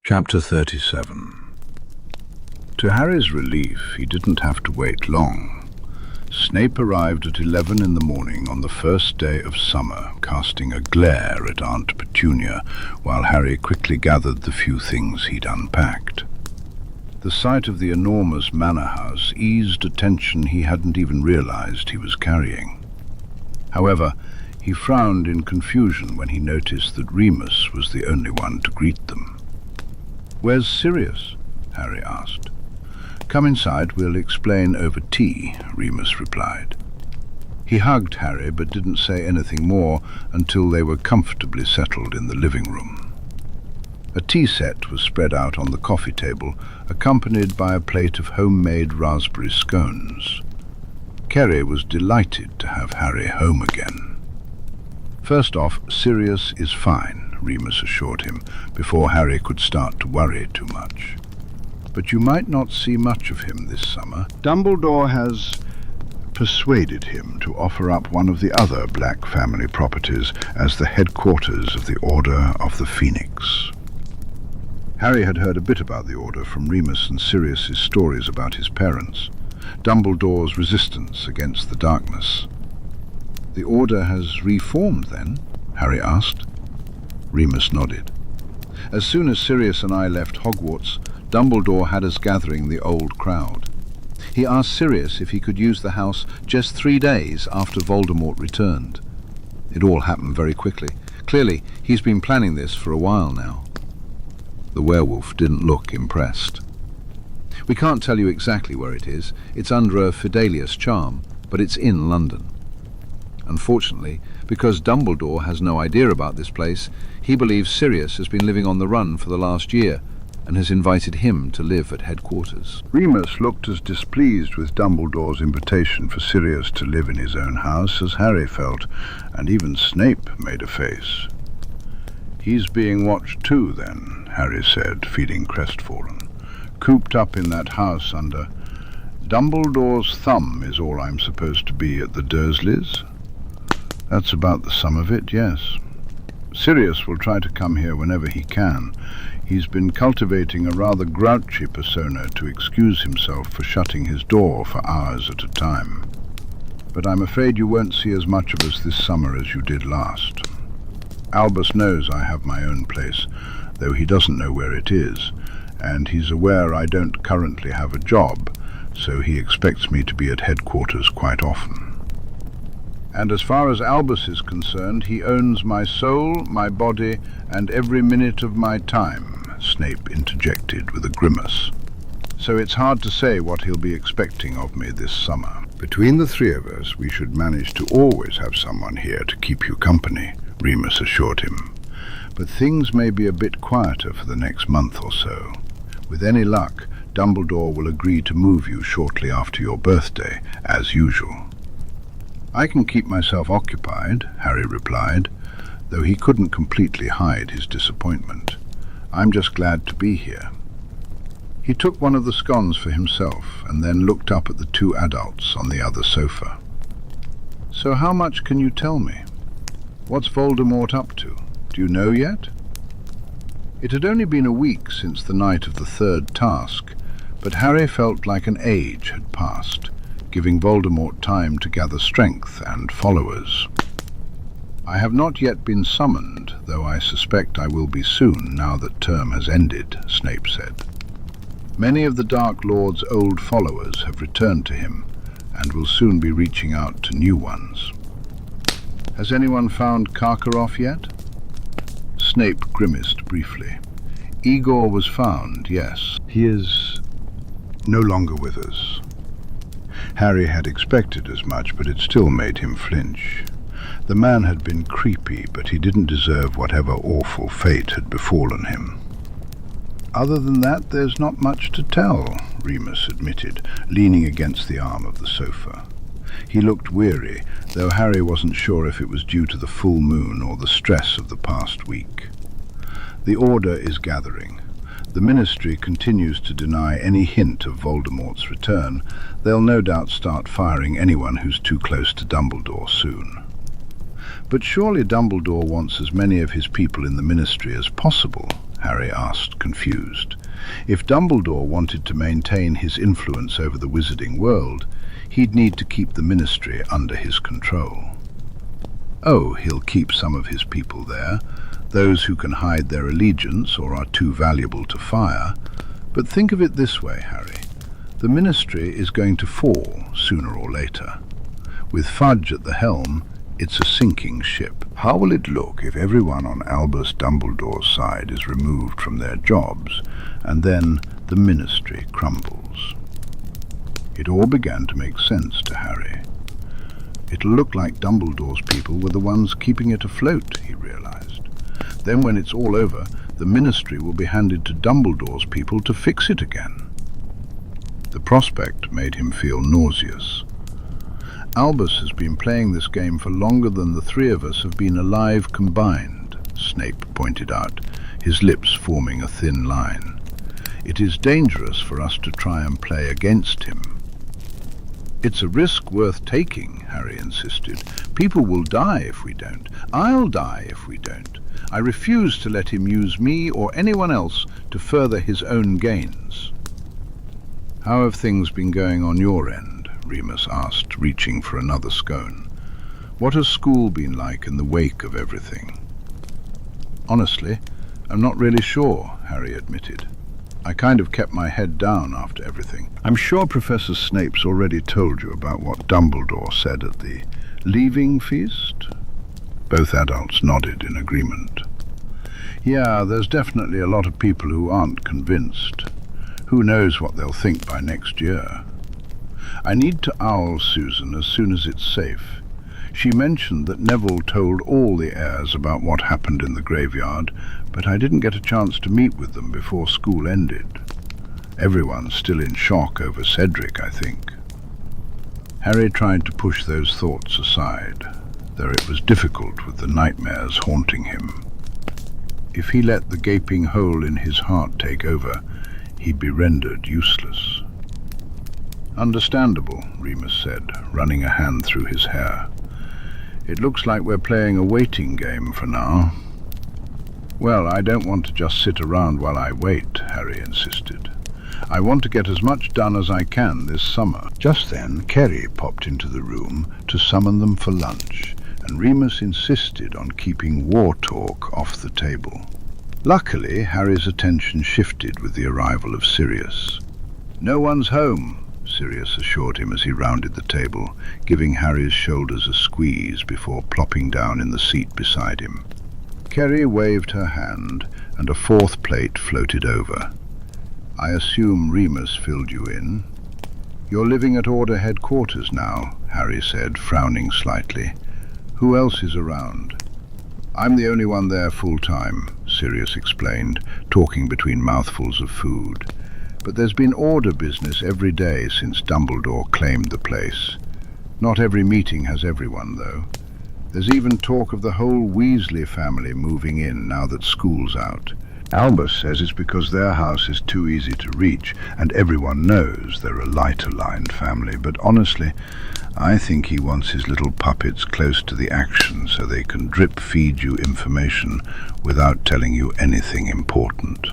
Chapter 37. To Harry's relief, he didn't have to wait long. Snape arrived at 11 in the morning on the first day of summer, casting a glare at Aunt Petunia, while Harry quickly gathered the few things he'd unpacked. The sight of the enormous manor house eased a tension he hadn't even realized he was carrying. However, he frowned in confusion when he noticed that Remus was the only one to greet them. "Where's Sirius?" Harry asked. "Come inside, we'll explain over tea," Remus replied. He hugged Harry but didn't say anything more until they were comfortably settled in the living room. A tea set was spread out on the coffee table, accompanied by a plate of homemade raspberry scones. Kerry was delighted to have Harry home again. "First off, Sirius is fine," Remus assured him, before Harry could start to worry too much. "But you might not see much of him this summer. Dumbledore has persuaded him to offer up one of the other Black family properties as the headquarters of the Order of the Phoenix." Harry had heard a bit about the Order from Remus and Sirius's stories about his parents, Dumbledore's resistance against the darkness. "The Order has reformed, then?" Harry asked. Remus nodded. "As soon as Sirius and I left Hogwarts, Dumbledore had us gathering the old crowd. He asked Sirius if he could use the house just 3 days after Voldemort returned. It all happened very quickly. Clearly, he's been planning this for a while now." The werewolf didn't look impressed. "We can't tell you exactly where it is. It's under a Fidelius charm, but it's in London. Unfortunately, because Dumbledore has no idea about this place, he believes Sirius has been living on the run for the last year and has invited him to live at headquarters." Remus looked as displeased with Dumbledore's invitation for Sirius to live in his own house as Harry felt, and even Snape made a face. "He's being watched too, then," Harry said, feeling crestfallen. "Cooped up in that house under Dumbledore's thumb is all I'm supposed to be at the Dursleys?" "That's about the sum of it, yes. Sirius will try to come here whenever he can. He's been cultivating a rather grouchy persona to excuse himself for shutting his door for hours at a time. But I'm afraid you won't see as much of us this summer as you did last. Albus knows I have my own place, though he doesn't know where it is, and he's aware I don't currently have a job, so he expects me to be at headquarters quite often. And as far as Albus is concerned, he owns my soul, my body, and every minute of my time," Snape interjected with a grimace. "So it's hard to say what he'll be expecting of me this summer. Between the three of us, we should manage to always have someone here to keep you company," Remus assured him. "But things may be a bit quieter for the next month or so. With any luck, Dumbledore will agree to move you shortly after your birthday, as usual." "I can keep myself occupied," Harry replied, though he couldn't completely hide his disappointment. "I'm just glad to be here." He took one of the scones for himself and then looked up at the two adults on the other sofa. "So how much can you tell me? What's Voldemort up to? Do you know yet?" It had only been a week since the night of the third task, but Harry felt like an age had passed, giving Voldemort time to gather strength and followers. "I have not yet been summoned, though I suspect I will be soon now that term has ended," Snape said. "Many of the Dark Lord's old followers have returned to him, and will soon be reaching out to new ones." "Has anyone found Karkaroff yet?" Snape grimaced briefly. "Igor was found, yes. He is no longer with us." Harry had expected as much, but it still made him flinch. The man had been creepy, but he didn't deserve whatever awful fate had befallen him. "Other than that, there's not much to tell," Remus admitted, leaning against the arm of the sofa. He looked weary, though Harry wasn't sure if it was due to the full moon or the stress of the past week. "The Order is gathering. The Ministry continues to deny any hint of Voldemort's return. They'll no doubt start firing anyone who's too close to Dumbledore soon." "But surely Dumbledore wants as many of his people in the Ministry as possible," Harry asked, confused. If Dumbledore wanted to maintain his influence over the wizarding world, he'd need to keep the Ministry under his control. Oh, he'll keep some of his people there, those who can hide their allegiance or are too valuable to fire. But think of it this way, Harry. The Ministry is going to fall sooner or later. With Fudge at the helm, it's a sinking ship. How will it look if everyone on Albus Dumbledore's side is removed from their jobs, and then the Ministry crumbles? It all began to make sense to Harry. It'll look like Dumbledore's people were the ones keeping it afloat, he realized. Then when it's all over, the Ministry will be handed to Dumbledore's people to fix it again. The prospect made him feel nauseous. Albus has been playing this game for longer than the three of us have been alive combined, Snape pointed out, his lips forming a thin line. It is dangerous for us to try and play against him. It's a risk worth taking, Harry insisted. People will die if we don't. I'll die if we don't. I refuse to let him use me or anyone else to further his own gains. How have things been going on your end? Remus asked, reaching for another scone. What has school been like in the wake of everything? Honestly, I'm not really sure, Harry admitted. I kind of kept my head down after everything. I'm sure Professor Snape's already told you about what Dumbledore said at the leaving feast? Both adults nodded in agreement. Yeah, there's definitely a lot of people who aren't convinced. Who knows what they'll think by next year? I need to owl Susan as soon as it's safe. She mentioned that Neville told all the heirs about what happened in the graveyard, but I didn't get a chance to meet with them before school ended. Everyone's still in shock over Cedric, I think. Harry tried to push those thoughts aside, though it was difficult with the nightmares haunting him. If he let the gaping hole in his heart take over, he'd be rendered useless. Understandable, Remus said, running a hand through his hair. It looks like we're playing a waiting game for now. Well, I don't want to just sit around while I wait, Harry insisted. I want to get as much done as I can this summer. Just then, Kerry popped into the room to summon them for lunch, and Remus insisted on keeping war talk off the table. Luckily, Harry's attention shifted with the arrival of Sirius. No one's home, Sirius assured him as he rounded the table, giving Harry's shoulders a squeeze before plopping down in the seat beside him. Kerry waved her hand, and a fourth plate floated over. I assume Remus filled you in? You're living at Order headquarters now, Harry said, frowning slightly. Who else is around? I'm the only one there full-time, Sirius explained, talking between mouthfuls of food. But there's been Order business every day since Dumbledore claimed the place. Not every meeting has everyone, though. There's even talk of the whole Weasley family moving in now that school's out. Albus says it's because their house is too easy to reach, and everyone knows they're a lighter-lined family. But honestly, I think he wants his little puppets close to the action so they can drip-feed you information without telling you anything important.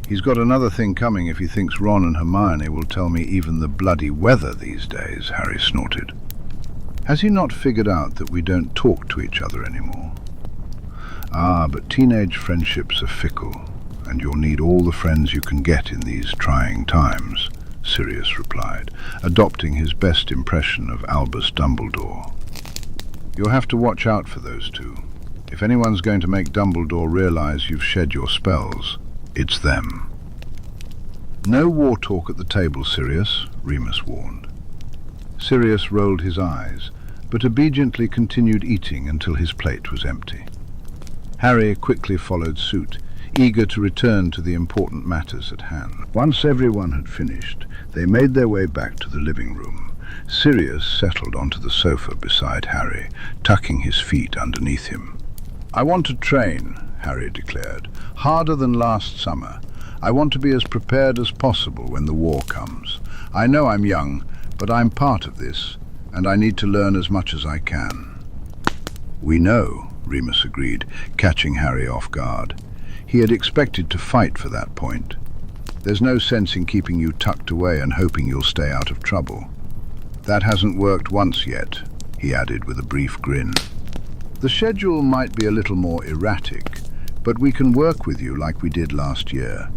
He's got another thing coming if he thinks Ron and Hermione will tell me even the bloody weather these days, Harry snorted. Has he not figured out that we don't talk to each other anymore? Ah, but teenage friendships are fickle, and you'll need all the friends you can get in these trying times, Sirius replied, adopting his best impression of Albus Dumbledore. You'll have to watch out for those two. If anyone's going to make Dumbledore realize you've shed your spells, it's them. No war talk at the table, Sirius, Remus warned. Sirius rolled his eyes, but obediently continued eating until his plate was empty. Harry quickly followed suit, eager to return to the important matters at hand. Once everyone had finished, they made their way back to the living room. Sirius settled onto the sofa beside Harry, tucking his feet underneath him. I want to train, Harry declared, harder than last summer. I want to be as prepared as possible when the war comes. I know I'm young, but I'm part of this, and I need to learn as much as I can. We know, Remus agreed, catching Harry off guard. He had expected to fight for that point. There's no sense in keeping you tucked away and hoping you'll stay out of trouble. That hasn't worked once yet, he added with a brief grin. The schedule might be a little more erratic, but we can work with you like we did last year.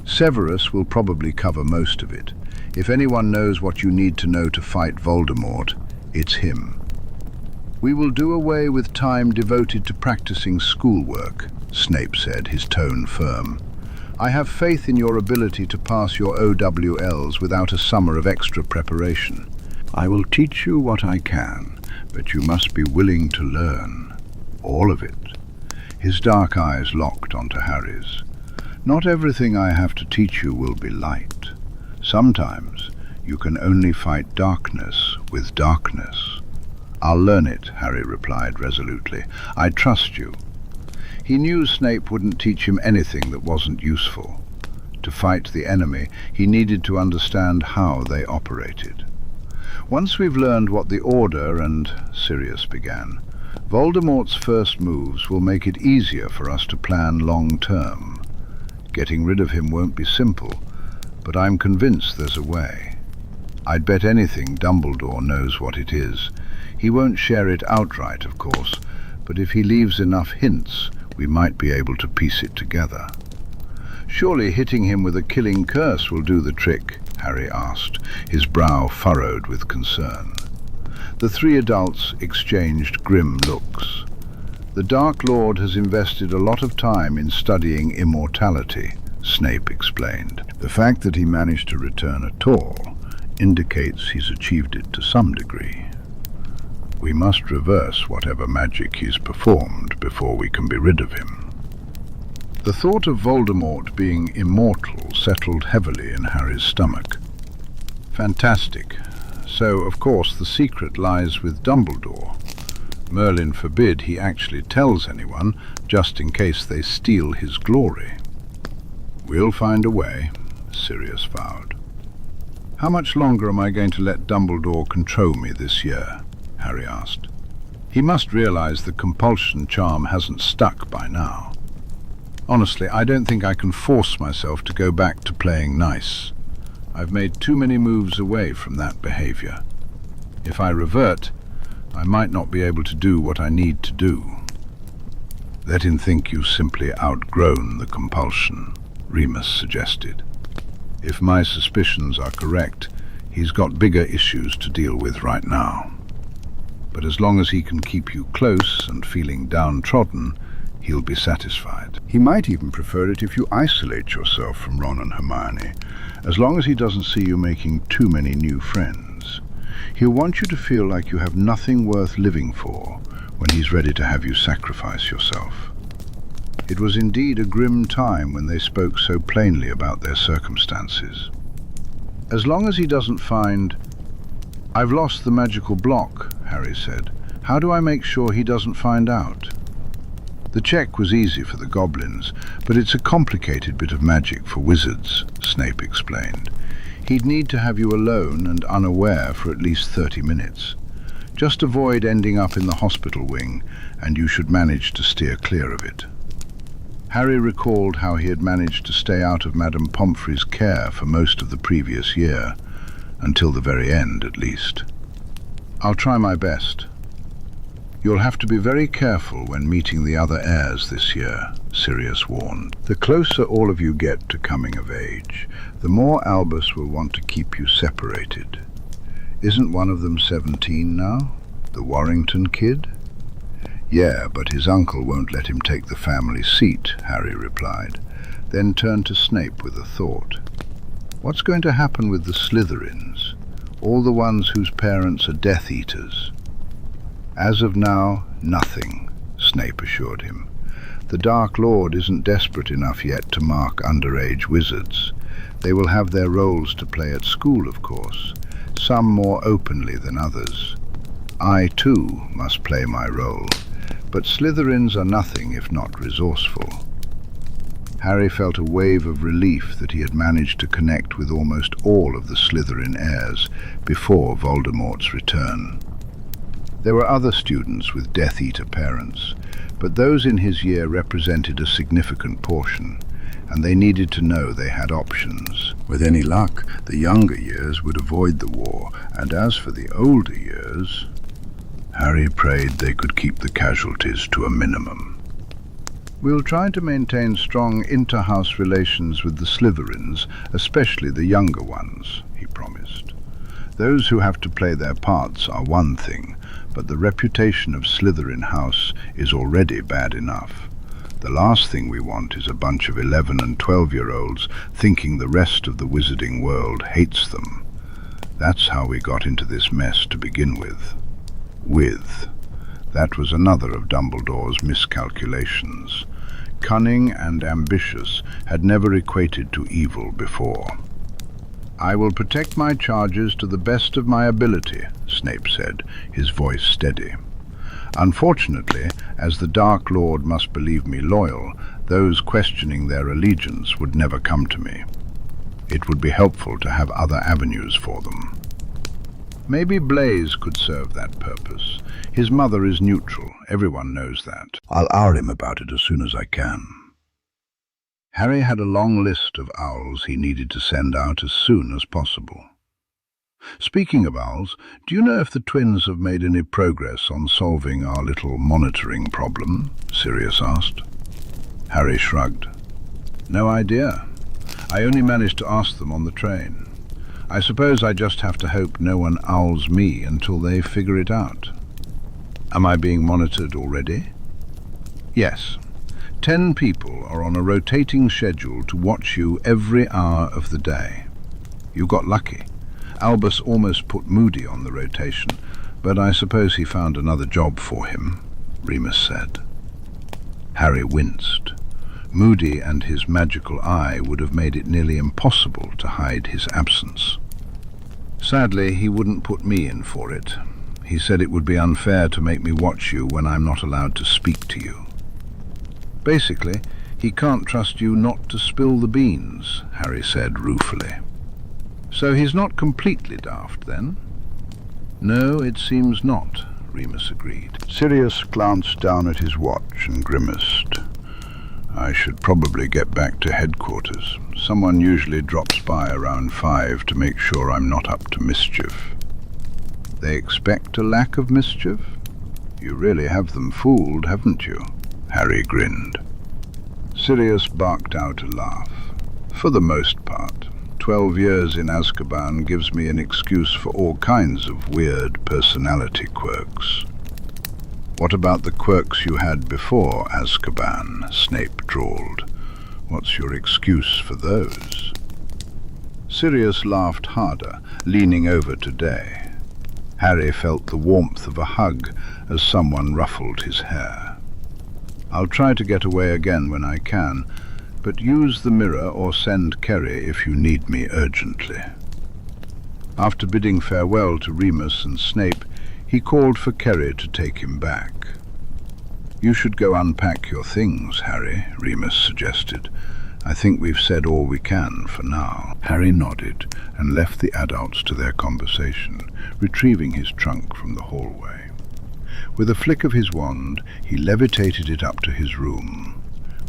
Severus will probably cover most of it. If anyone knows what you need to know to fight Voldemort, it's him. We will do away with time devoted to practicing schoolwork, Snape said, his tone firm. I have faith in your ability to pass your OWLs without a summer of extra preparation. I will teach you what I can, but you must be willing to learn. All of it. His dark eyes locked onto Harry's. Not everything I have to teach you will be light. Sometimes you can only fight darkness with darkness. I'll learn it, Harry replied resolutely. I trust you. He knew Snape wouldn't teach him anything that wasn't useful. To fight the enemy, he needed to understand how they operated. Once we've learned what the Order and Sirius began, Voldemort's first moves will make it easier for us to plan long-term. Getting rid of him won't be simple, but I'm convinced there's a way. I'd bet anything Dumbledore knows what it is. He won't share it outright, of course, but if he leaves enough hints, we might be able to piece it together. Surely hitting him with a killing curse will do the trick, Harry asked, his brow furrowed with concern. The three adults exchanged grim looks. The Dark Lord has invested a lot of time in studying immortality, Snape explained. The fact that he managed to return at all indicates he's achieved it to some degree. We must reverse whatever magic he's performed before we can be rid of him. The thought of Voldemort being immortal settled heavily in Harry's stomach. Fantastic. So, of course, the secret lies with Dumbledore. Merlin forbid he actually tells anyone, just in case they steal his glory. We'll find a way, Sirius vowed. How much longer am I going to let Dumbledore control me this year? Harry asked. He must realize the compulsion charm hasn't stuck by now. Honestly, I don't think I can force myself to go back to playing nice. I've made too many moves away from that behavior. If I revert, I might not be able to do what I need to do. Let him think you've simply outgrown the compulsion, Remus suggested. If my suspicions are correct, he's got bigger issues to deal with right now. But as long as he can keep you close and feeling downtrodden, he'll be satisfied. He might even prefer it if you isolate yourself from Ron and Hermione, as long as he doesn't see you making too many new friends. He'll want you to feel like you have nothing worth living for when he's ready to have you sacrifice yourself. It was indeed a grim time when they spoke so plainly about their circumstances. As long as he doesn't find... I've lost the magical block, Harry said. How do I make sure he doesn't find out? The check was easy for the goblins, but it's a complicated bit of magic for wizards, Snape explained. He'd need to have you alone and unaware for at least 30 minutes. Just avoid ending up in the hospital wing, and you should manage to steer clear of it. Harry recalled how he had managed to stay out of Madame Pomfrey's care for most of the previous year, until the very end at least. I'll try my best. You'll have to be very careful when meeting the other heirs this year, Sirius warned. The closer all of you get to coming of age, the more Albus will want to keep you separated. Isn't one of them 17 now? The Warrington kid? Yeah, but his uncle won't let him take the family seat, Harry replied, then turned to Snape with a thought. What's going to happen with the Slytherins, all the ones whose parents are Death Eaters? As of now, nothing, Snape assured him. The Dark Lord isn't desperate enough yet to mark underage wizards. They will have their roles to play at school, of course, some more openly than others. I, too, must play my role, but Slytherins are nothing if not resourceful. Harry felt a wave of relief that he had managed to connect with almost all of the Slytherin heirs before Voldemort's return. There were other students with Death Eater parents, but those in his year represented a significant portion, and they needed to know they had options. With any luck, the younger years would avoid the war, and as for the older years, Harry prayed they could keep the casualties to a minimum. "We'll try to maintain strong inter-house relations with the Slytherins, especially the younger ones," he promised. "Those who have to play their parts are one thing, but the reputation of Slytherin House is already bad enough. The last thing we want is a bunch of 11 and 12-year-olds thinking the rest of the wizarding world hates them. That's how we got into this mess to begin with." That was another of Dumbledore's miscalculations. Cunning and ambitious had never equated to evil before. "I will protect my charges to the best of my ability," Snape said, his voice steady. "Unfortunately, as the Dark Lord must believe me loyal, those questioning their allegiance would never come to me. It would be helpful to have other avenues for them. Maybe Blaise could serve that purpose. His mother is neutral, everyone knows that. I'll hour him about it as soon as I can." Harry had a long list of owls he needed to send out as soon as possible. "Speaking of owls, do you know if the twins have made any progress on solving our little monitoring problem?" Sirius asked. Harry shrugged. "No idea. I only managed to ask them on the train. I suppose I just have to hope no one owls me until they figure it out." "Am I being monitored already?" "Yes. 10 people are on a rotating schedule to watch you every hour of the day. You got lucky. Albus almost put Moody on the rotation, but I suppose he found another job for him," Remus said. Harry winced. Moody and his magical eye would have made it nearly impossible to hide his absence. "Sadly, he wouldn't put me in for it. He said it would be unfair to make me watch you when I'm not allowed to speak to you." "Basically, he can't trust you not to spill the beans," Harry said ruefully. "So he's not completely daft, then?" "No, it seems not," Remus agreed. Sirius glanced down at his watch and grimaced. "I should probably get back to headquarters. Someone usually drops by around 5 to make sure I'm not up to mischief." "They expect a lack of mischief? You really have them fooled, haven't you?" Harry grinned. Sirius barked out a laugh. "For the most part. 12 years in Azkaban gives me an excuse for all kinds of weird personality quirks." "What about the quirks you had before Azkaban?" Snape drawled. "What's your excuse for those?" Sirius laughed harder, leaning over to Day. Harry felt the warmth of a hug as someone ruffled his hair. "I'll try to get away again when I can, but use the mirror or send Kerry if you need me urgently." After bidding farewell to Remus and Snape, he called for Kerry to take him back. "You should go unpack your things, Harry," Remus suggested. "I think we've said all we can for now." Harry nodded and left the adults to their conversation, retrieving his trunk from the hallway. With a flick of his wand, he levitated it up to his room.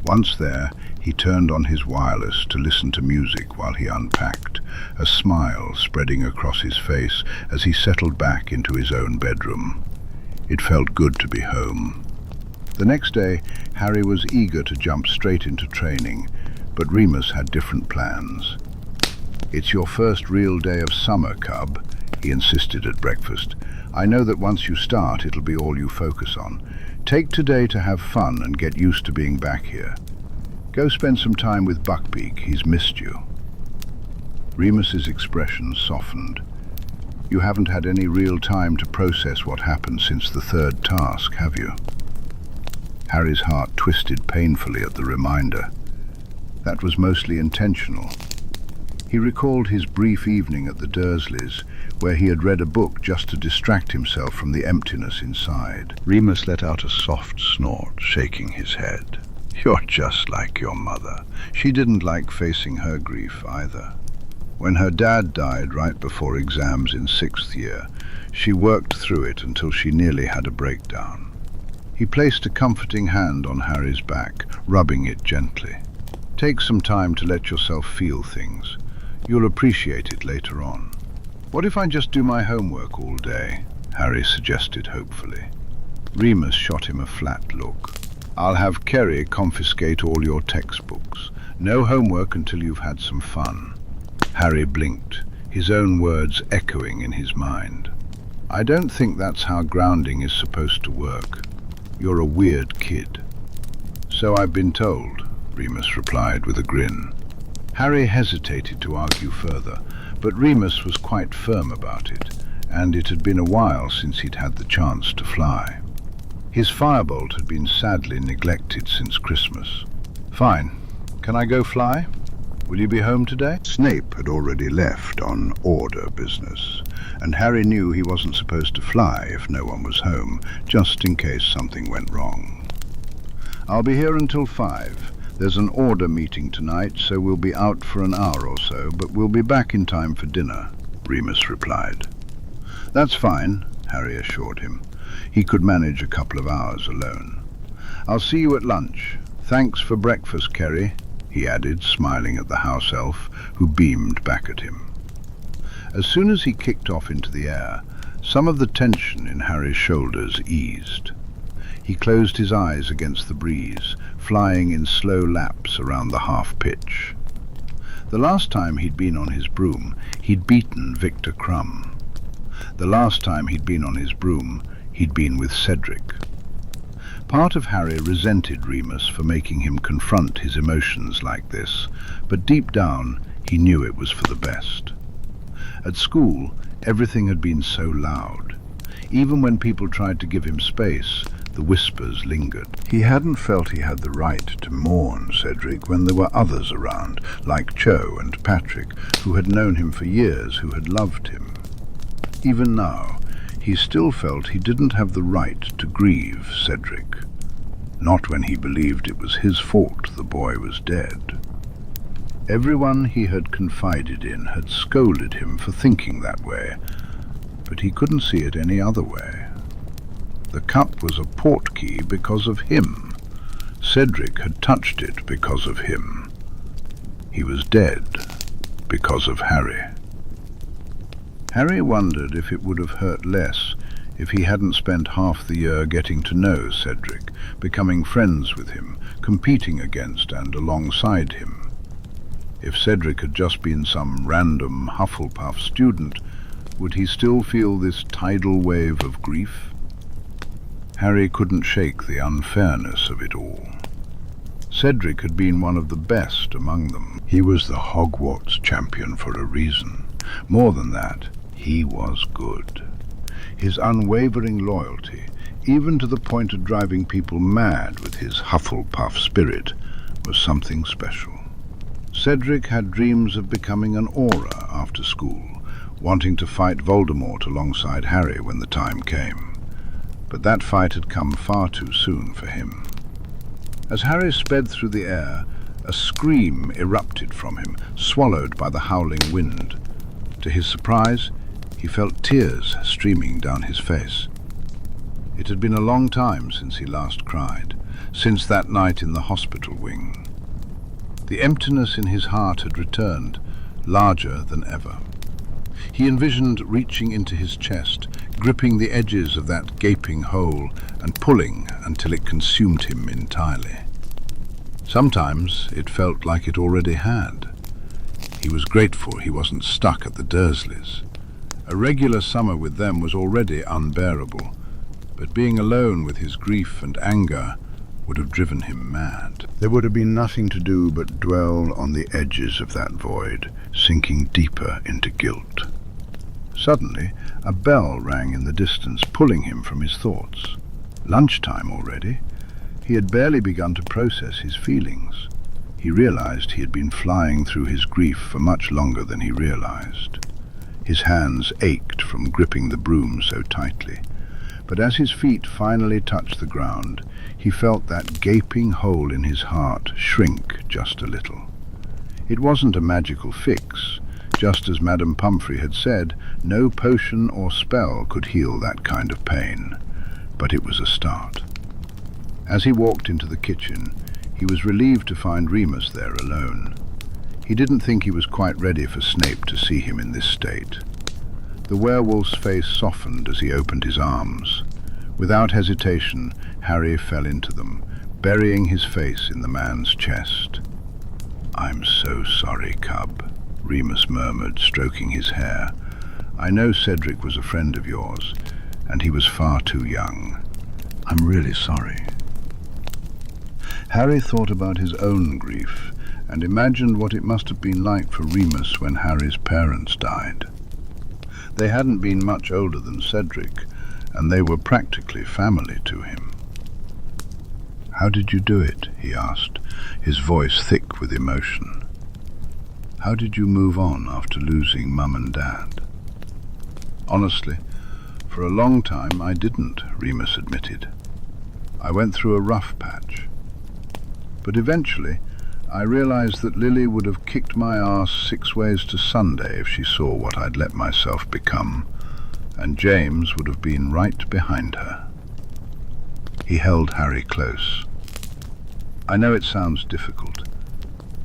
Once there, he turned on his wireless to listen to music while he unpacked, a smile spreading across his face as he settled back into his own bedroom. It felt good to be home. The next day, Harry was eager to jump straight into training, but Remus had different plans. "It's your first real day of summer, cub," he insisted at breakfast. "I know that once you start, it'll be all you focus on. Take today to have fun and get used to being back here. Go spend some time with Buckbeak, he's missed you." Remus's expression softened. "You haven't had any real time to process what happened since the third task, have you?" Harry's heart twisted painfully at the reminder. That was mostly intentional. He recalled his brief evening at the Dursleys, where he had read a book just to distract himself from the emptiness inside. Remus let out a soft snort, shaking his head. "You're just like your mother. She didn't like facing her grief either. When her dad died right before exams in 6th year, she worked through it until she nearly had a breakdown. He placed a comforting hand on Harry's back, rubbing it gently. "Take some time to let yourself feel things. You'll appreciate it later on." "What if I just do my homework all day?" Harry suggested hopefully. Remus shot him a flat look. "I'll have Kerry confiscate all your textbooks. No homework until you've had some fun." Harry blinked, his own words echoing in his mind. "I don't think that's how grounding is supposed to work. You're a weird kid." "So I've been told," Remus replied with a grin. Harry hesitated to argue further, but Remus was quite firm about it, and it had been a while since he'd had the chance to fly. His firebolt had been sadly neglected since Christmas. "Fine. Can I go fly? Will you be home today?" Snape had already left on order business, and Harry knew he wasn't supposed to fly if no one was home, just in case something went wrong. "I'll be here until 5. There's an order meeting tonight, so we'll be out for an hour or so, but we'll be back in time for dinner," Remus replied. "That's fine," Harry assured him. He could manage a couple of hours alone. "I'll see you at lunch. Thanks for breakfast, Kerry," he added, smiling at the house elf, who beamed back at him. As soon as he kicked off into the air, some of the tension in Harry's shoulders eased. He closed his eyes against the breeze, flying in slow laps around the half-pitch. The last time he'd been on his broom, he'd beaten Victor Crumb. The last time he'd been on his broom, he'd been with Cedric. Part of Harry resented Remus for making him confront his emotions like this, but deep down he knew it was for the best. At school, everything had been so loud. Even when people tried to give him space, the whispers lingered. He hadn't felt he had the right to mourn Cedric when there were others around, like Cho and Patrick, who had known him for years, who had loved him. Even now, he still felt he didn't have the right to grieve Cedric. Not when he believed it was his fault the boy was dead. Everyone he had confided in had scolded him for thinking that way, but he couldn't see it any other way. The cup was a portkey because of him. Cedric had touched it because of him. He was dead because of Harry. Harry wondered if it would have hurt less if he hadn't spent half the year getting to know Cedric, becoming friends with him, competing against and alongside him. If Cedric had just been some random Hufflepuff student, would he still feel this tidal wave of grief? Harry couldn't shake the unfairness of it all. Cedric had been one of the best among them. He was the Hogwarts champion for a reason. More than that, he was good. His unwavering loyalty, even to the point of driving people mad with his Hufflepuff spirit, was something special. Cedric had dreams of becoming an Auror after school, wanting to fight Voldemort alongside Harry when the time came. But that fight had come far too soon for him. As Harry sped through the air, a scream erupted from him, swallowed by the howling wind. To his surprise, he felt tears streaming down his face. It had been a long time since he last cried, since that night in the hospital wing. The emptiness in his heart had returned, larger than ever. He envisioned reaching into his chest, gripping the edges of that gaping hole and pulling until it consumed him entirely. Sometimes it felt like it already had. He was grateful he wasn't stuck at the Dursleys. A regular summer with them was already unbearable, but being alone with his grief and anger would have driven him mad. There would have been nothing to do but dwell on the edges of that void, sinking deeper into guilt. Suddenly, a bell rang in the distance, pulling him from his thoughts. Lunchtime already. He had barely begun to process his feelings. He realized he had been flying through his grief for much longer than he realized. His hands ached from gripping the broom so tightly, but as his feet finally touched the ground, he felt that gaping hole in his heart shrink just a little. It wasn't a magical fix. Just as Madame Pomfrey had said, no potion or spell could heal that kind of pain, but it was a start. As he walked into the kitchen, he was relieved to find Remus there alone. He didn't think he was quite ready for Snape to see him in this state. The werewolf's face softened as he opened his arms. Without hesitation, Harry fell into them, burying his face in the man's chest. "I'm so sorry, cub," Remus murmured, stroking his hair. "I know Cedric was a friend of yours, and he was far too young. I'm really sorry." Harry thought about his own grief and imagined what it must have been like for Remus when Harry's parents died. They hadn't been much older than Cedric, and they were practically family to him. "How did you do it?" he asked, his voice thick with emotion. "How did you move on after losing Mum and Dad?" "Honestly, for a long time I didn't," Remus admitted. "I went through a rough patch. But eventually, I realized that Lily would have kicked my ass 6 ways to Sunday if she saw what I'd let myself become, and James would have been right behind her." He held Harry close. "I know it sounds difficult,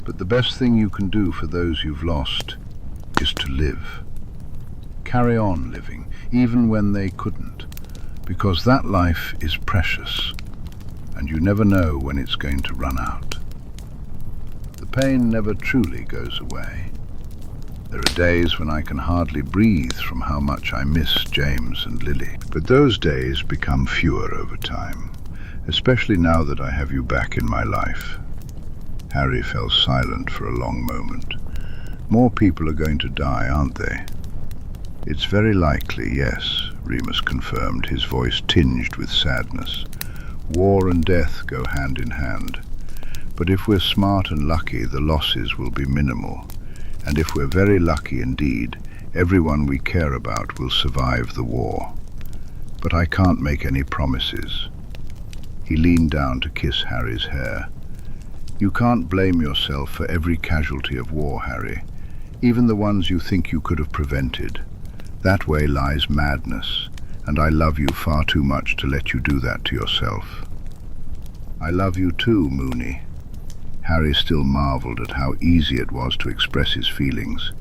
but the best thing you can do for those you've lost is to live. Carry on living, even when they couldn't, because that life is precious, and you never know when it's going to run out. The pain never truly goes away. There are days when I can hardly breathe from how much I miss James and Lily, but those days become fewer over time, especially now that I have you back in my life." Harry fell silent for a long moment. "More people are going to die, aren't they?" "It's very likely, yes," Remus confirmed, his voice tinged with sadness. "War and death go hand in hand. But if we're smart and lucky, the losses will be minimal. And if we're very lucky indeed, everyone we care about will survive the war. But I can't make any promises." He leaned down to kiss Harry's hair. "You can't blame yourself for every casualty of war, Harry, even the ones you think you could have prevented. That way lies madness, and I love you far too much to let you do that to yourself." "I love you too, Moony." Harry still marveled at how easy it was to express his feelings.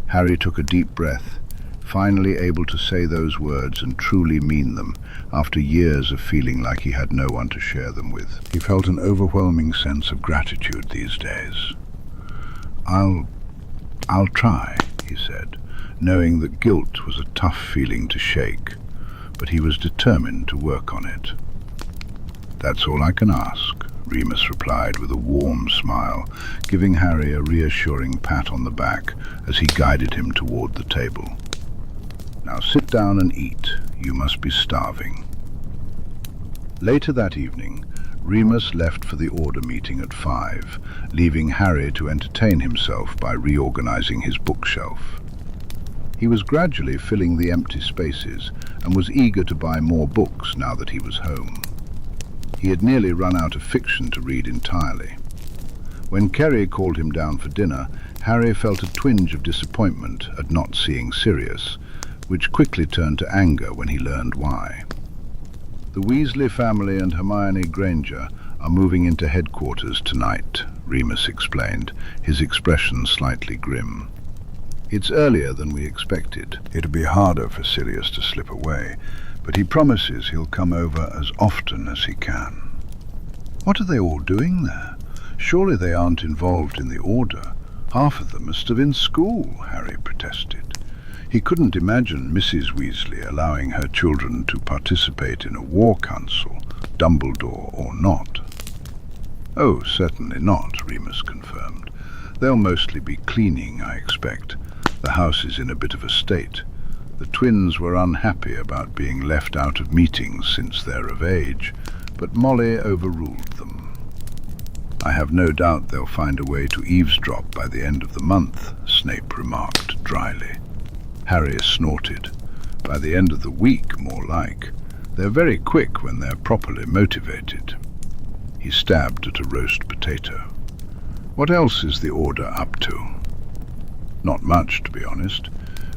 Harry took a deep breath, finally able to say those words and truly mean them, after years of feeling like he had no one to share them with. He felt an overwhelming sense of gratitude these days. I'll try," he said, knowing that guilt was a tough feeling to shake, but he was determined to work on it. "That's all I can ask," Remus replied with a warm smile, giving Harry a reassuring pat on the back as he guided him toward the table. "Now sit down and eat. You must be starving." Later that evening, Remus left for the order meeting at 5, leaving Harry to entertain himself by reorganizing his bookshelf. He was gradually filling the empty spaces and was eager to buy more books now that he was home. He had nearly run out of fiction to read entirely. When Kerry called him down for dinner, Harry felt a twinge of disappointment at not seeing Sirius, which quickly turned to anger when he learned why. "The Weasley family and Hermione Granger are moving into headquarters tonight," Remus explained, his expression slightly grim. "It's earlier than we expected. It'll be harder for Sirius to slip away, but he promises he'll come over as often as he can." "What are they all doing there? Surely they aren't involved in the order. Half of them are still in school," Harry protested. He couldn't imagine Mrs. Weasley allowing her children to participate in a war council, Dumbledore or not. "Oh, certainly not," Remus confirmed. "They'll mostly be cleaning, I expect. The house is in a bit of a state. The twins were unhappy about being left out of meetings since they're of age, but Molly overruled them. I have no doubt they'll find a way to eavesdrop by the end of the month," Snape remarked dryly. Harry snorted. "By the end of the week, more like. They're very quick when they're properly motivated." He stabbed at a roast potato. "What else is the order up to?" "Not much, to be honest.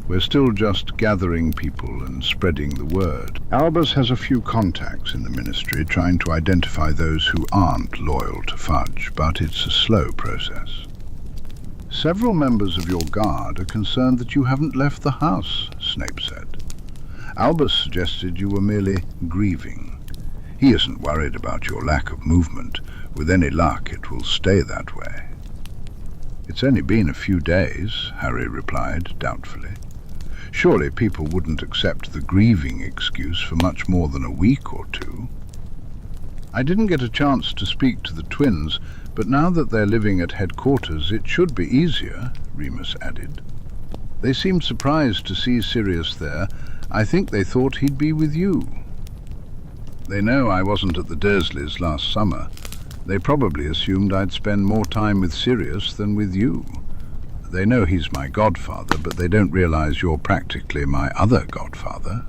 We're still just gathering people and spreading the word. Albus has a few contacts in the Ministry trying to identify those who aren't loyal to Fudge, but it's a slow process. Several members of your guard are concerned that you haven't left the house, Snape said. Albus suggested you were merely grieving. He isn't worried about your lack of movement. With any luck, it will stay that way. It's only been a few days, Harry replied doubtfully. Surely people wouldn't accept the grieving excuse for much more than a week or two. I didn't get a chance to speak to the twins, but now that they're living at headquarters, it should be easier, Remus added. They seemed surprised to see Sirius there. I think they thought he'd be with you. They know I wasn't at the Dursleys last summer. They probably assumed I'd spend more time with Sirius than with you. They know he's my godfather, but they don't realize you're practically my other godfather.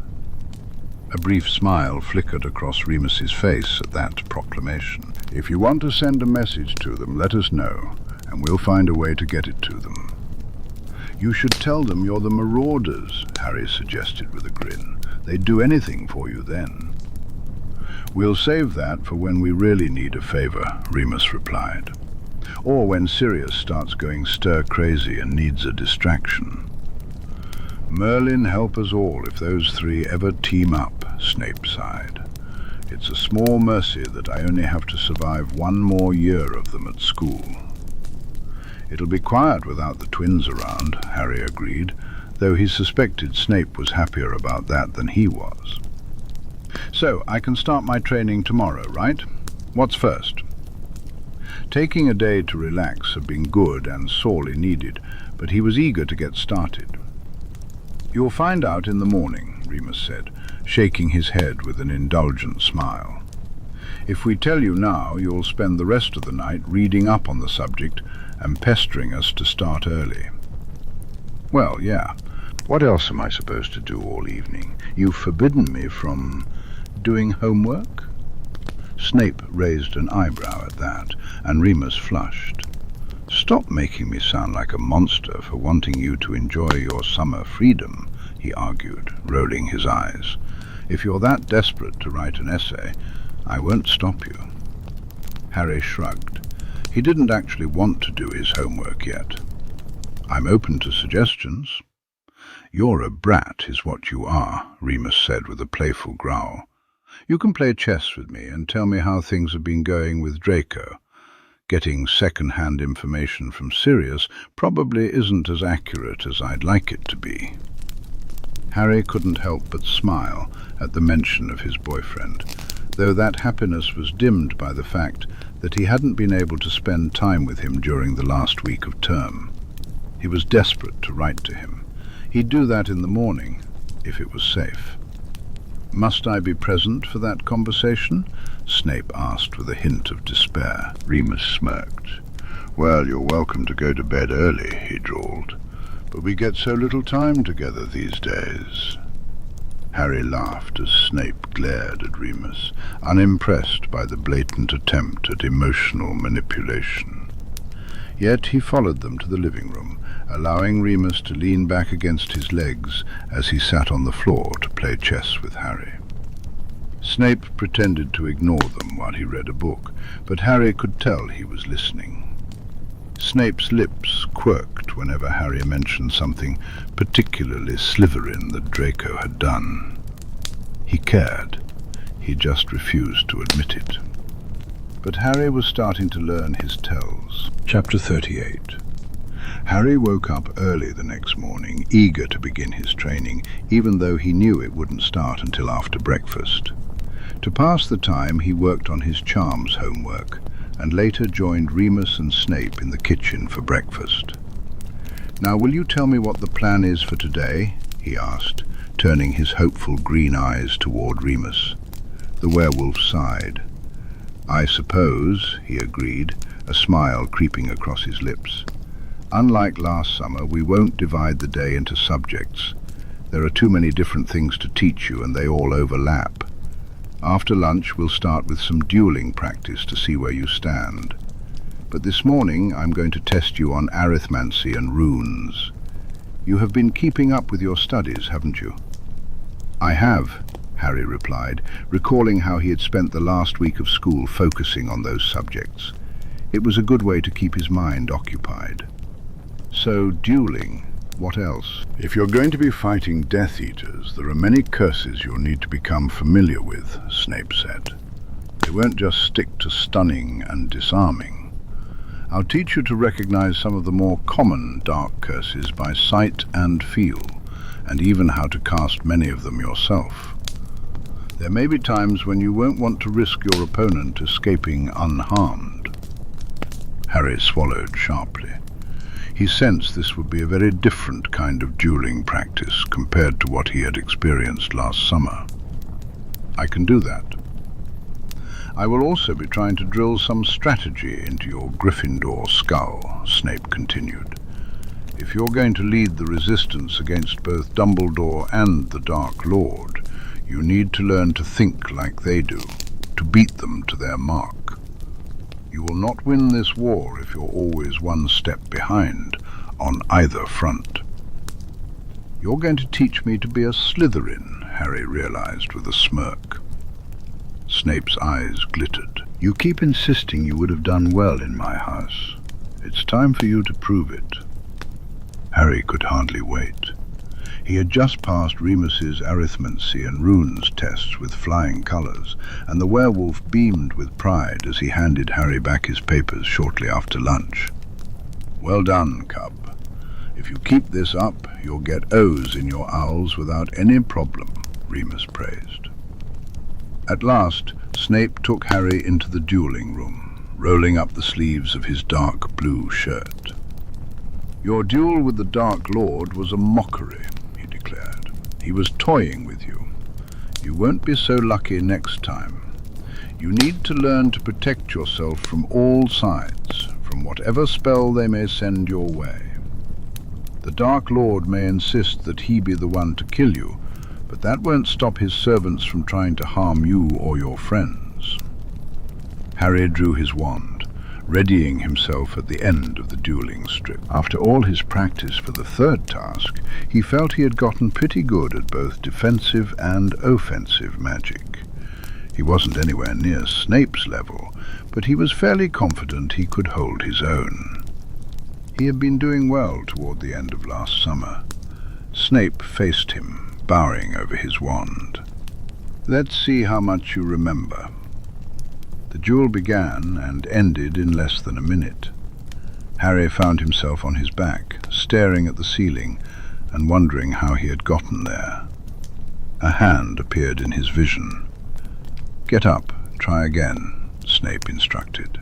A brief smile flickered across Remus's face at that proclamation. If you want to send a message to them, let us know, and we'll find a way to get it to them. You should tell them you're the Marauders, Harry suggested with a grin. They'd do anything for you then. We'll save that for when we really need a favor, Remus replied. Or when Sirius starts going stir-crazy and needs a distraction. Merlin help us all if those three ever team up, Snape sighed. It's a small mercy that I only have to survive one more year of them at school. It'll be quiet without the twins around, Harry agreed, though he suspected Snape was happier about that than he was. So, I can start my training tomorrow, right? What's first? Taking a day to relax had been good and sorely needed, but he was eager to get started. You'll find out in the morning, Remus said, shaking his head with an indulgent smile. If we tell you now, you'll spend the rest of the night reading up on the subject and pestering us to start early. Well, yeah. What else am I supposed to do all evening? You've forbidden me from doing homework? Snape raised an eyebrow at that, and Remus flushed. Stop making me sound like a monster for wanting you to enjoy your summer freedom, he argued, rolling his eyes. If you're that desperate to write an essay, I won't stop you. Harry shrugged. He didn't actually want to do his homework yet. I'm open to suggestions. You're a brat, is what you are, Remus said with a playful growl. You can play chess with me and tell me how things have been going with Draco. Getting second-hand information from Sirius probably isn't as accurate as I'd like it to be. Harry couldn't help but smile at the mention of his boyfriend, though that happiness was dimmed by the fact that he hadn't been able to spend time with him during the last week of term. He was desperate to write to him. He'd do that in the morning, if it was safe. Must I be present for that conversation? Snape asked with a hint of despair. Remus smirked. Well, you're welcome to go to bed early, he drawled. But we get so little time together these days. Harry laughed as Snape glared at Remus, unimpressed by the blatant attempt at emotional manipulation. Yet he followed them to the living room, allowing Remus to lean back against his legs as he sat on the floor to play chess with Harry. Snape pretended to ignore them while he read a book, but Harry could tell he was listening. Snape's lips quirked whenever Harry mentioned something particularly Slytherin that Draco had done. He cared. He just refused to admit it. But Harry was starting to learn his tells. Chapter 38. Harry woke up early the next morning, eager to begin his training, even though he knew it wouldn't start until after breakfast. To pass the time, he worked on his charms homework, and later joined Remus and Snape in the kitchen for breakfast. Now, will you tell me what the plan is for today? He asked, turning his hopeful green eyes toward Remus. The werewolf sighed. I suppose, he agreed, a smile creeping across his lips. Unlike last summer, we won't divide the day into subjects. There are too many different things to teach you, and they all overlap. After lunch, we'll start with some dueling practice to see where you stand. But this morning, I'm going to test you on arithmancy and runes. You have been keeping up with your studies, haven't you? I have, Harry replied, recalling how he had spent the last week of school focusing on those subjects. It was a good way to keep his mind occupied. So, dueling, what else? If you're going to be fighting Death Eaters, there are many curses you'll need to become familiar with, Snape said. They won't just stick to stunning and disarming. I'll teach you to recognize some of the more common dark curses by sight and feel, and even how to cast many of them yourself. There may be times when you won't want to risk your opponent escaping unharmed. Harry swallowed sharply. He sensed this would be a very different kind of dueling practice compared to what he had experienced last summer. I can do that. I will also be trying to drill some strategy into your Gryffindor skull, Snape continued. If you're going to lead the resistance against both Dumbledore and the Dark Lord, you need to learn to think like they do, to beat them to their mark. You will not win this war if you're always one step behind on either front. You're going to teach me to be a Slytherin, Harry realized with a smirk. Snape's eyes glittered. You keep insisting you would have done well in my house. It's time for you to prove it. Harry could hardly wait. He had just passed Remus's arithmancy and runes tests with flying colours, and the werewolf beamed with pride as he handed Harry back his papers shortly after lunch. Well done, cub. If you keep this up, you'll get O's in your owls without any problem, Remus praised. At last, Snape took Harry into the dueling room, rolling up the sleeves of his dark blue shirt. Your duel with the Dark Lord was a mockery, he declared. He was toying with you. You won't be so lucky next time. You need to learn to protect yourself from all sides, from whatever spell they may send your way. The Dark Lord may insist that he be the one to kill you, but that won't stop his servants from trying to harm you or your friends. Harry drew his wand, readying himself at the end of the dueling strip. After all his practice for the third task, he felt he had gotten pretty good at both defensive and offensive magic. He wasn't anywhere near Snape's level, but he was fairly confident he could hold his own. He had been doing well toward the end of last summer. Snape faced him, bowing over his wand. Let's see how much you remember. The duel began and ended in less than a minute. Harry found himself on his back, staring at the ceiling and wondering how he had gotten there. A hand appeared in his vision. Get up, try again, Snape instructed.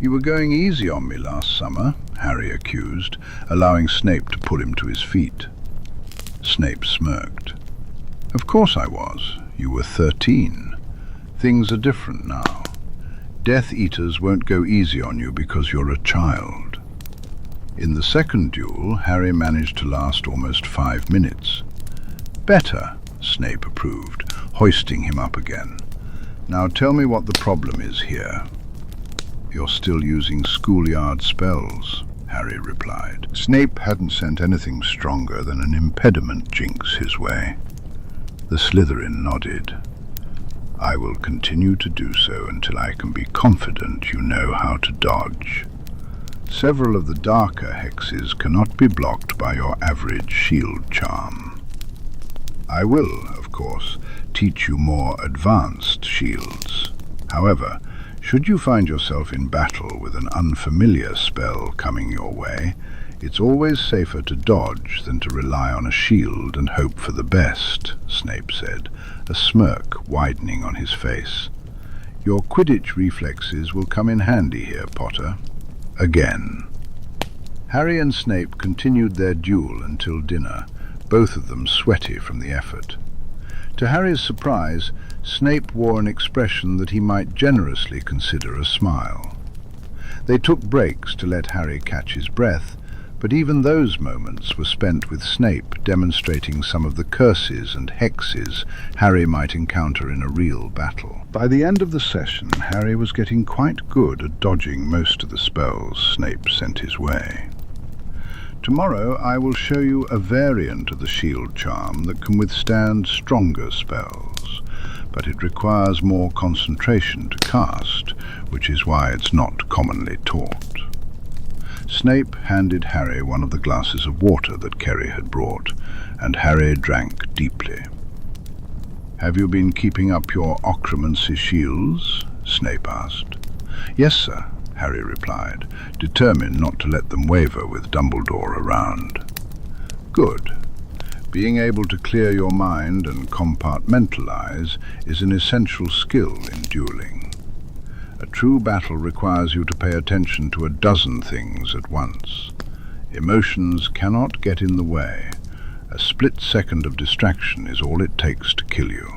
You were going easy on me last summer, Harry accused, allowing Snape to pull him to his feet. Snape smirked. Of course I was. You were 13. Things are different now. Death Eaters won't go easy on you because you're a child. In the second duel, Harry managed to last almost 5 minutes. Better, Snape approved, hoisting him up again. Now tell me what the problem is here. You're still using schoolyard spells, Harry replied. Snape hadn't sent anything stronger than an impediment jinx his way. The Slytherin nodded. I will continue to do so until I can be confident you know how to dodge. Several of the darker hexes cannot be blocked by your average shield charm. I will, of course, teach you more advanced shields. However, should you find yourself in battle with an unfamiliar spell coming your way, it's always safer to dodge than to rely on a shield and hope for the best, Snape said, a smirk widening on his face. Your Quidditch reflexes will come in handy here, Potter. Again. Harry and Snape continued their duel until dinner, both of them sweaty from the effort. To Harry's surprise, Snape wore an expression that he might generously consider a smile. They took breaks to let Harry catch his breath, but even those moments were spent with Snape demonstrating some of the curses and hexes Harry might encounter in a real battle. By the end of the session, Harry was getting quite good at dodging most of the spells Snape sent his way. Tomorrow I will show you a variant of the shield charm that can withstand stronger spells, but it requires more concentration to cast, which is why it's not commonly taught. Snape handed Harry one of the glasses of water that Kerry had brought, and Harry drank deeply. "Have you been keeping up your ocromancy shields?" Snape asked. "Yes, sir," Harry replied, determined not to let them waver with Dumbledore around. "Good. Being able to clear your mind and compartmentalize is an essential skill in dueling. A true battle requires you to pay attention to a dozen things at once. Emotions cannot get in the way. A split second of distraction is all it takes to kill you."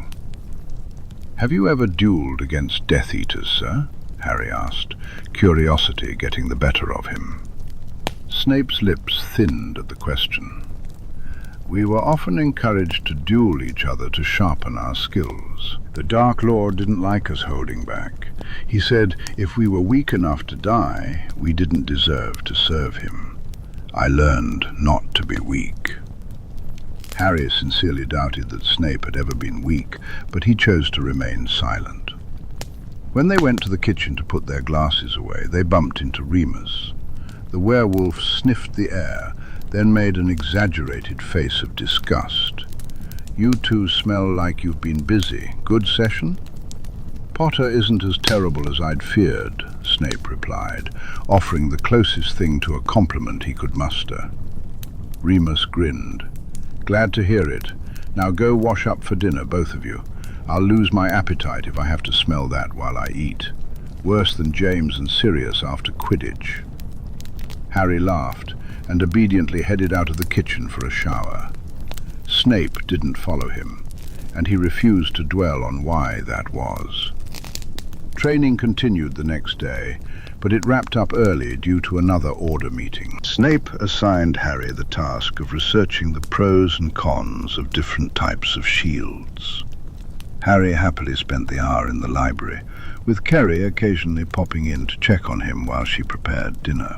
"Have you ever duelled against Death Eaters, sir?" Harry asked, curiosity getting the better of him. Snape's lips thinned at the question. "We were often encouraged to duel each other to sharpen our skills. The Dark Lord didn't like us holding back. He said if we were weak enough to die, we didn't deserve to serve him. I learned not to be weak." Harry sincerely doubted that Snape had ever been weak, but he chose to remain silent. When they went to the kitchen to put their glasses away, they bumped into Remus. The werewolf sniffed the air, then made an exaggerated face of disgust. "You two smell like you've been busy. Good session?" "Potter isn't as terrible as I'd feared," Snape replied, offering the closest thing to a compliment he could muster. Remus grinned. "Glad to hear it. Now go wash up for dinner, both of you. I'll lose my appetite if I have to smell that while I eat. Worse than James and Sirius after Quidditch." Harry laughed and obediently headed out of the kitchen for a shower. Snape didn't follow him, and he refused to dwell on why that was. Training continued the next day, but it wrapped up early due to another order meeting. Snape assigned Harry the task of researching the pros and cons of different types of shields. Harry happily spent the hour in the library, with Kerry occasionally popping in to check on him while she prepared dinner.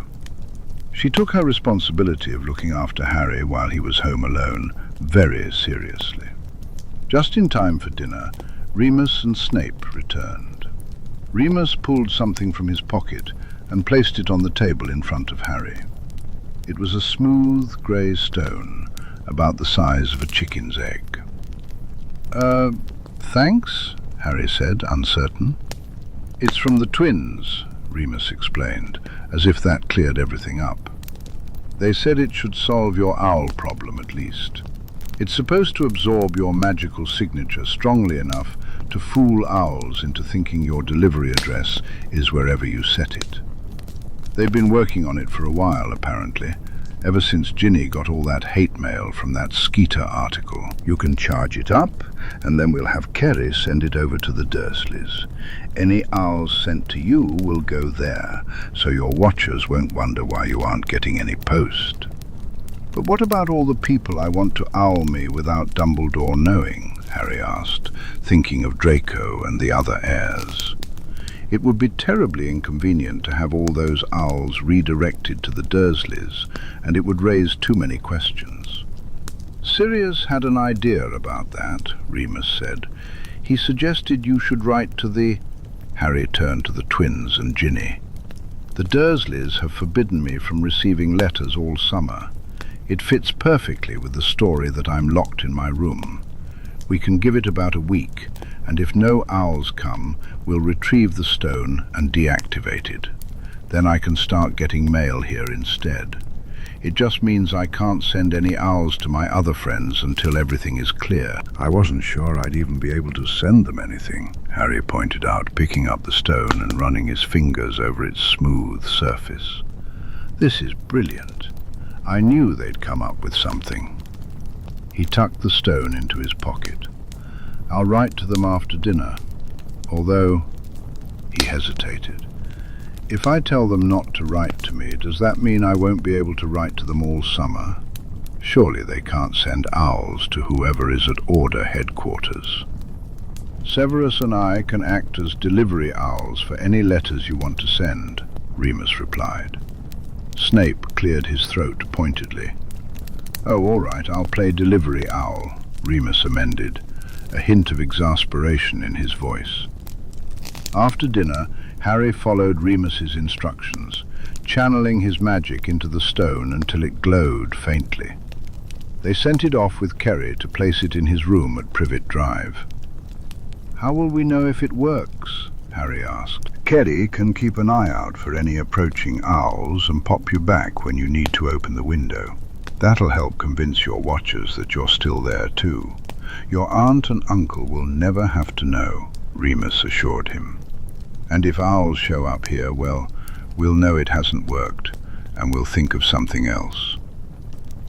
She took her responsibility of looking after Harry while he was home alone very seriously. Just in time for dinner, Remus and Snape returned. Remus pulled something from his pocket and placed it on the table in front of Harry. It was a smooth grey stone, about the size of a chicken's egg. Thanks," Harry said, uncertain. "It's from the twins," Remus explained, as if that cleared everything up. "They said it should solve your owl problem at least. It's supposed to absorb your magical signature strongly enough to fool owls into thinking your delivery address is wherever you set it. They've been working on it for a while, apparently, ever since Ginny got all that hate mail from that Skeeter article. You can charge it up, and then we'll have Kerry send it over to the Dursleys. Any owls sent to you will go there, so your watchers won't wonder why you aren't getting any post." "But what about all the people I want to owl me without Dumbledore knowing?" Harry asked, thinking of Draco and the other heirs. "It would be terribly inconvenient to have all those owls redirected to the Dursleys, and it would raise too many questions." "Sirius had an idea about that," Remus said. "He suggested you should write to the—" Harry turned to the twins and Ginny. "The Dursleys have forbidden me from receiving letters all summer. It fits perfectly with the story that I'm locked in my room. We can give it about a week, and if no owls come, we'll retrieve the stone and deactivate it. Then I can start getting mail here instead. It just means I can't send any owls to my other friends until everything is clear." "I wasn't sure I'd even be able to send them anything," Harry pointed out, picking up the stone and running his fingers over its smooth surface. "This is brilliant. I knew they'd come up with something." He tucked the stone into his pocket. "I'll write to them after dinner, although—" he hesitated. "If I tell them not to write to me, does that mean I won't be able to write to them all summer? Surely they can't send owls to whoever is at Order headquarters." "Severus and I can act as delivery owls for any letters you want to send," Remus replied. Snape cleared his throat pointedly. "Oh, all right, I'll play delivery owl," Remus amended, a hint of exasperation in his voice. After dinner, Harry followed Remus's instructions, channeling his magic into the stone until it glowed faintly. They sent it off with Kerry to place it in his room at Privet Drive. "How will we know if it works?" Harry asked. "Kerry can keep an eye out for any approaching owls and pop you back when you need to open the window. That'll help convince your watchers that you're still there too. Your aunt and uncle will never have to know," Remus assured him. "And if owls show up here, well, we'll know it hasn't worked, and we'll think of something else."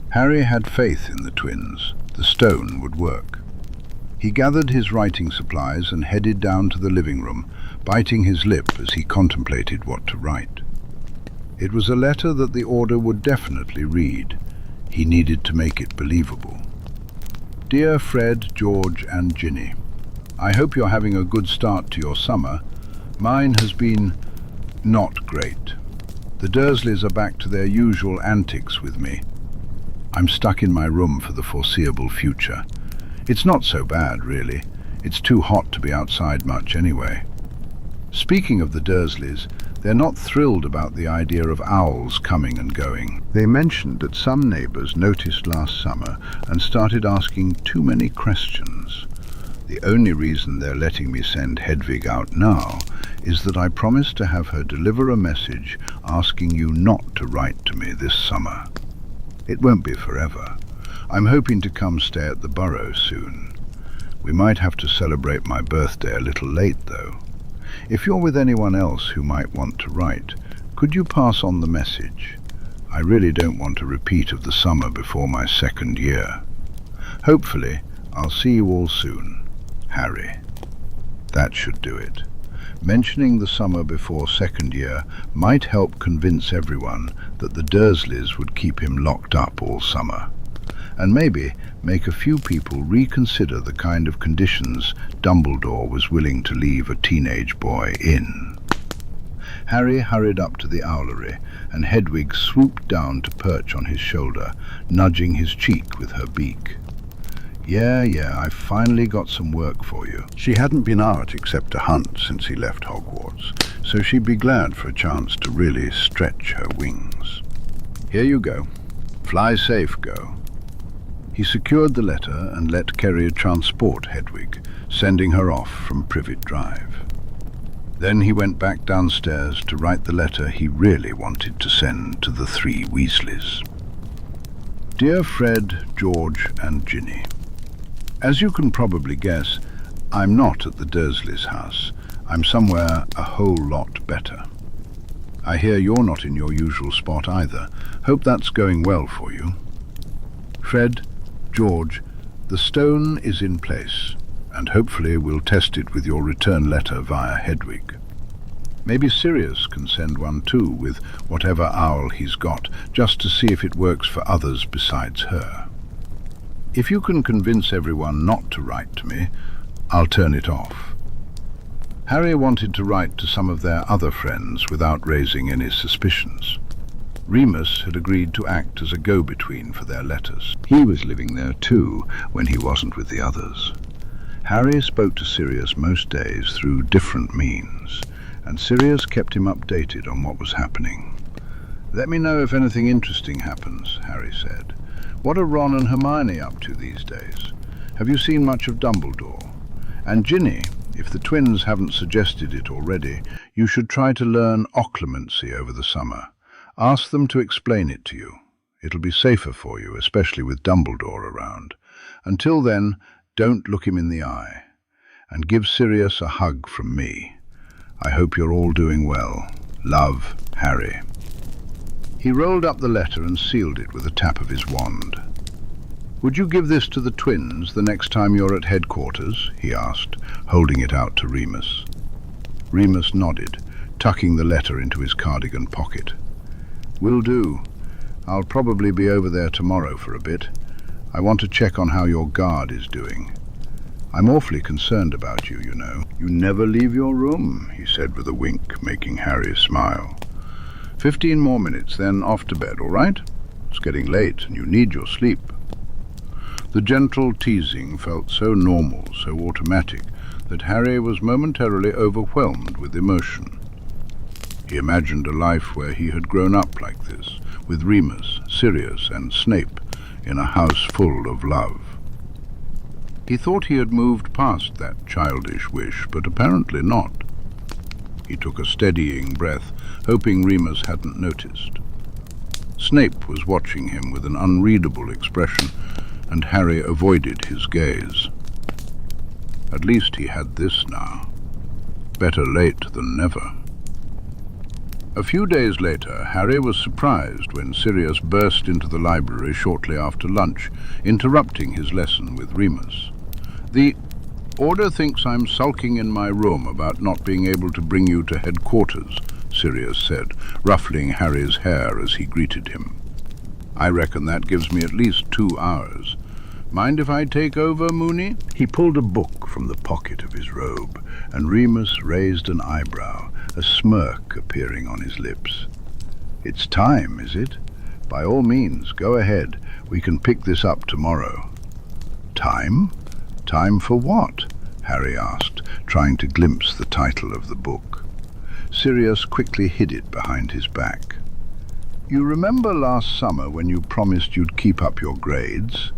Harry had faith in the twins. The stone would work. He gathered his writing supplies and headed down to the living room, biting his lip as he contemplated what to write. It was a letter that the Order would definitely read. He needed to make it believable. "Dear Fred, George and Ginny, I hope you're having a good start to your summer. Mine has been not great. The Dursleys are back to their usual antics with me. I'm stuck in my room for the foreseeable future. It's not so bad, really. It's too hot to be outside much anyway. Speaking of the Dursleys, they're not thrilled about the idea of owls coming and going. They mentioned that some neighbours noticed last summer and started asking too many questions. The only reason they're letting me send Hedwig out now is that I promised to have her deliver a message asking you not to write to me this summer. It won't be forever. I'm hoping to come stay at the Burrow soon. We might have to celebrate my birthday a little late, though. If you're with anyone else who might want to write, could you pass on the message? I really don't want a repeat of the summer before my second year. Hopefully, I'll see you all soon. Harry." That should do it. Mentioning the summer before second year might help convince everyone that the Dursleys would keep him locked up all summer, and maybe make a few people reconsider the kind of conditions Dumbledore was willing to leave a teenage boy in. Harry hurried up to the owlery, and Hedwig swooped down to perch on his shoulder, nudging his cheek with her beak. Yeah, I've finally got some work for you." She hadn't been out except to hunt since he left Hogwarts, so she'd be glad for a chance to really stretch her wings. "Here you go. Fly safe, go." He secured the letter and let Kerry transport Hedwig, sending her off from Privet Drive. Then he went back downstairs to write the letter he really wanted to send to the three Weasleys. "Dear Fred, George and Ginny, as you can probably guess, I'm not at the Dursleys' house. I'm somewhere a whole lot better. I hear you're not in your usual spot either. Hope that's going well for you. Fred, George, the stone is in place, and hopefully we'll test it with your return letter via Hedwig. Maybe Sirius can send one too, with whatever owl he's got, just to see if it works for others besides her. If you can convince everyone not to write to me, I'll turn it off." Harry wanted to write to some of their other friends without raising any suspicions. Remus had agreed to act as a go-between for their letters. He was living there too when he wasn't with the others. Harry spoke to Sirius most days through different means, and Sirius kept him updated on what was happening. "Let me know if anything interesting happens," Harry said. "What are Ron and Hermione up to these days? Have you seen much of Dumbledore? And Ginny, if the twins haven't suggested it already, you should try to learn occlumency over the summer. Ask them to explain it to you. It'll be safer for you, especially with Dumbledore around. Until then, don't look him in the eye. And give Sirius a hug from me. I hope you're all doing well. Love, Harry." He rolled up the letter and sealed it with a tap of his wand. "Would you give this to the twins the next time you're at headquarters?" he asked, holding it out to Remus. Remus nodded, tucking the letter into his cardigan pocket. "Will do. I'll probably be over there tomorrow for a bit. I want to check on how your guard is doing. I'm awfully concerned about you, you know. You never leave your room," he said with a wink, making Harry smile. 15 more minutes, then off to bed, all right? It's getting late and you need your sleep. The gentle teasing felt so normal, so automatic, that Harry was momentarily overwhelmed with emotion. He imagined a life where he had grown up like this, with Remus, Sirius and Snape, in a house full of love. He thought he had moved past that childish wish, but apparently not. He took a steadying breath, hoping Remus hadn't noticed. Snape was watching him with an unreadable expression, and Harry avoided his gaze. At least he had this now. Better late than never. A few days later, Harry was surprised when Sirius burst into the library shortly after lunch, interrupting his lesson with Remus. "The Order thinks I'm sulking in my room about not being able to bring you to headquarters," Sirius said, ruffling Harry's hair as he greeted him. "I reckon that gives me at least 2 hours. Mind if I take over, Moony?" He pulled a book from the pocket of his robe, and Remus raised an eyebrow, a smirk appearing on his lips. "It's time, is it? By all means, go ahead. We can pick this up tomorrow." "Time? Time for what?" Harry asked, trying to glimpse the title of the book. Sirius quickly hid it behind his back. "You remember last summer when you promised you'd keep up your grades?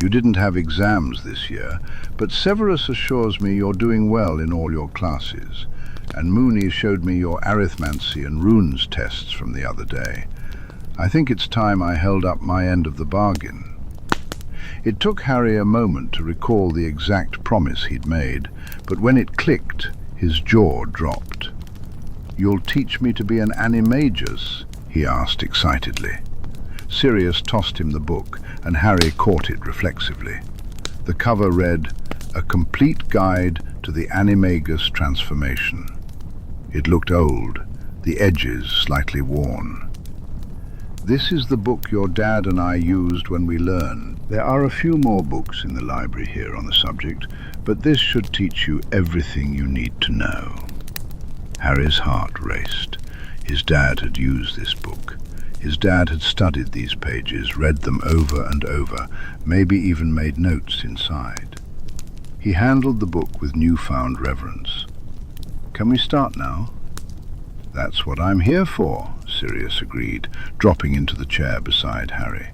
You didn't have exams this year, but Severus assures me you're doing well in all your classes, and Moony showed me your arithmancy and runes tests from the other day. I think it's time I held up my end of the bargain." It took Harry a moment to recall the exact promise he'd made, but when it clicked, his jaw dropped. "You'll teach me to be an Animagus?" he asked excitedly. Sirius tossed him the book, and Harry caught it reflexively. The cover read, "A Complete Guide to the Animagus Transformation." It looked old, the edges slightly worn. "This is the book your dad and I used when we learned. There are a few more books in the library here on the subject, but this should teach you everything you need to know." Harry's heart raced. His dad had used this book. His dad had studied these pages, read them over and over, maybe even made notes inside. He handled the book with newfound reverence. "Can we start now?" "That's what I'm here for," Sirius agreed, dropping into the chair beside Harry.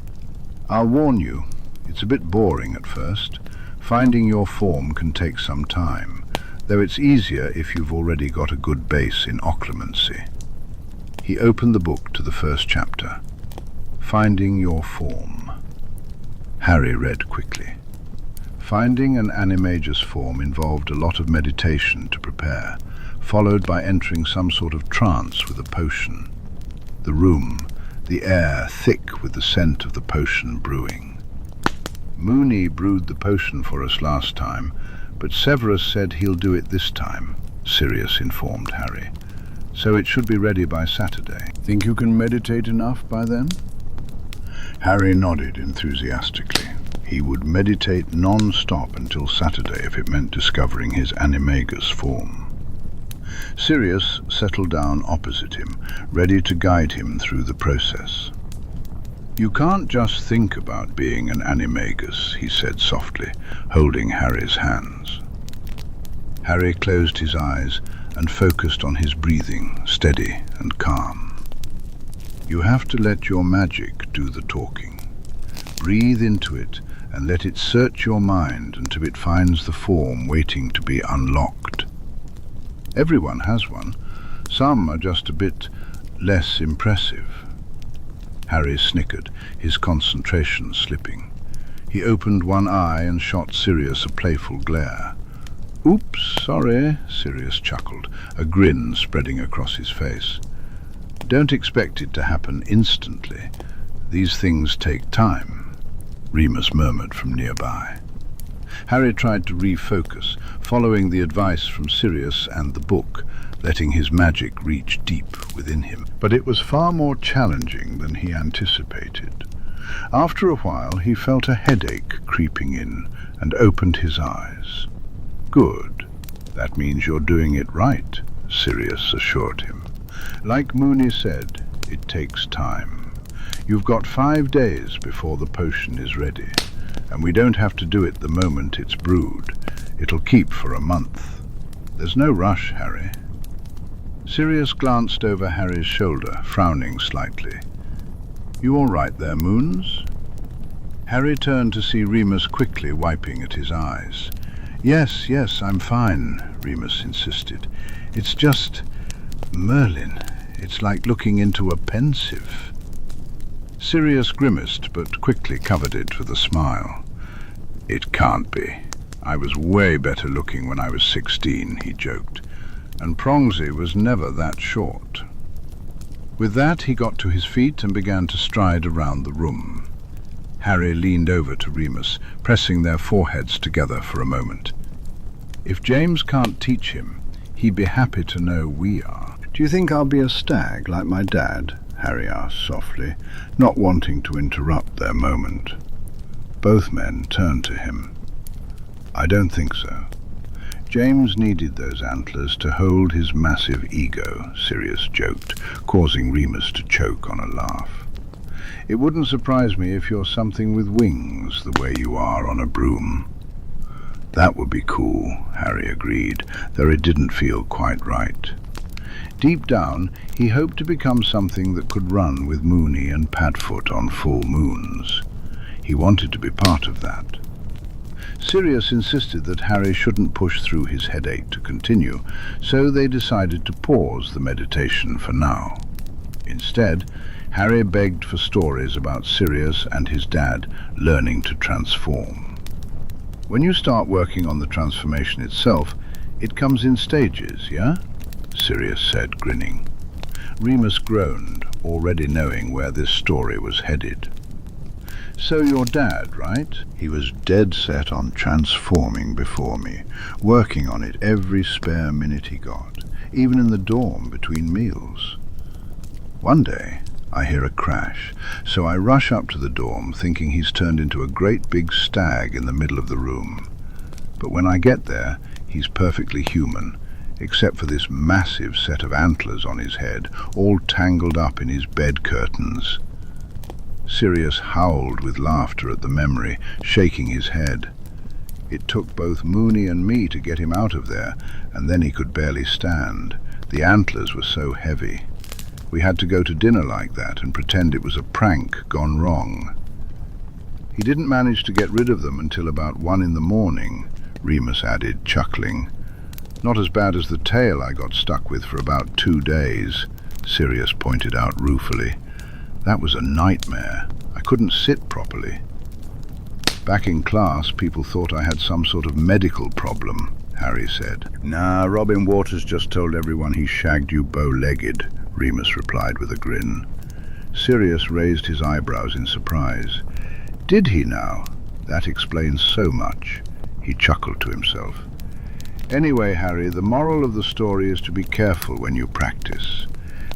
"I'll warn you, it's a bit boring at first. Finding your form can take some time, though it's easier if you've already got a good base in occlumency." He opened the book to the first chapter, Finding Your Form. Harry read quickly. Finding an Animagus form involved a lot of meditation to prepare, followed by entering some sort of trance with a potion. The room, the air thick with the scent of the potion brewing. "Moony brewed the potion for us last time, but Severus said he'll do it this time," Sirius informed Harry. "So it should be ready by Saturday. Think you can meditate enough by then?" Harry nodded enthusiastically. He would meditate non-stop until Saturday if it meant discovering his Animagus form. Sirius settled down opposite him, ready to guide him through the process. "You can't just think about being an Animagus," he said softly, holding Harry's hands. Harry closed his eyes and focused on his breathing, steady and calm. "You have to let your magic do the talking. Breathe into it and let it search your mind until it finds the form waiting to be unlocked. Everyone has one. Some are just a bit less impressive." Harry snickered, his concentration slipping. He opened one eye and shot Sirius a playful glare. "Oops, sorry," Sirius chuckled, a grin spreading across his face. "Don't expect it to happen instantly. These things take time," Remus murmured from nearby. Harry tried to refocus, following the advice from Sirius and the book, letting his magic reach deep within him. But it was far more challenging than he anticipated. After a while he felt a headache creeping in and opened his eyes. "Good. That means you're doing it right," Sirius assured him. "Like Moony said, It takes time. You've got 5 days before the potion is ready, and we don't have to do it the moment it's brewed. It'll keep for a month. There's no rush, Harry." Sirius glanced over Harry's shoulder, frowning slightly. "You all right there, Moons?" Harry turned to see Remus quickly wiping at his eyes. Yes, I'm fine," Remus insisted. "It's just Merlin. It's like looking into a pensieve." Sirius grimaced, but quickly covered it with a smile. "It can't be. I was way better looking when I was 16, he joked, and Prongzy was never that short." With that, he got to his feet and began to stride around the room. Harry leaned over to Remus, pressing their foreheads together for a moment. "If James can't teach him, he'd be happy to know we are." "Do you think I'll be a stag like my dad?" Harry asked softly, not wanting to interrupt their moment. Both men turned to him. "I don't think so. James needed those antlers to hold his massive ego," Sirius joked, causing Remus to choke on a laugh. "It wouldn't surprise me if you're something with wings, the way you are on a broom." "That would be cool," Harry agreed, though it didn't feel quite right. Deep down, he hoped to become something that could run with Moony and Padfoot on full moons. He wanted to be part of that. Sirius insisted that Harry shouldn't push through his headache to continue, so they decided to pause the meditation for now. Instead, Harry begged for stories about Sirius and his dad learning to transform. "When you start working on the transformation itself, it comes in stages, yeah?" Sirius said, grinning. Remus groaned, already knowing where this story was headed. "So your dad, right? He was dead set on transforming before me, working on it every spare minute he got, even in the dorm between meals. One day, I hear a crash, so I rush up to the dorm thinking he's turned into a great big stag in the middle of the room. But when I get there, he's perfectly human, except for this massive set of antlers on his head, all tangled up in his bed curtains." Sirius howled with laughter at the memory, shaking his head. It took both Moony and me to get him out of there, and then he could barely stand. The antlers were so heavy. We had to go to dinner like that and pretend it was a prank gone wrong. "He didn't manage to get rid of them until about 1 in the morning, Remus added, chuckling. "Not as bad as the tail I got stuck with for about 2 days, Sirius pointed out ruefully. "That was a nightmare. I couldn't sit properly. Back in class, people thought I had some sort of medical problem," Harry said. "Nah, Robin Waters just told everyone he shagged you bow-legged," Remus replied with a grin. Sirius raised his eyebrows in surprise. "Did he now? That explains so much." He chuckled to himself. "Anyway, Harry, the moral of the story is to be careful when you practice.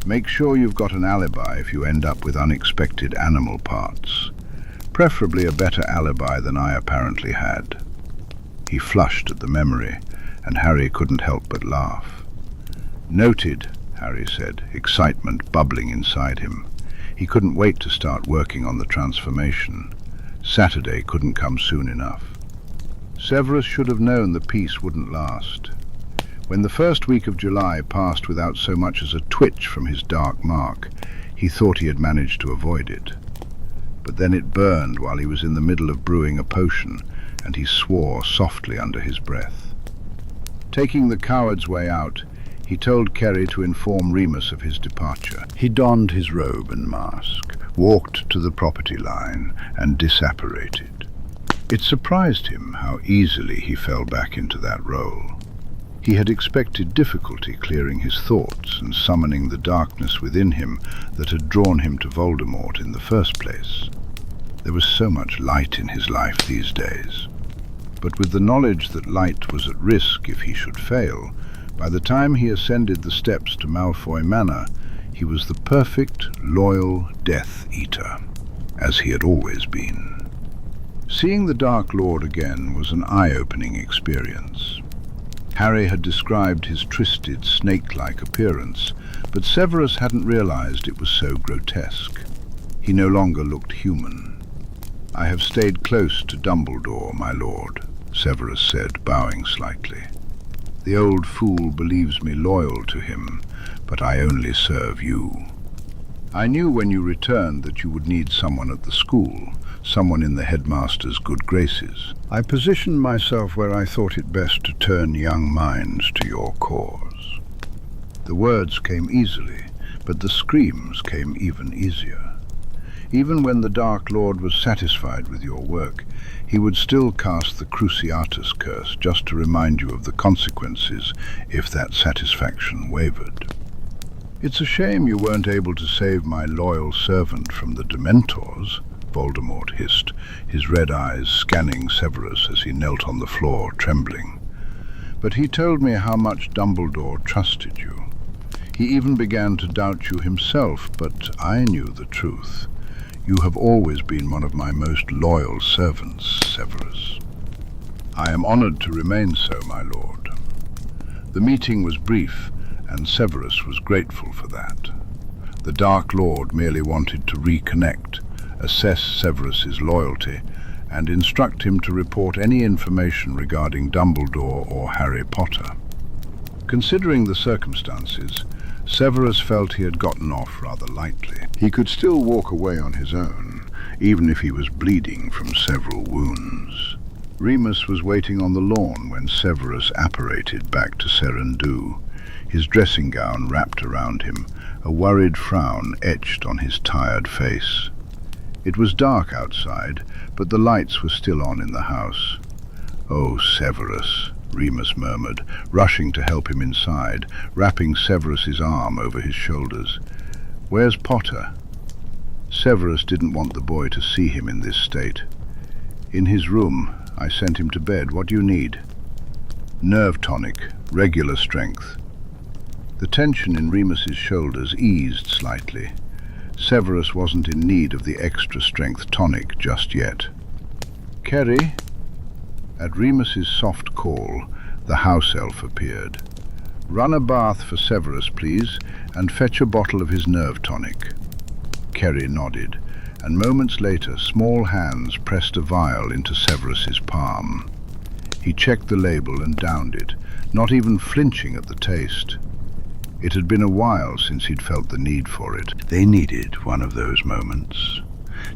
Make sure you've got an alibi if you end up with unexpected animal parts. Preferably a better alibi than I apparently had." He flushed at the memory, and Harry couldn't help but laugh. "Noted," Harry said, excitement bubbling inside him. He couldn't wait to start working on the transformation. Saturday couldn't come soon enough. Severus should have known the peace wouldn't last. When the first week of July passed without so much as a twitch from his dark mark, he thought he had managed to avoid it. But then it burned while he was in the middle of brewing a potion, and he swore softly under his breath. Taking the coward's way out, he told Kerry to inform Remus of his departure. He donned his robe and mask, walked to the property line, and disapparated. It surprised him how easily he fell back into that role. He had expected difficulty clearing his thoughts and summoning the darkness within him that had drawn him to Voldemort in the first place. There was so much light in his life these days. But with the knowledge that light was at risk if he should fail, by the time he ascended the steps to Malfoy Manor, he was the perfect, loyal Death Eater, as he had always been. Seeing the Dark Lord again was an eye-opening experience. Harry had described his twisted, snake-like appearance, but Severus hadn't realized it was so grotesque. He no longer looked human. "I have stayed close to Dumbledore, my lord," Severus said, bowing slightly. "The old fool believes me loyal to him, but I only serve you. I knew when you returned that you would need someone at the school, someone in the headmaster's good graces. I positioned myself where I thought it best to turn young minds to your cause." The words came easily, but the screams came even easier. Even when the Dark Lord was satisfied with your work, he would still cast the Cruciatus curse just to remind you of the consequences if that satisfaction wavered. "It's a shame you weren't able to save my loyal servant from the Dementors," Voldemort hissed, his red eyes scanning Severus as he knelt on the floor, trembling. "But he told me how much Dumbledore trusted you. He even began to doubt you himself, but I knew the truth. You have always been one of my most loyal servants, Severus." "I am honored to remain so, my lord." The meeting was brief, and Severus was grateful for that. The Dark Lord merely wanted to reconnect, assess Severus's loyalty, and instruct him to report any information regarding Dumbledore or Harry Potter. Considering the circumstances, Severus felt he had gotten off rather lightly. He could still walk away on his own, even if he was bleeding from several wounds. Remus was waiting on the lawn when Severus apparated back to Seren, his dressing gown wrapped around him, a worried frown etched on his tired face. It was dark outside, but the lights were still on in the house. "Oh, Severus," Remus murmured, rushing to help him inside, wrapping Severus's arm over his shoulders. "Where's Potter?" Severus didn't want the boy to see him in this state. "In his room. I sent him to bed. What do you need?" "Nerve tonic, regular strength." The tension in Remus's shoulders eased slightly. Severus wasn't in need of the extra strength tonic just yet. "Kerry?" At Remus's soft call, the house elf appeared. "Run a bath for Severus, please, and fetch a bottle of his nerve tonic." Kerry nodded, and moments later small hands pressed a vial into Severus's palm. He checked the label and downed it, not even flinching at the taste. It had been a while since he'd felt the need for it. They needed one of those moments.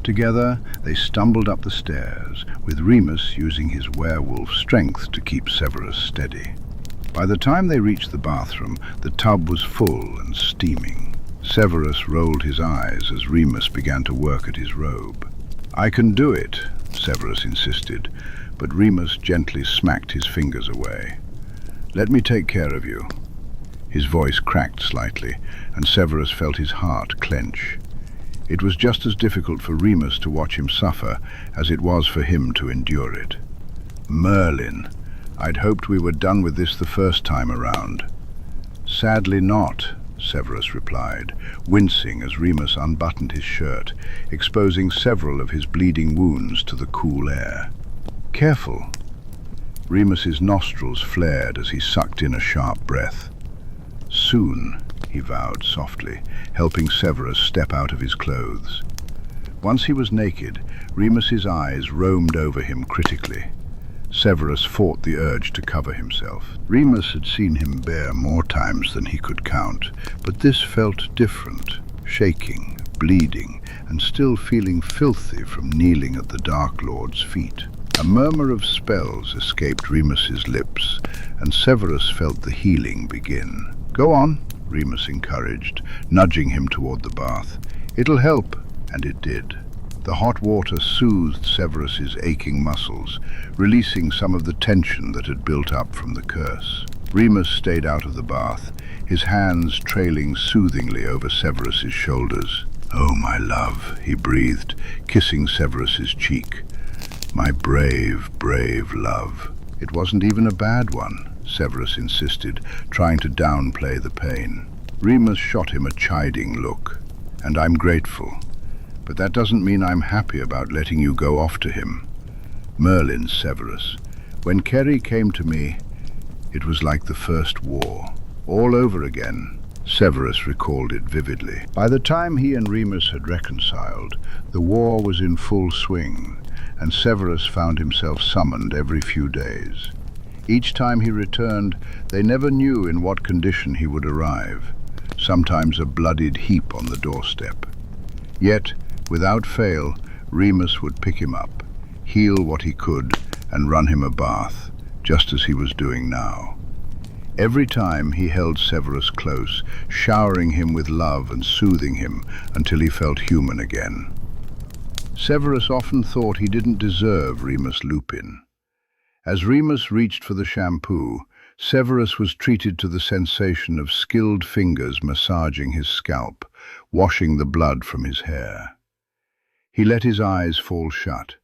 Together they stumbled up the stairs, with Remus using his werewolf strength to keep Severus steady. By the time they reached the bathroom, the tub was full and steaming. Severus rolled his eyes as Remus began to work at his robe. "I can do it," Severus insisted, but Remus gently smacked his fingers away. "Let me take care of you." His voice cracked slightly, and Severus felt his heart clench. It was just as difficult for Remus to watch him suffer as it was for him to endure it. "Merlin, I'd hoped we were done with this the first time around." "Sadly not," Severus replied, wincing as Remus unbuttoned his shirt, exposing several of his bleeding wounds to the cool air. "Careful." Remus's nostrils flared as he sucked in a sharp breath. "Soon," he vowed softly, helping Severus step out of his clothes. Once he was naked, Remus's eyes roamed over him critically. Severus fought the urge to cover himself. Remus had seen him bare more times than he could count, but this felt different, shaking, bleeding, and still feeling filthy from kneeling at the Dark Lord's feet. A murmur of spells escaped Remus's lips, and Severus felt the healing begin. "Go on," Remus encouraged, nudging him toward the bath. "It'll help," and it did. The hot water soothed Severus's aching muscles, releasing some of the tension that had built up from the curse. Remus stayed out of the bath, his hands trailing soothingly over Severus's shoulders. "Oh, my love," he breathed, kissing Severus's cheek. "My brave, brave love." "It wasn't even a bad one," Severus insisted, trying to downplay the pain. Remus shot him a chiding look. "And I'm grateful. But that doesn't mean I'm happy about letting you go off to him." "Merlin, Severus, when Kerry came to me, it was like the First War, all over again. Severus recalled it vividly. By the time he and Remus had reconciled, the war was in full swing, and Severus found himself summoned every few days. Each time he returned, they never knew in what condition he would arrive, sometimes a bloodied heap on the doorstep. Yet, without fail, Remus would pick him up, heal what he could, and run him a bath, just as he was doing now. Every time he held Severus close, showering him with love and soothing him until he felt human again. Severus often thought he didn't deserve Remus Lupin. As Remus reached for the shampoo, Severus was treated to the sensation of skilled fingers massaging his scalp, washing the blood from his hair. He let his eyes fall shut,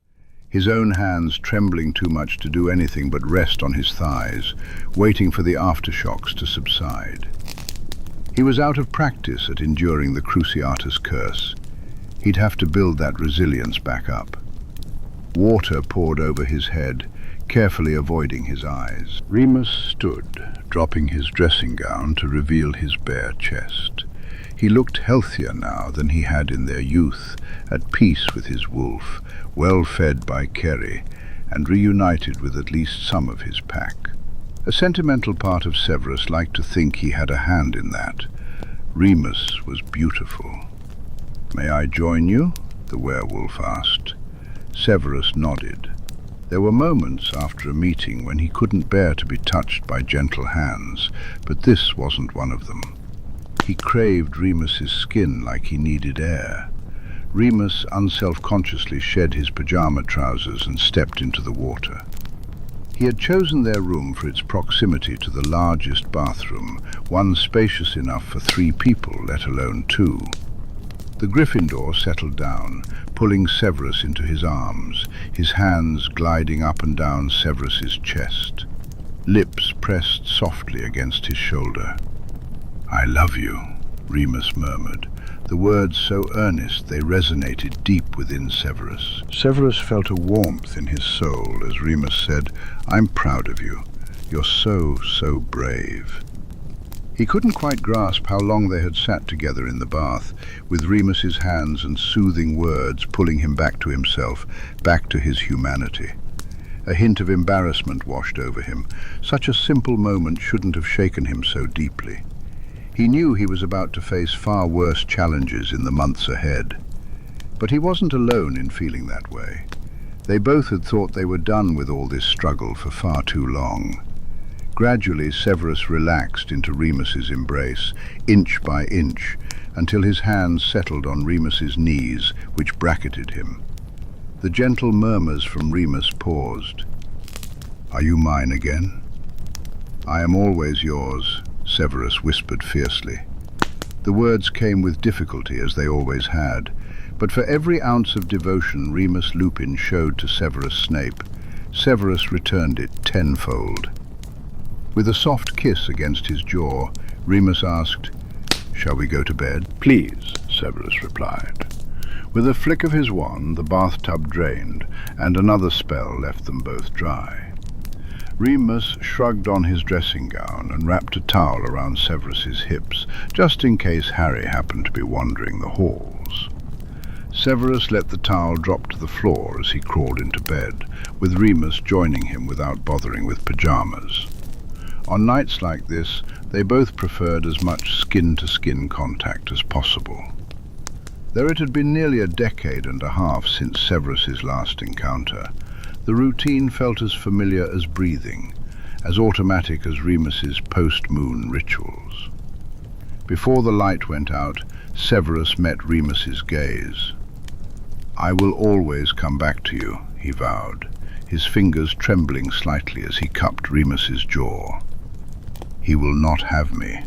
his own hands trembling too much to do anything but rest on his thighs, waiting for the aftershocks to subside. He was out of practice at enduring the Cruciatus curse. He'd have to build that resilience back up. Water poured over his head, carefully avoiding his eyes. Remus stood, dropping his dressing gown to reveal his bare chest. He looked healthier now than he had in their youth, at peace with his wolf, well fed by Kerry, and reunited with at least some of his pack. A sentimental part of Severus liked to think he had a hand in that. Remus was beautiful. "May I join you?" the werewolf asked. Severus nodded. There were moments after a meeting when he couldn't bear to be touched by gentle hands, but this wasn't one of them. He craved Remus's skin like he needed air. Remus unselfconsciously shed his pajama trousers and stepped into the water. He had chosen their room for its proximity to the largest bathroom, one spacious enough for 3 people, let alone 2. The Gryffindor settled down, pulling Severus into his arms, his hands gliding up and down Severus's chest. Lips pressed softly against his shoulder. "I love you," Remus murmured, the words so earnest they resonated deep within Severus. Severus felt a warmth in his soul as Remus said, "I'm proud of you. You're so brave." He couldn't quite grasp how long they had sat together in the bath, with Remus's hands and soothing words pulling him back to himself, back to his humanity. A hint of embarrassment washed over him. Such a simple moment shouldn't have shaken him so deeply. He knew he was about to face far worse challenges in the months ahead. But he wasn't alone in feeling that way. They both had thought they were done with all this struggle for far too long. Gradually, Severus relaxed into Remus's embrace, inch by inch, until his hands settled on Remus's knees, which bracketed him. The gentle murmurs from Remus paused. "Are you mine again?" "I am always yours," Severus whispered fiercely. The words came with difficulty, as they always had, but for every ounce of devotion Remus Lupin showed to Severus Snape, Severus returned it tenfold. With a soft kiss against his jaw, Remus asked, "Shall we go to bed?" "Please," Severus replied. With a flick of his wand, the bathtub drained, and another spell left them both dry. Remus shrugged on his dressing gown and wrapped a towel around Severus's hips, just in case Harry happened to be wandering the halls. Severus let the towel drop to the floor as he crawled into bed, with Remus joining him without bothering with pajamas. On nights like this, they both preferred as much skin-to-skin contact as possible. Though it had been nearly a decade and a half since Severus's last encounter, the routine felt as familiar as breathing, as automatic as Remus's post-moon rituals. Before the light went out, Severus met Remus's gaze. "I will always come back to you," he vowed, his fingers trembling slightly as he cupped Remus's jaw. "He will not have me."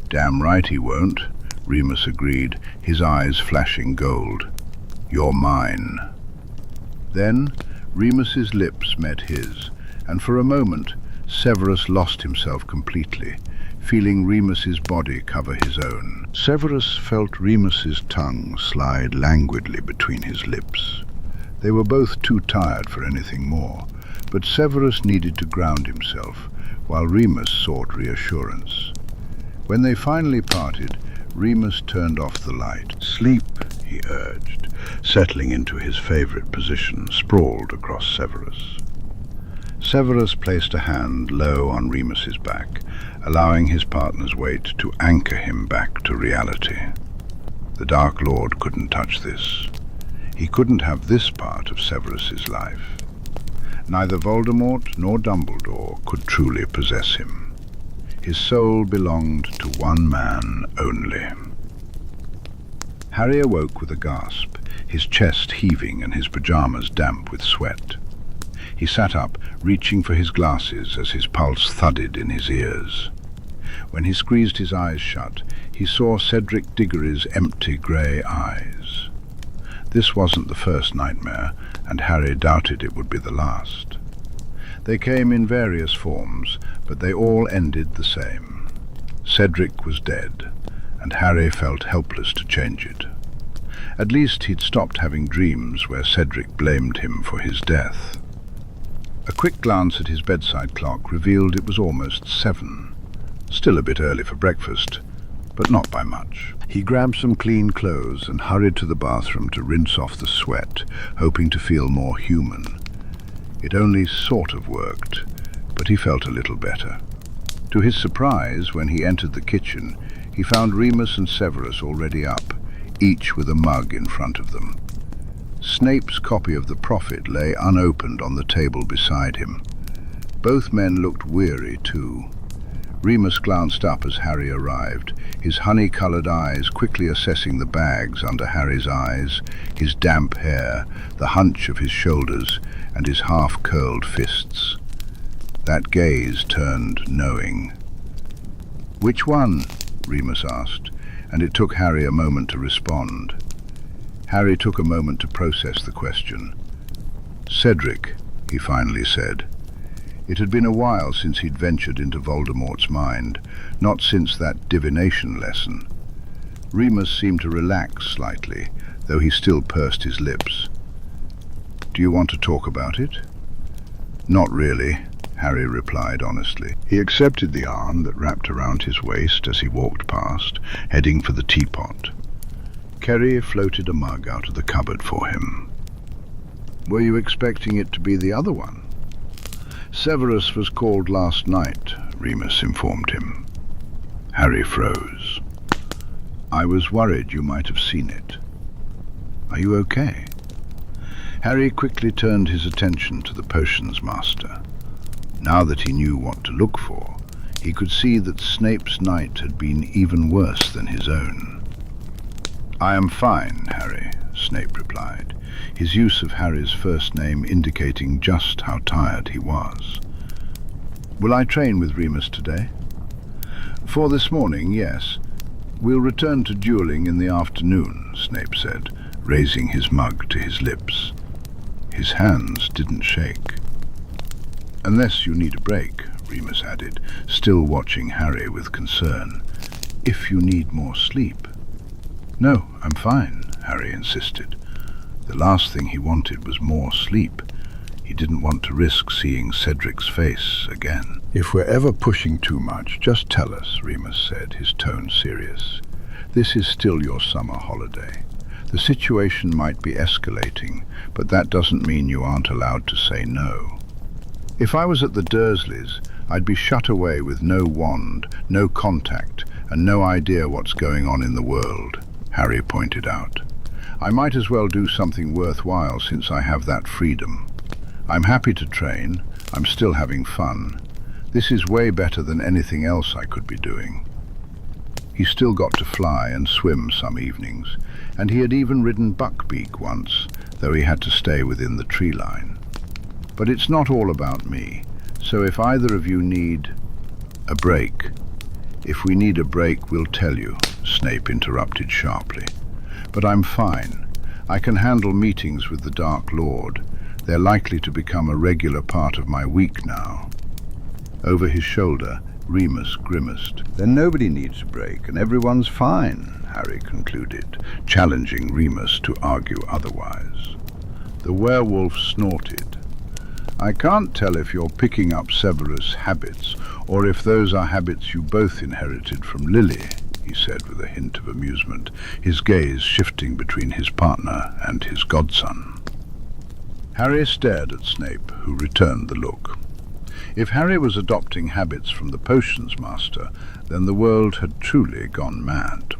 "Damn right he won't," Remus agreed, his eyes flashing gold. "You're mine." Then Remus's lips met his, and for a moment Severus lost himself completely, feeling Remus's body cover his own. Severus felt Remus's tongue slide languidly between his lips. They were both too tired for anything more, but Severus needed to ground himself, while Remus sought reassurance. When they finally parted, Remus turned off the light. "Sleep," he urged, settling into his favorite position, sprawled across Severus. Severus placed a hand low on Remus's back, allowing his partner's weight to anchor him back to reality. The Dark Lord couldn't touch this. He couldn't have this part of Severus's life. Neither Voldemort nor Dumbledore could truly possess him. His soul belonged to one man only. Harry awoke with a gasp, his chest heaving and his pajamas damp with sweat. He sat up, reaching for his glasses as his pulse thudded in his ears. When he squeezed his eyes shut, he saw Cedric Diggory's empty grey eyes. This wasn't the first nightmare, and Harry doubted it would be the last. They came in various forms, but they all ended the same. Cedric was dead, and Harry felt helpless to change it. At least he'd stopped having dreams where Cedric blamed him for his death. A quick glance at his bedside clock revealed it was almost 7. Still a bit early for breakfast, but not by much. He grabbed some clean clothes and hurried to the bathroom to rinse off the sweat, hoping to feel more human. It only sort of worked, but he felt a little better. To his surprise, when he entered the kitchen, he found Remus and Severus already up, each with a mug in front of them. Snape's copy of the Prophet lay unopened on the table beside him. Both men looked weary too. Remus glanced up as Harry arrived, his honey-coloured eyes quickly assessing the bags under Harry's eyes, his damp hair, the hunch of his shoulders, and his half-curled fists. That gaze turned knowing. "Which one?" Remus asked, and it took Harry a moment to respond. Harry took a moment to process the question. "Cedric," he finally said. It had been a while since he'd ventured into Voldemort's mind, not since that divination lesson. Remus seemed to relax slightly, though he still pursed his lips. "Do you want to talk about it?" "Not really," Harry replied honestly. He accepted the arm that wrapped around his waist as he walked past, heading for the teapot. Kerry floated a mug out of the cupboard for him. "Were you expecting it to be the other one?" "Severus was called last night," Remus informed him. Harry froze. "I was worried you might have seen it. Are you okay?" Harry quickly turned his attention to the potions master. Now that he knew what to look for, he could see that Snape's night had been even worse than his own. "I am fine, Harry," Snape replied, his use of Harry's first name indicating just how tired he was. "Will I train with Remus today?" "For this morning, yes. We'll return to dueling in the afternoon," Snape said, raising his mug to his lips. His hands didn't shake. "Unless you need a break," Remus added, still watching Harry with concern. "If you need more sleep." "No, I'm fine," Harry insisted. The last thing he wanted was more sleep. He didn't want to risk seeing Cedric's face again. "If we're ever pushing too much, just tell us," Remus said, his tone serious. "This is still your summer holiday. The situation might be escalating, but that doesn't mean you aren't allowed to say no. If I was at the Dursleys, I'd be shut away with no wand, no contact, and no idea what's going on in the world," Harry pointed out. "I might as well do something worthwhile since I have that freedom. I'm happy to train. I'm still having fun. This is way better than anything else I could be doing." He still got to fly and swim some evenings, and he had even ridden Buckbeak once, though he had to stay within the tree line. "But it's not all about me, so if either of you need a break..." "If we need a break, we'll tell you," Snape interrupted sharply. "But I'm fine. I can handle meetings with the Dark Lord. They're likely to become a regular part of my week now." Over his shoulder, Remus grimaced. "Then nobody needs a break, and everyone's fine," Harry concluded, challenging Remus to argue otherwise. The werewolf snorted. "I can't tell if you're picking up Severus' habits Or if those are habits you both inherited from Lily, he said with a hint of amusement, his gaze shifting between his partner and his godson. Harry stared at Snape, who returned the look. If Harry was adopting habits from the potions master, then the world had truly gone mad.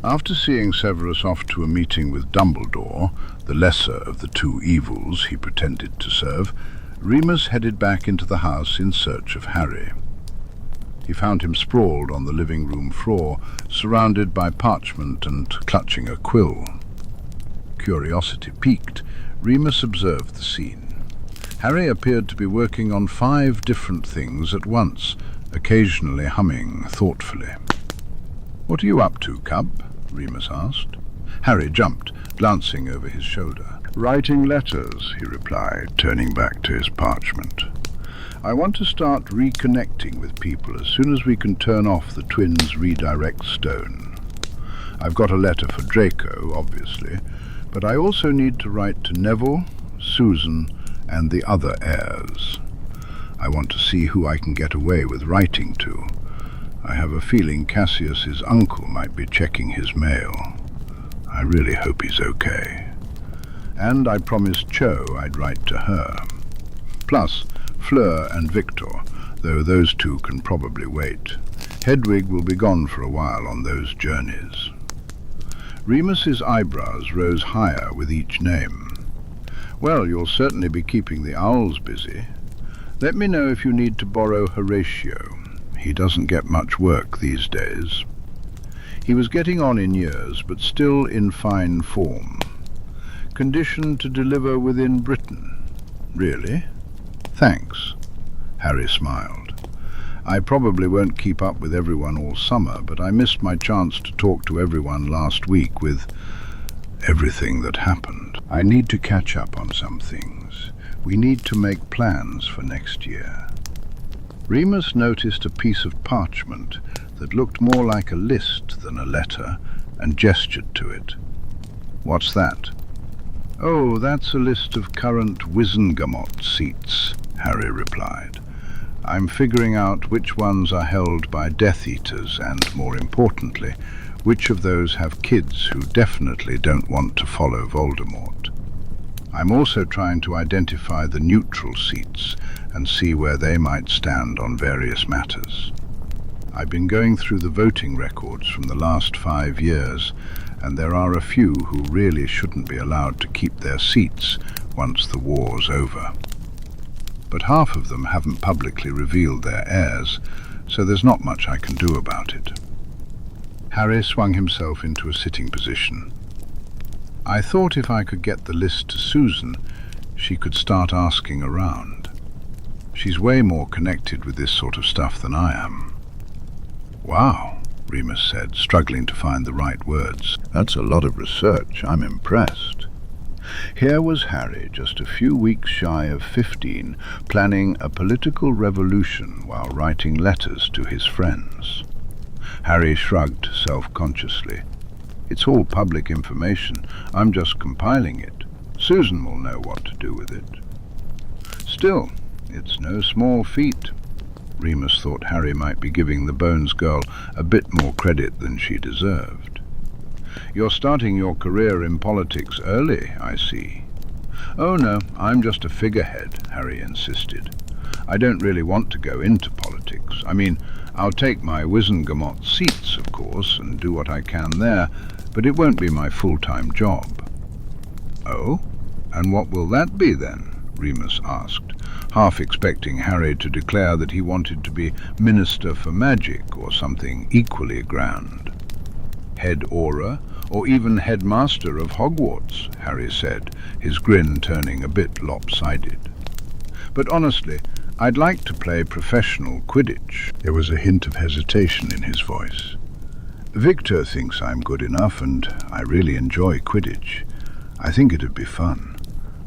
After seeing Severus off to a meeting with Dumbledore, the lesser of the two evils he pretended to serve, Remus headed back into the house in search of Harry. He found him sprawled on the living room floor, surrounded by parchment and clutching a quill. Curiosity piqued, Remus observed the scene. Harry appeared to be working on 5 different things at once, occasionally humming thoughtfully. "What are you up to, cub?" Remus asked. Harry jumped, glancing over his shoulder. "Writing letters," he replied, turning back to his parchment. "I want to start reconnecting with people as soon as we can turn off the twins' redirect stone. I've got a letter for Draco, obviously, but I also need to write to Neville, Susan, and the other heirs. I want to see who I can get away with writing to. I have a feeling Cassius's uncle might be checking his mail. I really hope he's okay. And I promised Cho I'd write to her. Plus, Fleur and Victor, though those two can probably wait. Hedwig will be gone for a while on those journeys." Remus's eyebrows rose higher with each name. "Well, you'll certainly be keeping the owls busy. Let me know if you need to borrow Horatio. He doesn't get much work these days." He was getting on in years, but still in fine form. "Conditioned to deliver within Britain." "Really?" "Thanks." Harry smiled. "I probably won't keep up with everyone all summer, but I missed my chance to talk to everyone last week with everything that happened. I need to catch up on some things. We need to make plans for next year." Remus noticed a piece of parchment that looked more like a list than a letter and gestured to it. "What's that?" "Oh, that's a list of current Wizengamot seats," Harry replied. "I'm figuring out which ones are held by Death Eaters and, more importantly, which of those have kids who definitely don't want to follow Voldemort. I'm also trying to identify the neutral seats and see where they might stand on various matters. I've been going through the voting records from the last 5 years, and there are a few who really shouldn't be allowed to keep their seats once the war's over. But half of them haven't publicly revealed their heirs, so there's not much I can do about it." Harry swung himself into a sitting position. "I thought if I could get the list to Susan, she could start asking around. She's way more connected with this sort of stuff than I am." "Wow," Remus said, struggling to find the right words. "That's a lot of research. I'm impressed." Here was Harry, just a few weeks shy of 15, planning a political revolution while writing letters to his friends. Harry shrugged self-consciously. "It's all public information. I'm just compiling it. Susan will know what to do with it." Still, it's no small feat. Remus thought Harry might be giving the Bones girl a bit more credit than she deserved. "You're starting your career in politics early, I see." "Oh no, I'm just a figurehead," Harry insisted. "I don't really want to go into politics. I mean, I'll take my Wizengamot seats, of course, and do what I can there, but it won't be my full-time job." "Oh? And what will that be then?" Remus asked, half expecting Harry to declare that he wanted to be Minister for Magic or something equally grand. "Head Auror, or even Headmaster of Hogwarts," Harry said, his grin turning a bit lopsided. "But honestly, I'd like to play professional Quidditch." There was a hint of hesitation in his voice. "Victor thinks I'm good enough, and I really enjoy Quidditch. I think it'd be fun.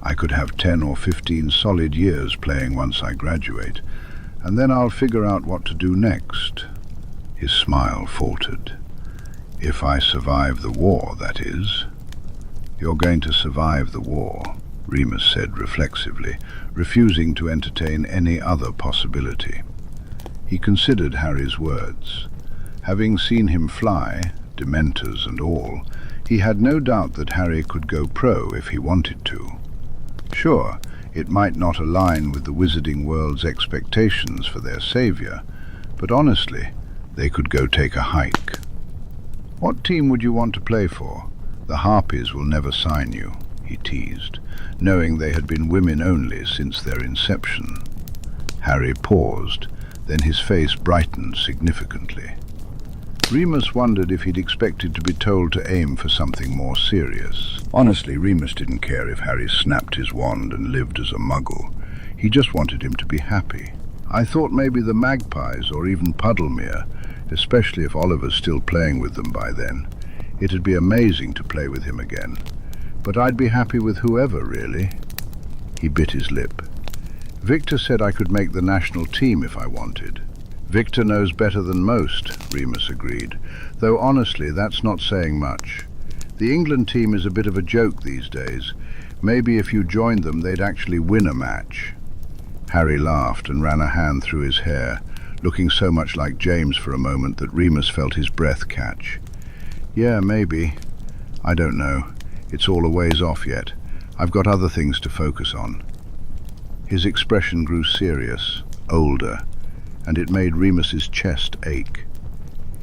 I could have 10 or 15 solid years playing once I graduate, and then I'll figure out what to do next." His smile faltered. "If I survive the war, that is." "You're going to survive the war?" Remus said reflexively, refusing to entertain any other possibility. He considered Harry's words. Having seen him fly, Dementors and all, he had no doubt that Harry could go pro if he wanted to. Sure, it might not align with the wizarding world's expectations for their savior, but honestly, they could go take a hike. "What team would you want to play for? The Harpies will never sign you," he teased, knowing they had been women only since their inception. Harry paused, then his face brightened significantly. Remus wondered if he'd expected to be told to aim for something more serious. Honestly, Remus didn't care if Harry snapped his wand and lived as a muggle. He just wanted him to be happy. "I thought maybe the Magpies or even Puddlemere, especially if Oliver's still playing with them by then. It'd be amazing to play with him again. But I'd be happy with whoever, really." He bit his lip. "Victor said I could make the national team if I wanted." "Victor knows better than most," Remus agreed, though honestly that's not saying much. "The England team is a bit of a joke these days. Maybe if you joined them they'd actually win a match." Harry laughed and ran a hand through his hair, looking so much like James for a moment that Remus felt his breath catch. "Yeah, maybe. I don't know. It's all a ways off yet. I've got other things to focus on." His expression grew serious, older, and it made Remus's chest ache.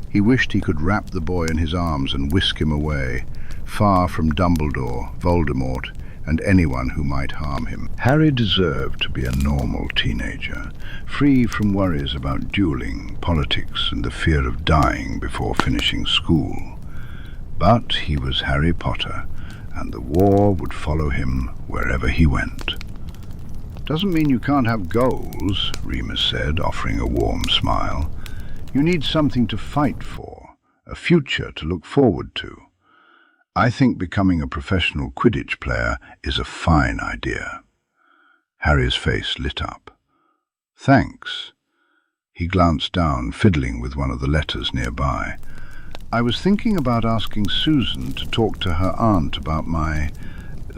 He wished he could wrap the boy in his arms and whisk him away, far from Dumbledore, Voldemort, and anyone who might harm him. Harry deserved to be a normal teenager, free from worries about dueling, politics, and the fear of dying before finishing school. But he was Harry Potter, and the war would follow him wherever he went. "Doesn't mean you can't have goals," Remus said, offering a warm smile. "You need something to fight for, a future to look forward to. I think becoming a professional Quidditch player is a fine idea." Harry's face lit up. "Thanks." He glanced down, fiddling with one of the letters nearby. "I was thinking about asking Susan to talk to her aunt about my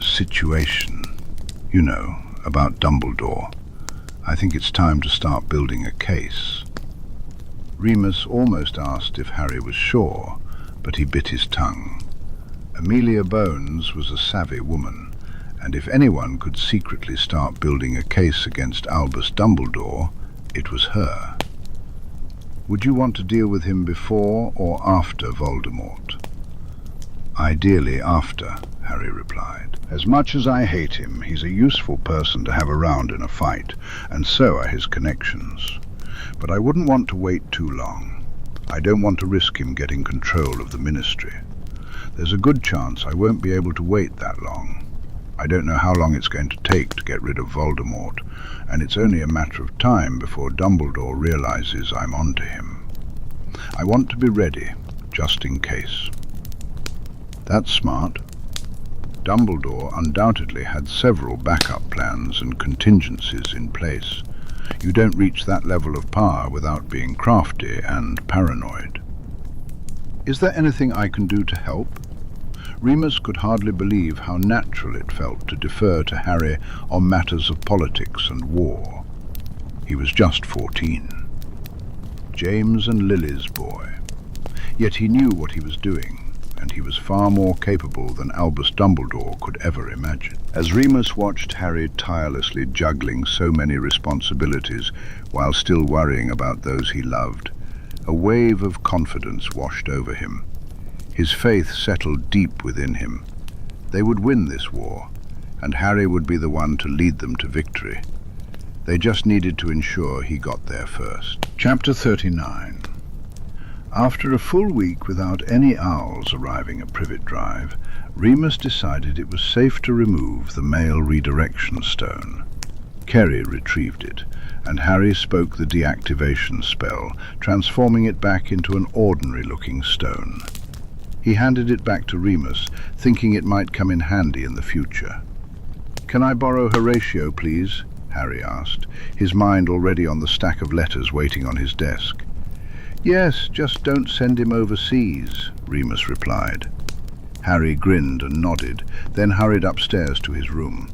situation. You know, about Dumbledore. I think it's time to start building a case." Remus almost asked if Harry was sure, but he bit his tongue. Amelia Bones was a savvy woman, and if anyone could secretly start building a case against Albus Dumbledore, it was her. "Would you want to deal with him before or after Voldemort?" "Ideally after," Harry replied. "As much as I hate him, he's a useful person to have around in a fight, and so are his connections. But I wouldn't want to wait too long. I don't want to risk him getting control of the Ministry. There's a good chance I won't be able to wait that long. I don't know how long it's going to take to get rid of Voldemort, and it's only a matter of time before Dumbledore realizes I'm onto him. I want to be ready, just in case." "That's smart." Dumbledore undoubtedly had several backup plans and contingencies in place. You don't reach that level of power without being crafty and paranoid. "Is there anything I can do to help?" Remus could hardly believe how natural it felt to defer to Harry on matters of politics and war. He was just 14. James and Lily's boy. Yet he knew what he was doing, and he was far more capable than Albus Dumbledore could ever imagine. As Remus watched Harry tirelessly juggling so many responsibilities while still worrying about those he loved, a wave of confidence washed over him. His faith settled deep within him. They would win this war, and Harry would be the one to lead them to victory. They just needed to ensure he got there first. Chapter 39. After a full week without any owls arriving at Privet Drive, Remus decided it was safe to remove the male redirection stone. Kerry retrieved it, and Harry spoke the deactivation spell, transforming it back into an ordinary-looking stone. He handed it back to Remus, thinking it might come in handy in the future. "Can I borrow Horatio, please?" Harry asked, his mind already on the stack of letters waiting on his desk. "Yes, just don't send him overseas," Remus replied. Harry grinned and nodded, then hurried upstairs to his room.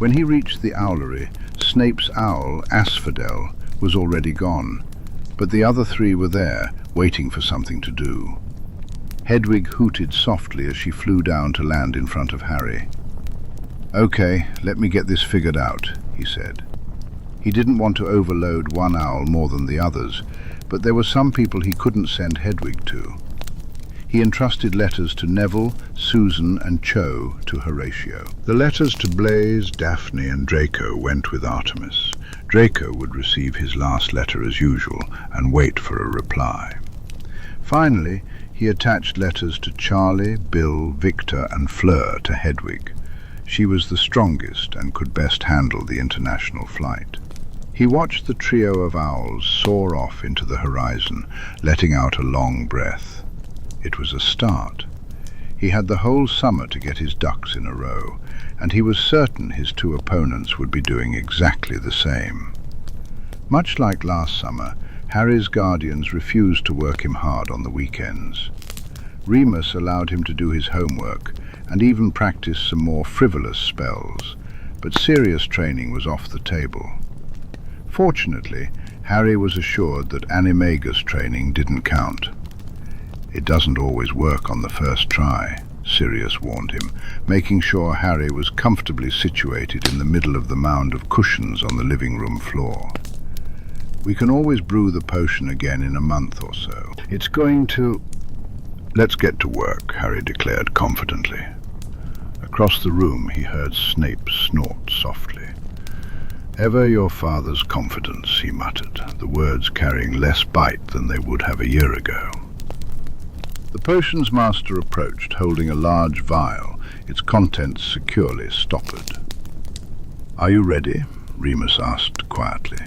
When he reached the owlery, Snape's owl, Asphodel, was already gone, but the other three were there, waiting for something to do. Hedwig hooted softly as she flew down to land in front of Harry. "Okay, let me get this figured out," he said. He didn't want to overload one owl more than the others, but there were some people he couldn't send Hedwig to. He entrusted letters to Neville, Susan and Cho to Horatio. The letters to Blaise, Daphne and Draco went with Artemis. Draco would receive his last letter as usual and wait for a reply. Finally, he attached letters to Charlie, Bill, Victor and Fleur to Hedwig. She was the strongest and could best handle the international flight. He watched the trio of owls soar off into the horizon, letting out a long breath. It was a start. He had the whole summer to get his ducks in a row, and he was certain his two opponents would be doing exactly the same. Much like last summer, Harry's guardians refused to work him hard on the weekends. Remus allowed him to do his homework and even practice some more frivolous spells, but serious training was off the table. Fortunately, Harry was assured that Animagus training didn't count. "It doesn't always work on the first try," Sirius warned him, making sure Harry was comfortably situated in the middle of the mound of cushions on the living room floor. "We can always brew the potion again in a month or so. It's going to—" "Let's get to work," Harry declared confidently. Across the room he heard Snape snort softly. "Ever your father's confidence," he muttered, the words carrying less bite than they would have a year ago. The potions master approached, holding a large vial, its contents securely stoppered. "Are you ready?" Remus asked quietly.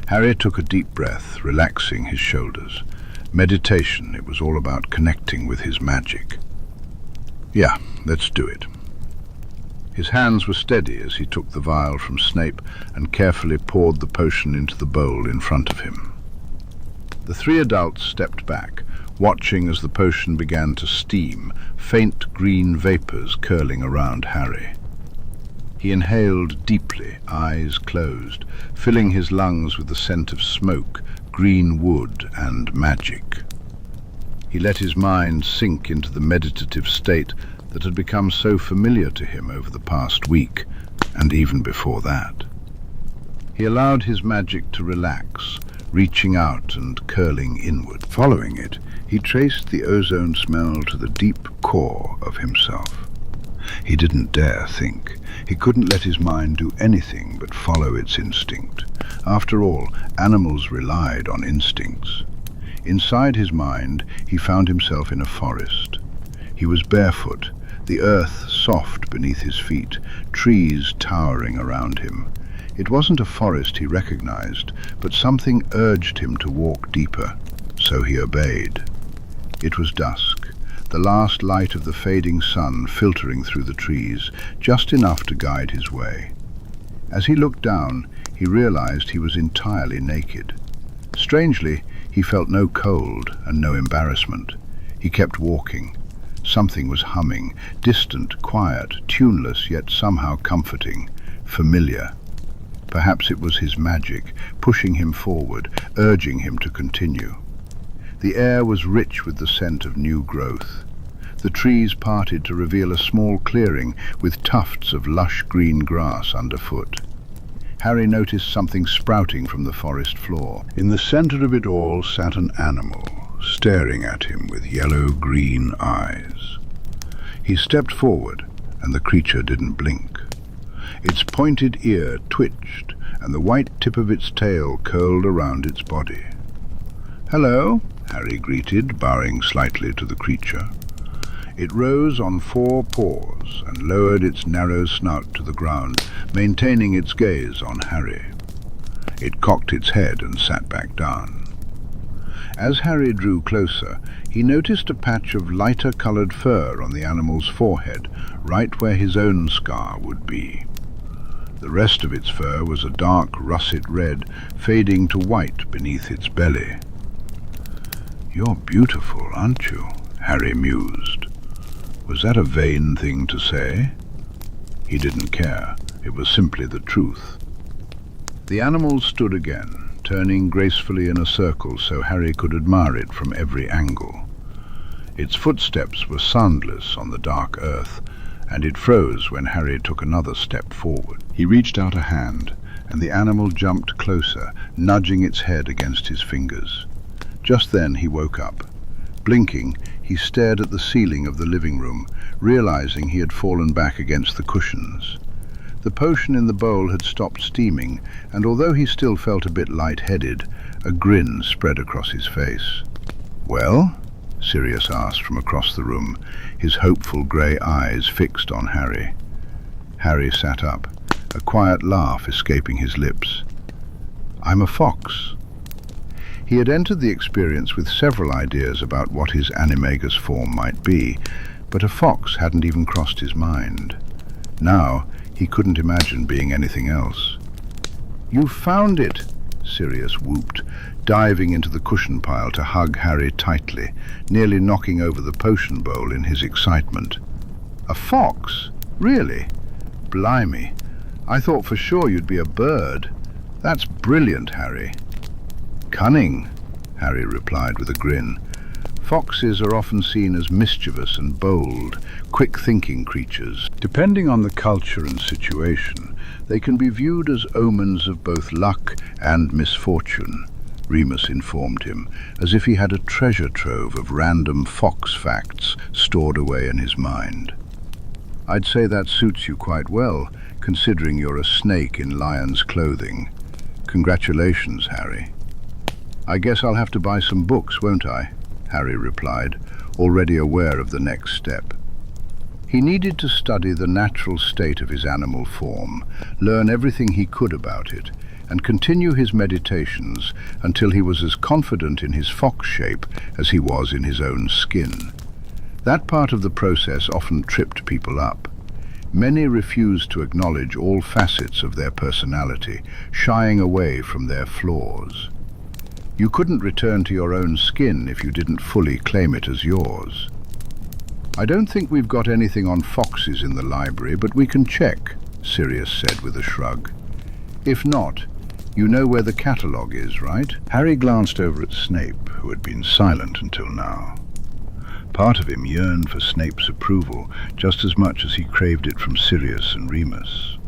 Harry took a deep breath, relaxing his shoulders. Meditation, it was all about connecting with his magic. "Yeah, let's do it." His hands were steady as he took the vial from Snape and carefully poured the potion into the bowl in front of him. The three adults stepped back, watching as the potion began to steam, faint green vapors curling around Harry. He inhaled deeply, eyes closed, filling his lungs with the scent of smoke, green wood and magic. He let his mind sink into the meditative state that had become so familiar to him over the past week, and even before that. He allowed his magic to relax, reaching out and curling inward. Following it, he traced the ozone smell to the deep core of himself. He didn't dare think. He couldn't let his mind do anything but follow its instinct. After all, animals relied on instincts. Inside his mind, he found himself in a forest. He was barefoot, the earth soft beneath his feet, trees towering around him. It wasn't a forest he recognized, but something urged him to walk deeper, so he obeyed. It was dusk, the last light of the fading sun filtering through the trees, just enough to guide his way. As he looked down, he realized he was entirely naked. Strangely, he felt no cold and no embarrassment. He kept walking. Something was humming, distant, quiet, tuneless, yet somehow comforting, familiar. Perhaps it was his magic, pushing him forward, urging him to continue. The air was rich with the scent of new growth. The trees parted to reveal a small clearing with tufts of lush green grass underfoot. Harry noticed something sprouting from the forest floor. In the center of it all sat an animal, staring at him with yellow-green eyes. He stepped forward, and the creature didn't blink. Its pointed ear twitched, and the white tip of its tail curled around its body. "Hello," Harry greeted, bowing slightly to the creature. It rose on 4 paws and lowered its narrow snout to the ground, maintaining its gaze on Harry. It cocked its head and sat back down. As Harry drew closer, he noticed a patch of lighter-colored fur on the animal's forehead, right where his own scar would be. The rest of its fur was a dark russet red, fading to white beneath its belly. "You're beautiful, aren't you?" Harry mused. Was that a vain thing to say? He didn't care. It was simply the truth. The animal stood again, turning gracefully in a circle so Harry could admire it from every angle. Its footsteps were soundless on the dark earth, and it froze when Harry took another step forward. He reached out a hand, and the animal jumped closer, nudging its head against his fingers. Just then he woke up. Blinking, he stared at the ceiling of the living room, realizing he had fallen back against the cushions. The potion in the bowl had stopped steaming, and although he still felt a bit light-headed, a grin spread across his face. "Well?" Sirius asked from across the room, his hopeful grey eyes fixed on Harry. Harry sat up, a quiet laugh escaping his lips. "I'm a fox." He had entered the experience with several ideas about what his Animagus form might be, but a fox hadn't even crossed his mind. Now, he couldn't imagine being anything else. "You found it!" Sirius whooped, diving into the cushion pile to hug Harry tightly, nearly knocking over the potion bowl in his excitement. "A fox? Really? Blimey, I thought for sure you'd be a bird. That's brilliant, Harry." "Cunning," Harry replied with a grin. "Foxes are often seen as mischievous and bold, quick-thinking creatures. Depending on the culture and situation, they can be viewed as omens of both luck and misfortune," Remus informed him, as if he had a treasure trove of random fox facts stored away in his mind. "I'd say that suits you quite well, considering you're a snake in lion's clothing. Congratulations, Harry." "I guess I'll have to buy some books, won't I?" Harry replied, already aware of the next step. He needed to study the natural state of his animal form, learn everything he could about it, and continue his meditations until he was as confident in his fox shape as he was in his own skin. That part of the process often tripped people up. Many refused to acknowledge all facets of their personality, shying away from their flaws. You couldn't return to your own skin if you didn't fully claim it as yours. "I don't think we've got anything on foxes in the library, but we can check," Sirius said with a shrug. "If not, you know where the catalogue is, right?" Harry glanced over at Snape, who had been silent until now. Part of him yearned for Snape's approval just as much as he craved it from Sirius and Remus.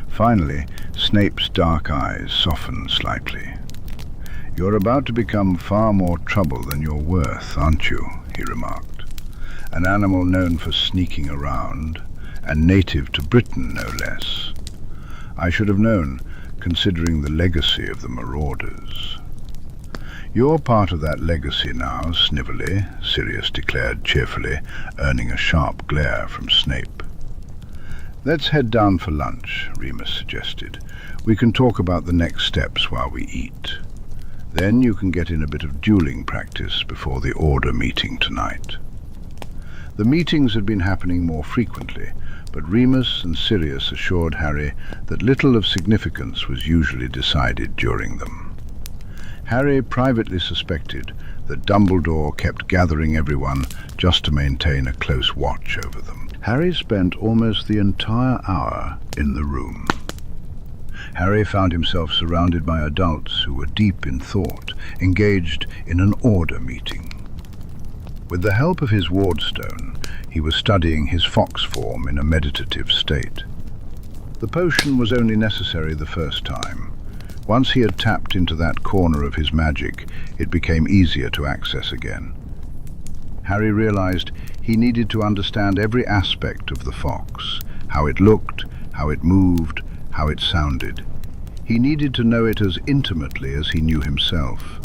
Finally, Snape's dark eyes softened slightly. "You're about to become far more trouble than you're worth, aren't you?" he remarked. "An animal known for sneaking around, and native to Britain, no less. I should have known, considering the legacy of the marauders." "You're part of that legacy now, Snivelly," Sirius declared cheerfully, earning a sharp glare from Snape. "Let's head down for lunch," Remus suggested. "We can talk about the next steps while we eat. Then you can get in a bit of dueling practice before the Order meeting tonight." The meetings had been happening more frequently, but Remus and Sirius assured Harry that little of significance was usually decided during them. Harry privately suspected that Dumbledore kept gathering everyone just to maintain a close watch over them. Harry spent almost the entire hour in the room. Harry found himself surrounded by adults who were deep in thought, engaged in an Order meeting. With the help of his wardstone, he was studying his fox form in a meditative state. The potion was only necessary the first time. Once he had tapped into that corner of his magic, it became easier to access again. Harry realized he needed to understand every aspect of the fox, how it looked, how it moved, how it sounded. He needed to know it as intimately as he knew himself.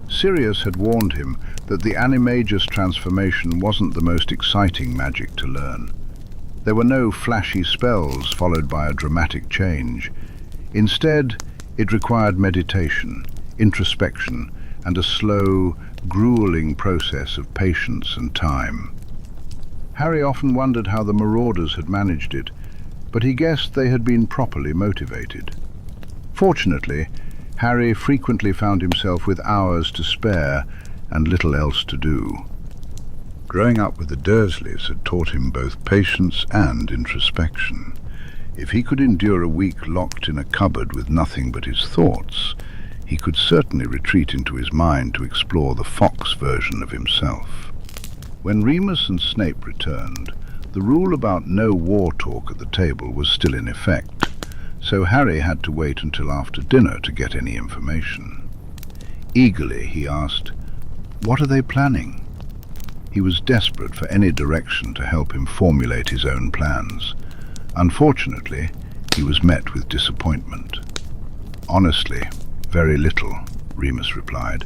Sirius had warned him that the Animagus transformation wasn't the most exciting magic to learn. There were no flashy spells followed by a dramatic change. Instead, it required meditation, introspection, and a slow, grueling process of patience and time. Harry often wondered how the marauders had managed it, but he guessed they had been properly motivated. Fortunately, Harry frequently found himself with hours to spare and little else to do. Growing up with the Dursleys had taught him both patience and introspection. If he could endure a week locked in a cupboard with nothing but his thoughts, he could certainly retreat into his mind to explore the fox version of himself. When Remus and Snape returned, the rule about no war talk at the table was still in effect, so Harry had to wait until after dinner to get any information. Eagerly he asked, "What are they planning?" He was desperate for any direction to help him formulate his own plans. Unfortunately, he was met with disappointment. "Honestly, very little," Remus replied.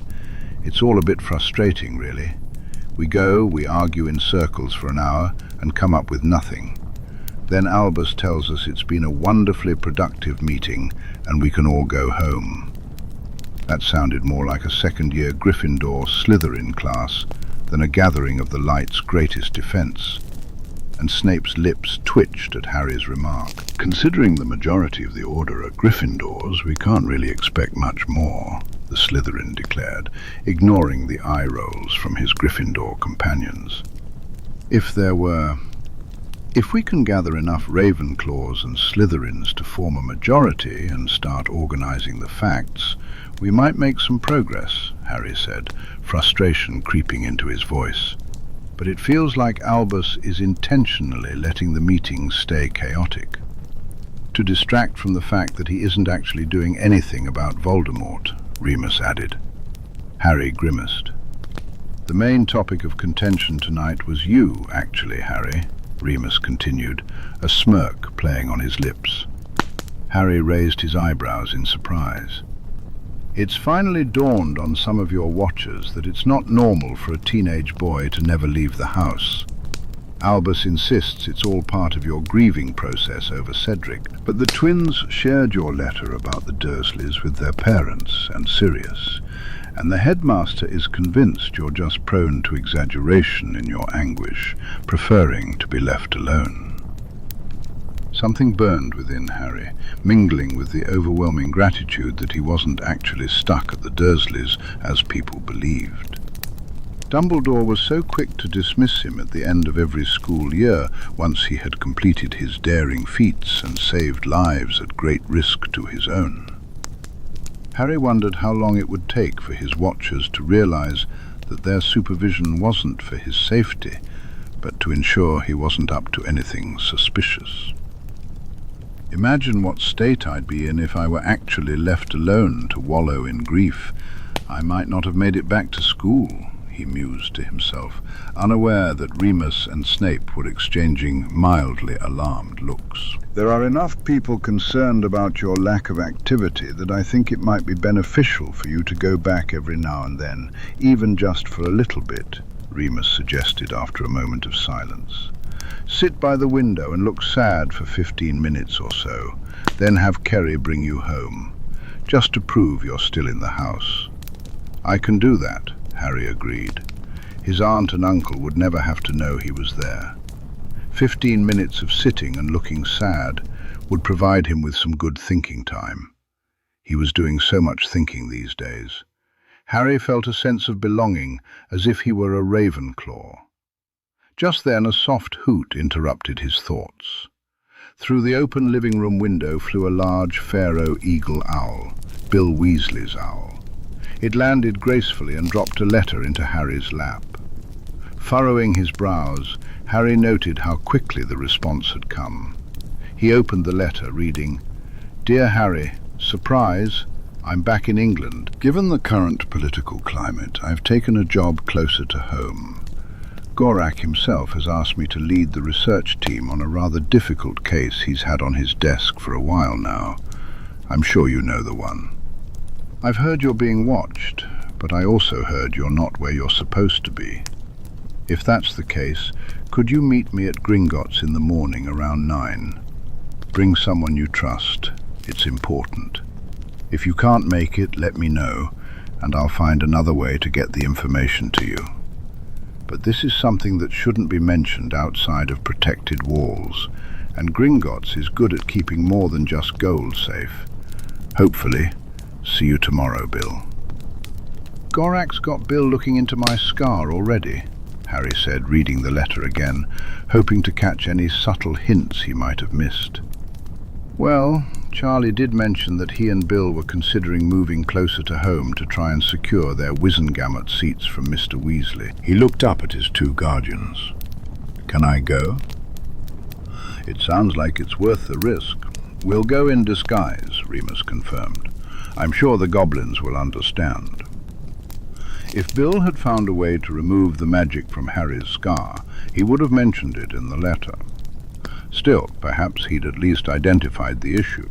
"It's all a bit frustrating, really. We argue in circles for an hour and come up with nothing. Then Albus tells us it's been a wonderfully productive meeting and we can all go home." That sounded more like a second-year Gryffindor Slytherin class than a gathering of the light's greatest defense, and Snape's lips twitched at Harry's remark. "Considering the majority of the Order are Gryffindors, we can't really expect much more," the Slytherin declared, ignoring the eye rolls from his Gryffindor companions. If we can gather enough Ravenclaws and Slytherins to form a majority and start organizing the facts, we might make some progress," Harry said, frustration creeping into his voice. "But it feels like Albus is intentionally letting the meetings stay chaotic, to distract from the fact that he isn't actually doing anything about Voldemort," Remus added. Harry grimaced. "The main topic of contention tonight was you, actually, Harry," Remus continued, a smirk playing on his lips. Harry raised his eyebrows in surprise. "It's finally dawned on some of your watchers that it's not normal for a teenage boy to never leave the house. Albus insists it's all part of your grieving process over Cedric, but the twins shared your letter about the Dursleys with their parents and Sirius, and the headmaster is convinced you're just prone to exaggeration in your anguish, preferring to be left alone." Something burned within Harry, mingling with the overwhelming gratitude that he wasn't actually stuck at the Dursleys as people believed. Dumbledore was so quick to dismiss him at the end of every school year once he had completed his daring feats and saved lives at great risk to his own. Harry wondered how long it would take for his watchers to realize that their supervision wasn't for his safety, but to ensure he wasn't up to anything suspicious. "Imagine what state I'd be in if I were actually left alone to wallow in grief. I might not have made it back to school," he mused to himself, unaware that Remus and Snape were exchanging mildly alarmed looks. "There are enough people concerned about your lack of activity that I think it might be beneficial for you to go back every now and then, even just for a little bit," Remus suggested after a moment of silence. "Sit by the window and look sad for 15 minutes or so, then have Kerry bring you home, just to prove you're still in the house." "I can do that," Harry agreed. His aunt and uncle would never have to know he was there. 15 minutes of sitting and looking sad would provide him with some good thinking time. He was doing so much thinking these days. Harry felt a sense of belonging, as if he were a Ravenclaw. Just then a soft hoot interrupted his thoughts. Through the open living room window flew a large pharaoh eagle owl, Bill Weasley's owl. It landed gracefully and dropped a letter into Harry's lap. Furrowing his brows, Harry noted how quickly the response had come. He opened the letter, reading, "Dear Harry, surprise, I'm back in England. Given the current political climate, I've taken a job closer to home. Gorak himself has asked me to lead the research team on a rather difficult case he's had on his desk for a while now. I'm sure you know the one. I've heard you're being watched, but I also heard you're not where you're supposed to be. If that's the case, could you meet me at Gringotts in the morning around 9? Bring someone you trust. It's important. If you can't make it, let me know, and I'll find another way to get the information to you. But this is something that shouldn't be mentioned outside of protected walls, and Gringotts is good at keeping more than just gold safe. Hopefully. See you tomorrow, Bill." "Gorak's got Bill looking into my scar already," Harry said, reading the letter again, hoping to catch any subtle hints he might have missed. Well, Charlie did mention that he and Bill were considering moving closer to home to try and secure their Wizengamot seats from Mr. Weasley. He looked up at his two guardians. Can I go? It sounds like it's worth the risk. We'll go in disguise, Remus confirmed. I'm sure the goblins will understand. If Bill had found a way to remove the magic from Harry's scar, he would have mentioned it in the letter. Still, perhaps he'd at least identified the issue.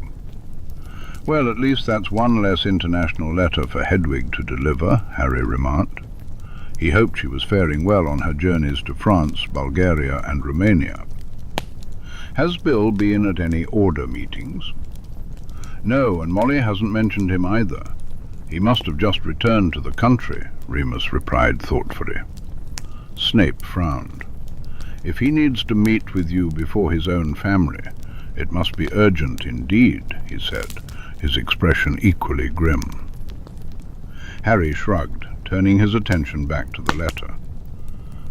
Well, at least that's one less international letter for Hedwig to deliver, Harry remarked. He hoped she was faring well on her journeys to France, Bulgaria and Romania. Has Bill been at any order meetings? No, and Molly hasn't mentioned him either. He must have just returned to the country, Remus replied thoughtfully. Snape frowned. If he needs to meet with you before his own family, it must be urgent indeed, he said, his expression equally grim. Harry shrugged, turning his attention back to the letter.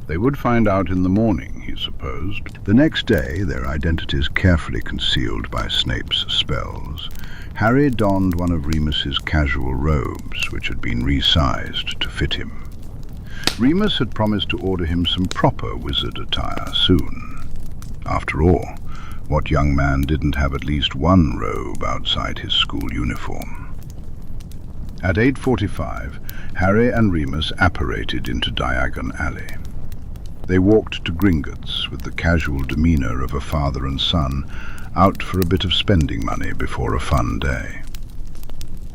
They would find out in the morning, he supposed. The next day, their identities carefully concealed by Snape's spells, Harry donned one of Remus's casual robes, which had been resized to fit him. Remus had promised to order him some proper wizard attire soon. After all, what young man didn't have at least one robe outside his school uniform? At 8:45, Harry and Remus apparated into Diagon Alley. They walked to Gringotts with the casual demeanour of a father and son out for a bit of spending money before a fun day.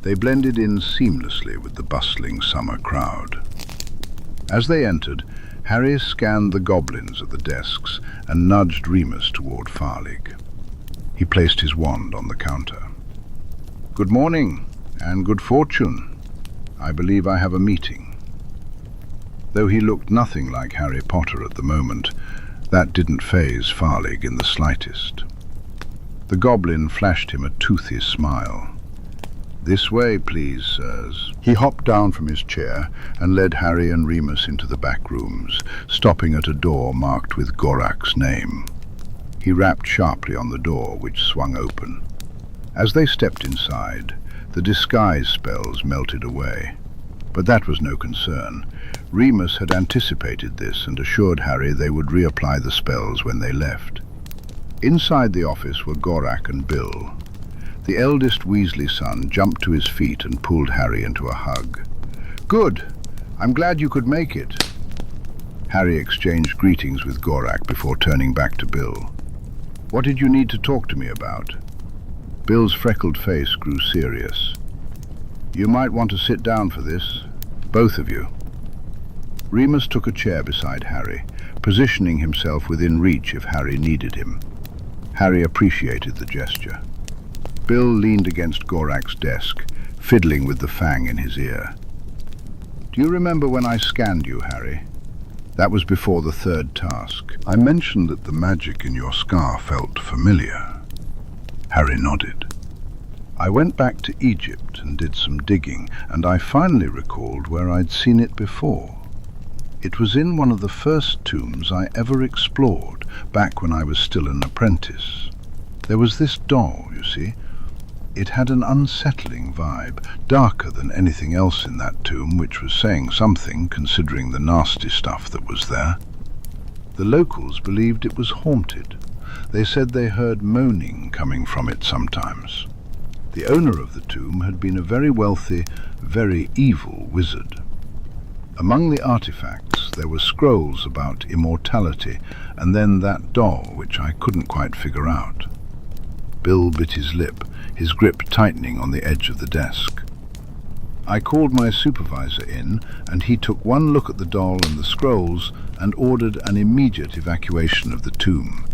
They blended in seamlessly with the bustling summer crowd. As they entered, Harry scanned the goblins at the desks and nudged Remus toward Farlig. He placed his wand on the counter. Good morning, and good fortune. I believe I have a meeting. Though he looked nothing like Harry Potter at the moment, that didn't faze Farlig in the slightest. The goblin flashed him a toothy smile. This way, please, sirs. He hopped down from his chair and led Harry and Remus into the back rooms, stopping at a door marked with Gorak's name. He rapped sharply on the door, which swung open. As they stepped inside, the disguise spells melted away. But that was no concern. Remus had anticipated this and assured Harry they would reapply the spells when they left. Inside the office were Gorak and Bill. The eldest Weasley son jumped to his feet and pulled Harry into a hug. Good! I'm glad you could make it. Harry exchanged greetings with Gorak before turning back to Bill. What did you need to talk to me about? Bill's freckled face grew serious. You might want to sit down for this, both of you. Remus took a chair beside Harry, positioning himself within reach if Harry needed him. Harry appreciated the gesture. Bill leaned against Gorak's desk, fiddling with the fang in his ear. Do you remember when I scanned you, Harry? That was before the third task. I mentioned that the magic in your scar felt familiar. Harry nodded. I went back to Egypt and did some digging, and I finally recalled where I'd seen it before. It was in one of the first tombs I ever explored, back when I was still an apprentice. There was this doll, you see. It had an unsettling vibe, darker than anything else in that tomb, which was saying something, considering the nasty stuff that was there. The locals believed it was haunted. They said they heard moaning coming from it sometimes. The owner of the tomb had been a very wealthy, very evil wizard. Among the artifacts there were scrolls about immortality, and then that doll, which I couldn't quite figure out. Bill bit his lip, his grip tightening on the edge of the desk. I called my supervisor in, and he took one look at the doll and the scrolls and ordered an immediate evacuation of the tomb.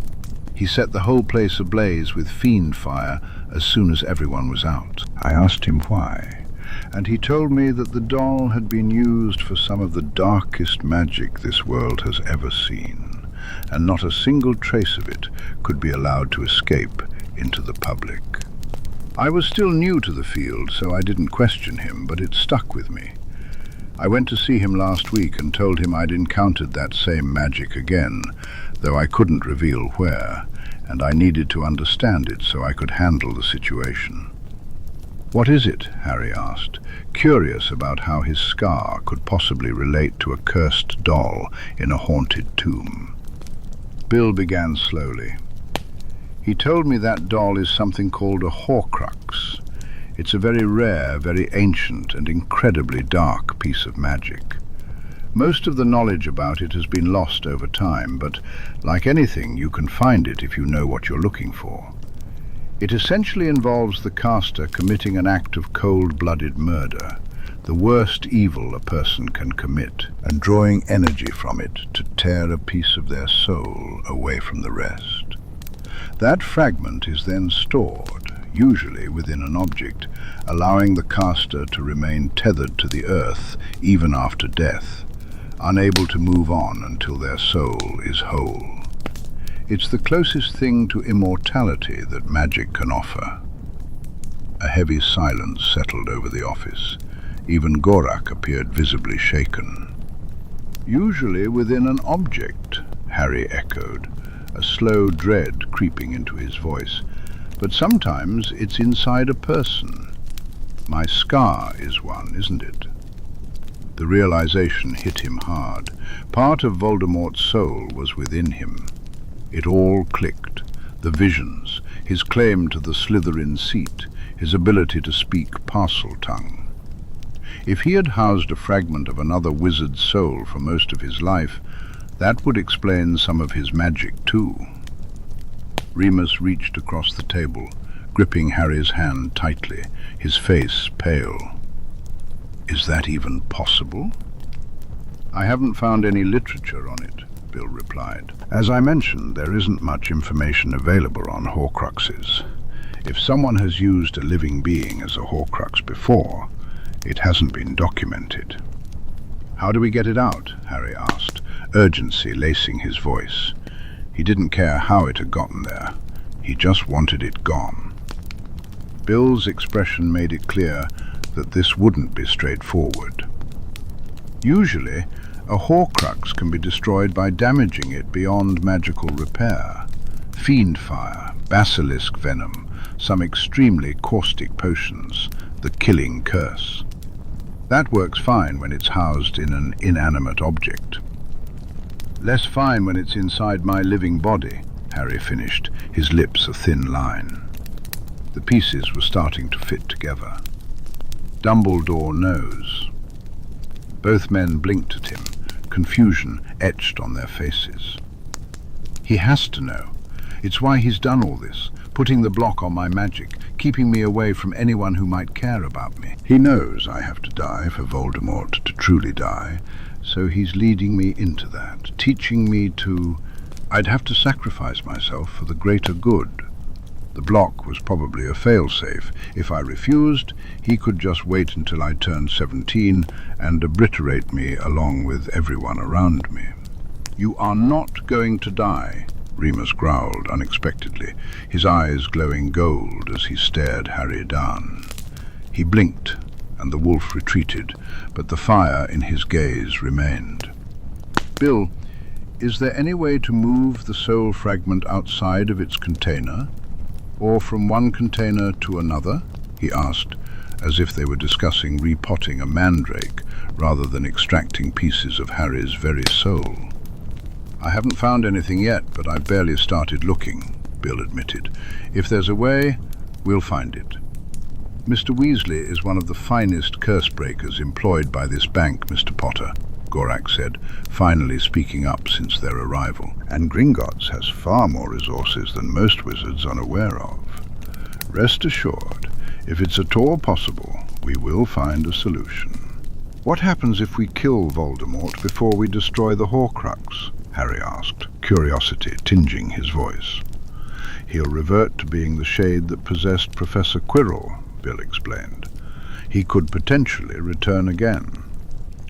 He set the whole place ablaze with fiend fire as soon as everyone was out. I asked him why, and he told me that the doll had been used for some of the darkest magic this world has ever seen, and not a single trace of it could be allowed to escape into the public. I was still new to the field, so I didn't question him, but it stuck with me. I went to see him last week and told him I'd encountered that same magic again, though I couldn't reveal where, and I needed to understand it so I could handle the situation. "What is it?" Harry asked, curious about how his scar could possibly relate to a cursed doll in a haunted tomb. Bill began slowly. "He told me that doll is something called a Horcrux. It's a very rare, very ancient, and incredibly dark piece of magic. Most of the knowledge about it has been lost over time, but like anything, you can find it if you know what you're looking for. It essentially involves the caster committing an act of cold-blooded murder, the worst evil a person can commit, and drawing energy from it to tear a piece of their soul away from the rest. That fragment is then stored, usually within an object, allowing the caster to remain tethered to the earth even after death, unable to move on until their soul is whole. It's the closest thing to immortality that magic can offer." A heavy silence settled over the office. Even Gorak appeared visibly shaken. "Usually within an object," Harry echoed, a slow dread creeping into his voice. "But sometimes it's inside a person. My scar is one, isn't it?" The realization hit him hard. Part of Voldemort's soul was within him. It all clicked. The visions, his claim to the Slytherin seat, his ability to speak Parseltongue. If he had housed a fragment of another wizard's soul for most of his life, that would explain some of his magic too. Remus reached across the table, gripping Harry's hand tightly, his face pale. "Is that even possible?" "I haven't found any literature on it," Bill replied. "As I mentioned, there isn't much information available on Horcruxes. If someone has used a living being as a Horcrux before, it hasn't been documented." "How do we get it out?" Harry asked, urgency lacing his voice. He didn't care how it had gotten there. He just wanted it gone. Bill's expression made it clear that this wouldn't be straightforward. Usually, a Horcrux can be destroyed by damaging it beyond magical repair. Fiend fire, basilisk venom, some extremely caustic potions, the killing curse. That works fine when it's housed in an inanimate object. "Less fine when it's inside my living body," Harry finished, his lips a thin line. The pieces were starting to fit together. "Dumbledore knows." Both men blinked at him, confusion etched on their faces. "He has to know. It's why he's done all this, putting the block on my magic, keeping me away from anyone who might care about me. He knows I have to die for Voldemort to truly die, so he's leading me into that, teaching me to... I'd have to sacrifice myself for the greater good. The block was probably a fail-safe. If I refused, he could just wait until I turned 17 and obliterate me along with everyone around me. "You are not going to die," Remus growled unexpectedly, his eyes glowing gold as he stared Harry down. He blinked, and the wolf retreated, but the fire in his gaze remained. "Bill, is there any way to move the soul fragment outside of its container? Or from one container to another?" he asked, as if they were discussing repotting a mandrake rather than extracting pieces of Harry's very soul. "I haven't found anything yet, but I've barely started looking," Bill admitted. "If there's a way, we'll find it. Mr. Weasley is one of the finest curse-breakers employed by this bank, Mr. Potter," Gorak said, finally speaking up since their arrival. "And Gringotts has far more resources than most wizards are aware of. Rest assured, if it's at all possible, we will find a solution." "What happens if we kill Voldemort before we destroy the Horcrux?" Harry asked, curiosity tinging his voice. "He'll revert to being the shade that possessed Professor Quirrell," Bill explained. "He could potentially return again.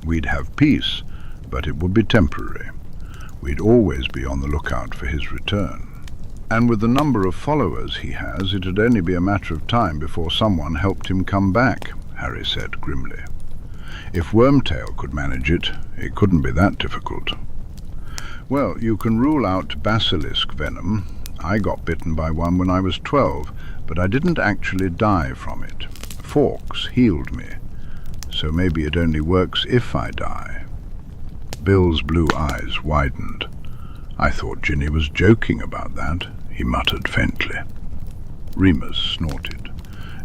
We'd have peace, but it would be temporary. We'd always be on the lookout for his return. And with the number of followers he has, it'd only be a matter of time before someone helped him come back," Harry said grimly. "If Wormtail could manage it, it couldn't be that difficult." "Well, you can rule out basilisk venom. I got bitten by one when I was 12, but I didn't actually die from it. Fawkes healed me, so maybe it only works if I die." Bill's blue eyes widened. "I thought Ginny was joking about that," he muttered faintly. Remus snorted.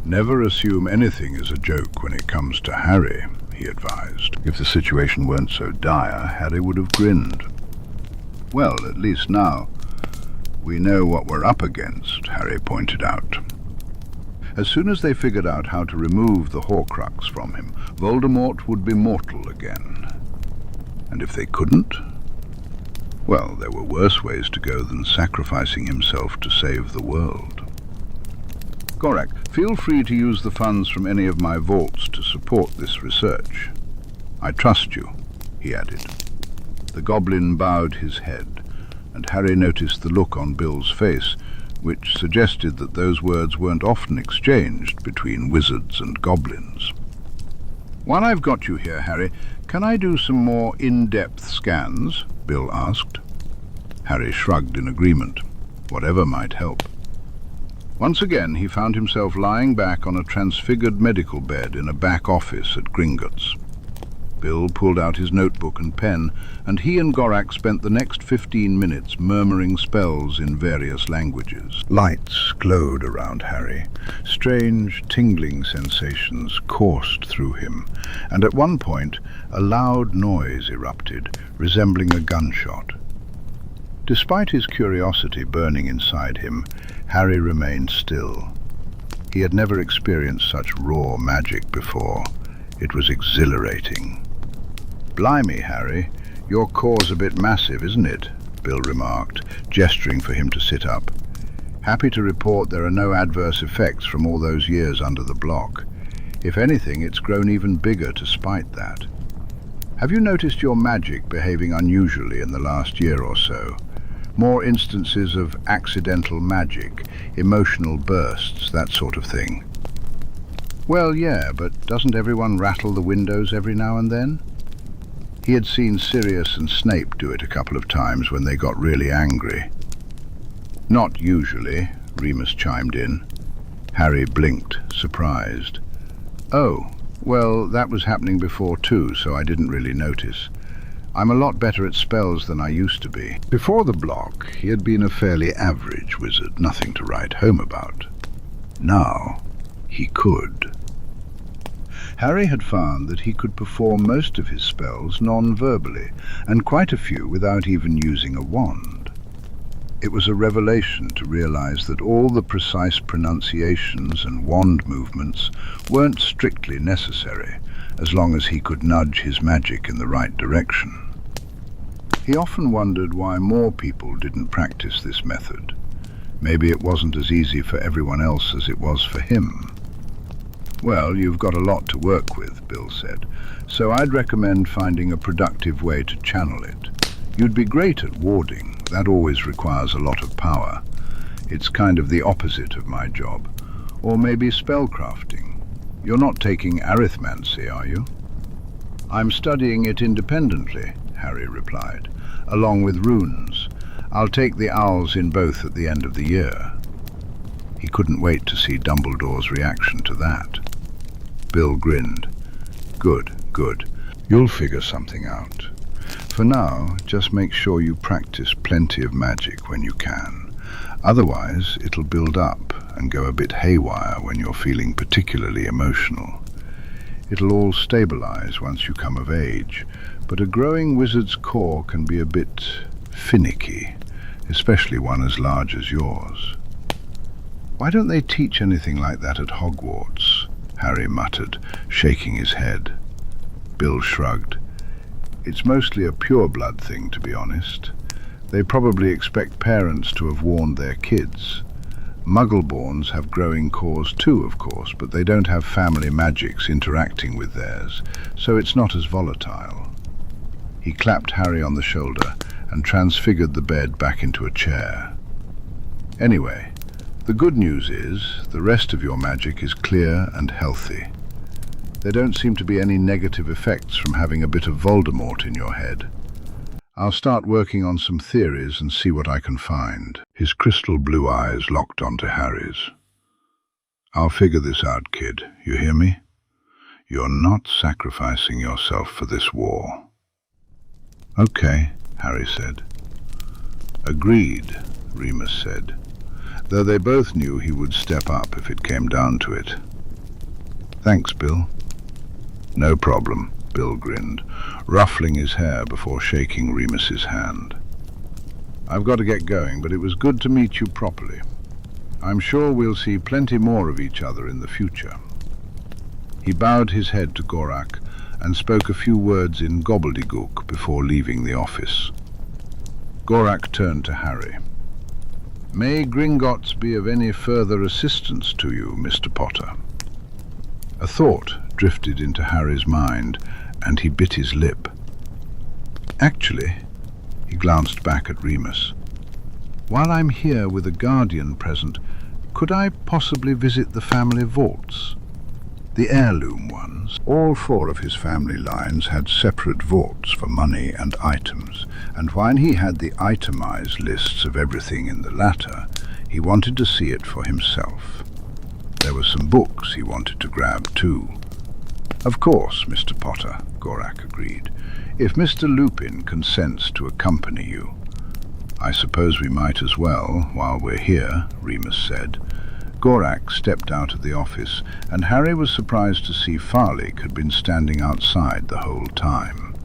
"Never assume anything is a joke when it comes to Harry," he advised. If the situation weren't so dire, Harry would have grinned. "Well, at least now we know what we're up against," Harry pointed out. As soon as they figured out how to remove the Horcrux from him, Voldemort would be mortal again. And if they couldn't, well, there were worse ways to go than sacrificing himself to save the world. "Gorak, feel free to use the funds from any of my vaults to support this research. I trust you," he added. The goblin bowed his head, and Harry noticed the look on Bill's face, which suggested that those words weren't often exchanged between wizards and goblins. "While I've got you here, Harry, can I do some more in-depth scans?" Bill asked. Harry shrugged in agreement. Whatever might help. Once again he found himself lying back on a transfigured medical bed in a back office at Gringotts. Bill pulled out his notebook and pen, and he and Gorak spent the next 15 minutes murmuring spells in various languages. Lights glowed around Harry. Strange, tingling sensations coursed through him, and at one point a loud noise erupted, resembling a gunshot. Despite his curiosity burning inside him, Harry remained still. He had never experienced such raw magic before. It was exhilarating. "Blimey, Harry, your core's a bit massive, isn't it?" Bill remarked, gesturing for him to sit up. "Happy to report there are no adverse effects from all those years under the block. If anything, it's grown even bigger to spite that. Have you noticed your magic behaving unusually in the last year or so? More instances of accidental magic, emotional bursts, that sort of thing?" "Well, yeah, but doesn't everyone rattle the windows every now and then?" He had seen Sirius and Snape do it a couple of times when they got really angry. "Not usually," Remus chimed in. Harry blinked, surprised. "Oh, well, that was happening before too, so I didn't really notice. I'm a lot better at spells than I used to be." Before the block, he had been a fairly average wizard, nothing to write home about. Now, he could. Harry had found that he could perform most of his spells non-verbally, and quite a few without even using a wand. It was a revelation to realize that all the precise pronunciations and wand movements weren't strictly necessary, as long as he could nudge his magic in the right direction. He often wondered why more people didn't practice this method. Maybe it wasn't as easy for everyone else as it was for him. "Well, you've got a lot to work with," Bill said, "so I'd recommend finding a productive way to channel it. You'd be great at warding. That always requires a lot of power. It's kind of the opposite of my job. Or maybe spellcrafting. You're not taking arithmancy, are you?" "I'm studying it independently," Harry replied, "along with runes. I'll take the owls in both at the end of the year." He couldn't wait to see Dumbledore's reaction to that. Bill grinned. Good. You'll figure something out. For now, just make sure you practice plenty of magic when you can. Otherwise, it'll build up and go a bit haywire when you're feeling particularly emotional. It'll all stabilize once you come of age, but a growing wizard's core can be a bit finicky, especially one as large as yours. "Why don't they teach anything like that at Hogwarts?" Harry muttered, shaking his head. Bill shrugged. "It's mostly a pure-blood thing, to be honest. They probably expect parents to have warned their kids. Muggle-borns have growing cores too, of course, but they don't have family magics interacting with theirs, so it's not as volatile." He clapped Harry on the shoulder and transfigured the bed back into a chair. "Anyway, the good news is the rest of your magic is clear and healthy. There don't seem to be any negative effects from having a bit of Voldemort in your head. I'll start working on some theories and see what I can find. His crystal blue eyes locked onto Harry's. I'll figure this out, kid. You hear me? You're not sacrificing yourself for this war. Okay, Harry said. Agreed, Remus said, though they both knew he would step up if it came down to it. Thanks, Bill. No problem, Bill grinned, ruffling his hair before shaking Remus's hand. I've got to get going, but it was good to meet you properly. I'm sure we'll see plenty more of each other in the future. He bowed his head to Gorak and spoke a few words in gobbledygook before leaving the office. Gorak turned to Harry. May Gringotts be of any further assistance to you, Mr. Potter? A thought drifted into Harry's mind, and he bit his lip. Actually, he glanced back at Remus. While I'm here with a guardian present, could I possibly visit the family vaults? The heirloom ones. All 4 of his family lines had separate vaults for money and items, and while he had the itemized lists of everything in the latter, he wanted to see it for himself. There were some books he wanted to grab too. Of course, Mr. Potter, Gorak agreed, if Mr. Lupin consents to accompany you. I suppose we might as well, while we're here, Remus said. Gorak stepped out of the office, and Harry was surprised to see Farlig had been standing outside the whole time.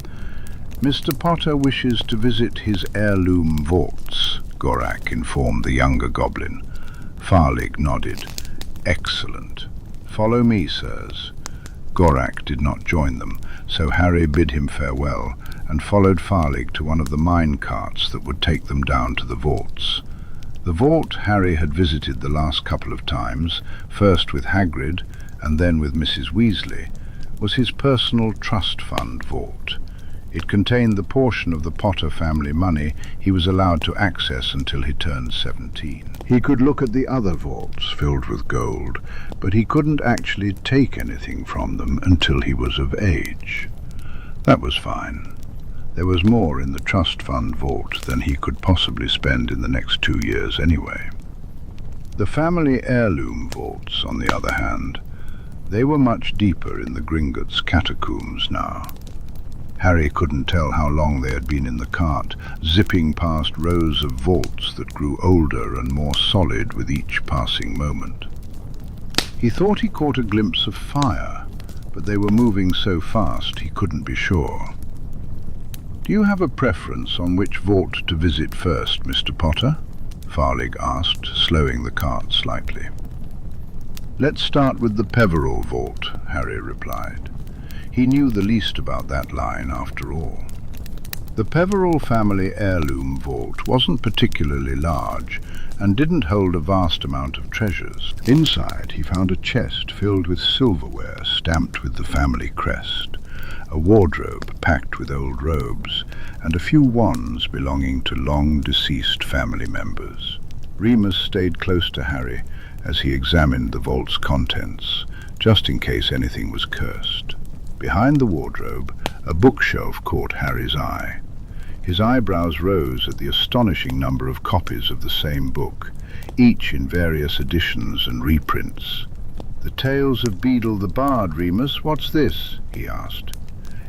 Mr. Potter wishes to visit his heirloom vaults, Gorak informed the younger goblin. Farlig nodded. Excellent. Follow me, sirs. Gorak did not join them, so Harry bid him farewell and followed Farlig to one of the mine carts that would take them down to the vaults. The vault Harry had visited the last couple of times, first with Hagrid and then with Mrs. Weasley, was his personal trust fund vault. It contained the portion of the Potter family money he was allowed to access until he turned 17. He could look at the other vaults filled with gold, but he couldn't actually take anything from them until he was of age. That was fine. There was more in the trust fund vault than he could possibly spend in the next 2 years anyway. The family heirloom vaults, on the other hand, they were much deeper in the Gringotts catacombs now. Harry couldn't tell how long they had been in the cart, zipping past rows of vaults that grew older and more solid with each passing moment. He thought he caught a glimpse of fire, but they were moving so fast he couldn't be sure. Do you have a preference on which vault to visit first, Mr. Potter? Farlig asked, slowing the cart slightly. Let's start with the Peveril vault, Harry replied. He knew the least about that line, after all. The Peveril family heirloom vault wasn't particularly large and didn't hold a vast amount of treasures. Inside, he found a chest filled with silverware stamped with the family crest, a wardrobe packed with old robes, and a few wands belonging to long-deceased family members. Remus stayed close to Harry as he examined the vault's contents, just in case anything was cursed. Behind the wardrobe, a bookshelf caught Harry's eye. His eyebrows rose at the astonishing number of copies of the same book, each in various editions and reprints. "The Tales of Beedle the Bard, Remus, what's this?" he asked.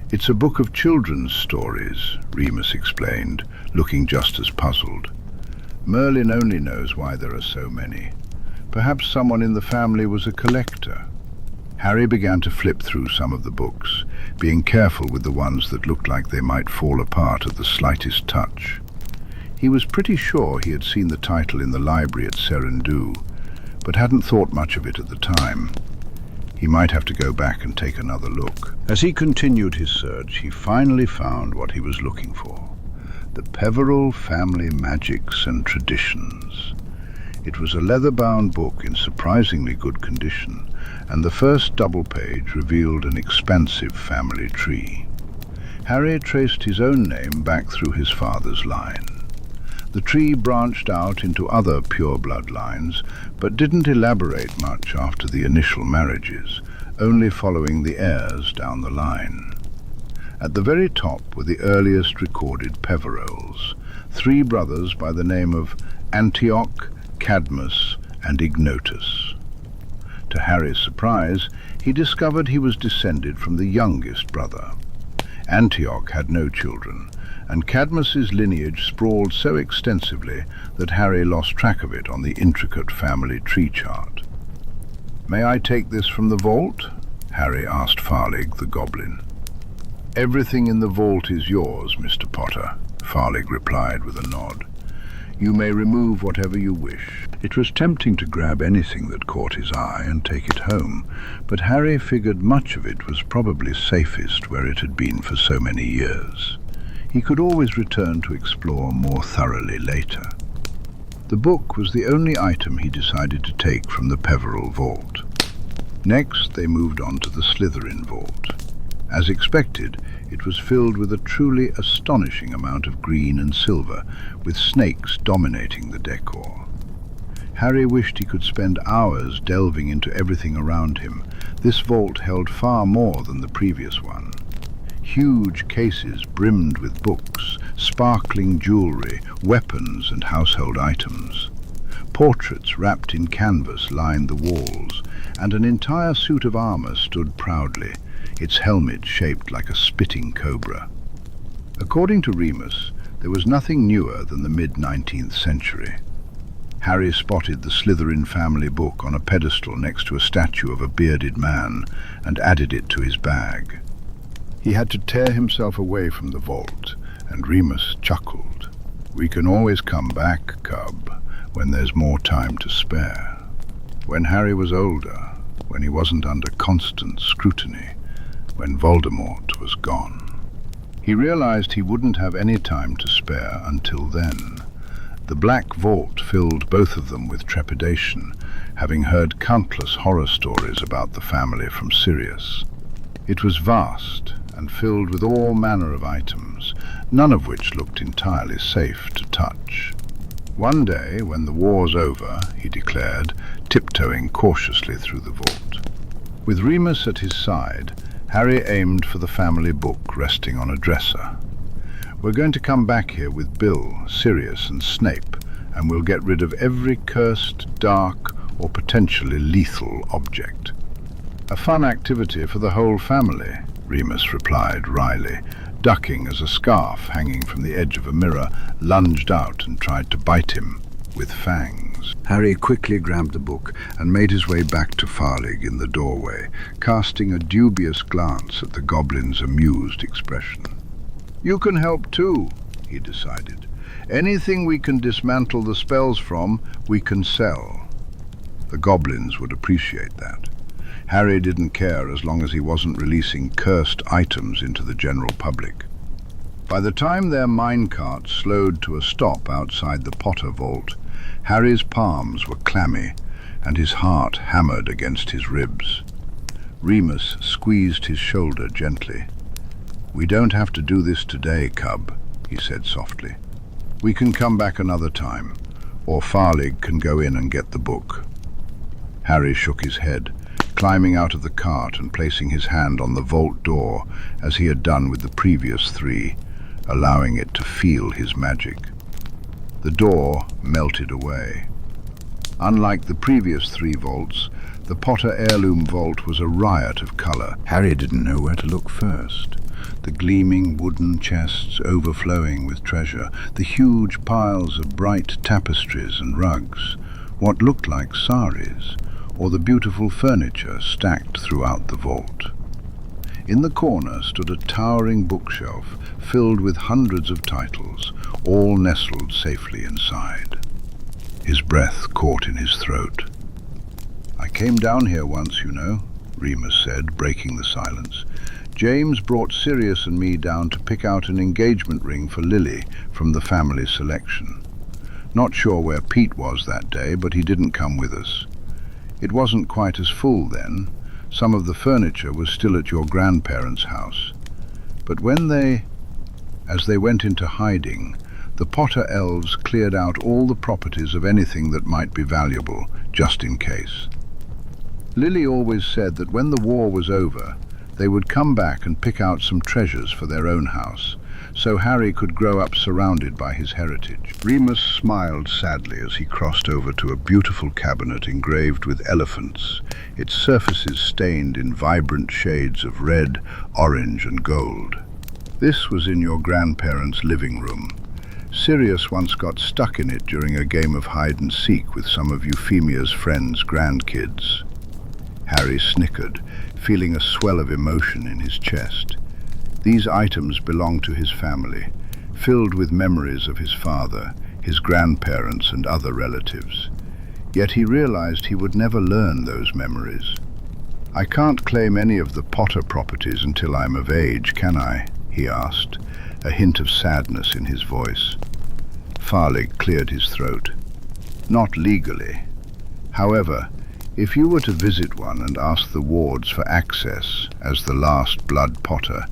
"It's a book of children's stories," Remus explained, looking just as puzzled. "Merlin only knows why there are so many. Perhaps someone in the family was a collector." Harry began to flip through some of the books, being careful with the ones that looked like they might fall apart at the slightest touch. He was pretty sure he had seen the title in the library at Seren, but hadn't thought much of it at the time. He might have to go back and take another look. As he continued his search, he finally found what he was looking for: the Peveril Family Magics and Traditions. It was a leather-bound book in surprisingly good condition, and the first double page revealed an expansive family tree. Harry traced his own name back through his father's line. The tree branched out into other pure bloodlines, but didn't elaborate much after the initial marriages, only following the heirs down the line. At the very top were the earliest recorded Peverils, 3 brothers by the name of Antioch, Cadmus, and Ignotus. To Harry's surprise, he discovered he was descended from the youngest brother. Antioch had no children, and Cadmus's lineage sprawled so extensively that Harry lost track of it on the intricate family tree chart. "May I take this from the vault?" Harry asked Farlig, the goblin. "Everything in the vault is yours, Mr. Potter," Farlig replied with a nod. "You may remove whatever you wish." It was tempting to grab anything that caught his eye and take it home, but Harry figured much of it was probably safest where it had been for so many years. He could always return to explore more thoroughly later. The book was the only item he decided to take from the Peveril vault. Next, they moved on to the Slytherin vault. As expected, it was filled with a truly astonishing amount of green and silver, with snakes dominating the decor. Harry wished he could spend hours delving into everything around him. This vault held far more than the previous one. Huge cases brimmed with books, sparkling jewelry, weapons and household items. Portraits wrapped in canvas lined the walls, and an entire suit of armor stood proudly, its helmet shaped like a spitting cobra. According to Remus, there was nothing newer than the mid-19th century. Harry spotted the Slytherin family book on a pedestal next to a statue of a bearded man and added it to his bag. He had to tear himself away from the vault, and Remus chuckled. "We can always come back, cub, when there's more time to spare." When Harry was older, when he wasn't under constant scrutiny, when Voldemort was gone. He realized he wouldn't have any time to spare until then. The Black Vault filled both of them with trepidation, having heard countless horror stories about the family from Sirius. It was vast and filled with all manner of items, none of which looked entirely safe to touch. "One day, when the war's over," he declared, tiptoeing cautiously through the vault. With Remus at his side, Harry aimed for the family book resting on a dresser. "We're going to come back here with Bill, Sirius and Snape, and we'll get rid of every cursed, dark, or potentially lethal object." "A fun activity for the whole family," Remus replied wryly, ducking as a scarf hanging from the edge of a mirror lunged out and tried to bite him with fangs. Harry quickly grabbed the book and made his way back to Farlig in the doorway, casting a dubious glance at the goblin's amused expression. "You can help too," he decided. "Anything we can dismantle the spells from, we can sell." The goblins would appreciate that. Harry didn't care as long as he wasn't releasing cursed items into the general public. By the time their minecart slowed to a stop outside the Potter vault, Harry's palms were clammy and his heart hammered against his ribs. Remus squeezed his shoulder gently. "We don't have to do this today, cub," he said softly. "We can come back another time, or Farlig can go in and get the book." Harry shook his head, climbing out of the cart and placing his hand on the vault door as he had done with the previous 3, allowing it to feel his magic. The door melted away. Unlike the previous 3 vaults, the Potter heirloom vault was a riot of color. Harry didn't know where to look first. The gleaming wooden chests overflowing with treasure, the huge piles of bright tapestries and rugs, what looked like saris, or the beautiful furniture stacked throughout the vault. In the corner stood a towering bookshelf filled with hundreds of titles, all nestled safely inside. His breath caught in his throat. "I came down here once, you know," Remus said, breaking the silence. "James brought Sirius and me down to pick out an engagement ring for Lily from the family selection. Not sure where Pete was that day, but he didn't come with us. It wasn't quite as full then. Some of the furniture was still at your grandparents' house. But as they went into hiding, the Potter elves cleared out all the properties of anything that might be valuable, just in case. Lily always said that when the war was over, They would come back and pick out some treasures for their own house, so Harry could grow up surrounded by his heritage. Remus smiled sadly as he crossed over to a beautiful cabinet engraved with elephants, its surfaces stained in vibrant shades of red, orange and gold. This was in your grandparents' living room. Sirius once got stuck in it during a game of hide-and-seek with some of Euphemia's friends' grandkids. Harry snickered, feeling a swell of emotion in his chest. These items belonged to his family, filled with memories of his father, his grandparents and other relatives. Yet he realized he would never learn those memories. "I can't claim any of the Potter properties until I'm of age, can I?" he asked, a hint of sadness in his voice. Farley cleared his throat. "Not legally. However, if you were to visit one and ask the wards for access as the last Blood Potter,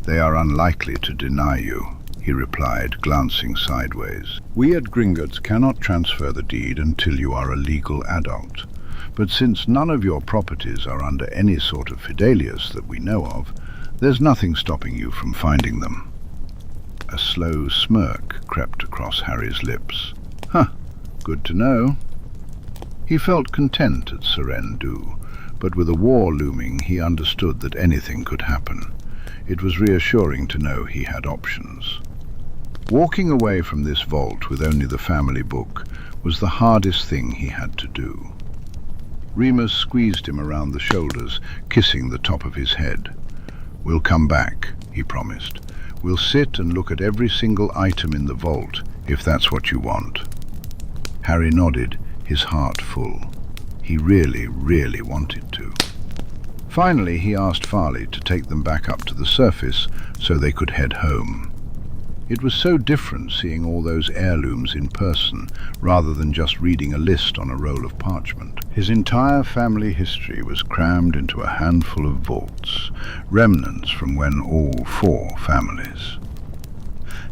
they are unlikely to deny you," he replied, glancing sideways. "We at Gringotts cannot transfer the deed until you are a legal adult, but since none of your properties are under any sort of fidelius that we know of, there's nothing stopping you from finding them." A slow smirk crept across Harry's lips. Good to know." He felt content at Seren, but with a war looming he understood that anything could happen. It was reassuring to know he had options. Walking away from this vault with only the family book was the hardest thing he had to do. Remus squeezed him around the shoulders, kissing the top of his head. "We'll come back," he promised. "We'll sit and look at every single item in the vault, if that's what you want." Harry nodded, his heart full. He really, really wanted to. Finally, he asked Farley to take them back up to the surface so they could head home. It was so different seeing all those heirlooms in person, rather than just reading a list on a roll of parchment. His entire family history was crammed into a handful of vaults, remnants from when all four families.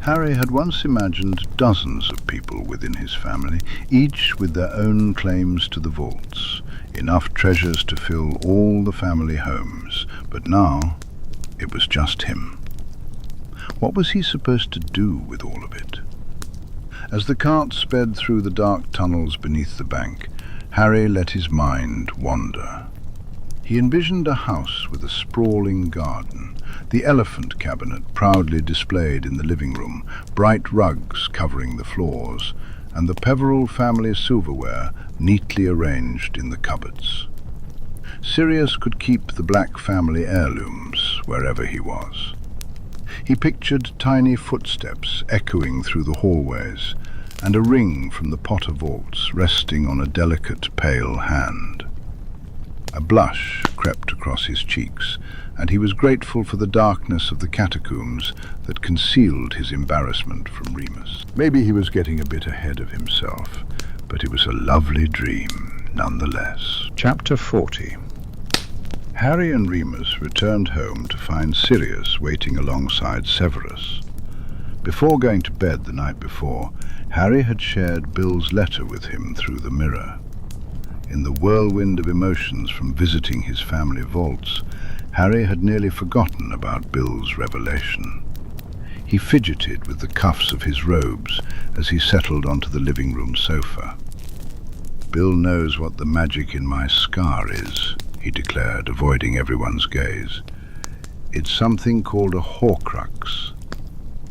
Harry had once imagined dozens of people within his family, each with their own claims to the vaults, enough treasures to fill all the family homes, but now it was just him. What was he supposed to do with all of it? As the cart sped through the dark tunnels beneath the bank, Harry let his mind wander. He envisioned a house with a sprawling garden, the elephant cabinet proudly displayed in the living room, bright rugs covering the floors, and the Peveril family silverware neatly arranged in the cupboards. Sirius could keep the Black family heirlooms wherever he was. He pictured tiny footsteps echoing through the hallways, and a ring from the Potter vaults resting on a delicate, pale hand. A blush crept across his cheeks, and he was grateful for the darkness of the catacombs that concealed his embarrassment from Remus. Maybe he was getting a bit ahead of himself, but it was a lovely dream nonetheless. Chapter 40. Harry and Remus returned home to find Sirius waiting alongside Severus. Before going to bed the night before, Harry had shared Bill's letter with him through the mirror. In the whirlwind of emotions from visiting his family vaults, Harry had nearly forgotten about Bill's revelation. He fidgeted with the cuffs of his robes as he settled onto the living room sofa. "Bill knows what the magic in my scar is," he declared, avoiding everyone's gaze. "It's something called a Horcrux."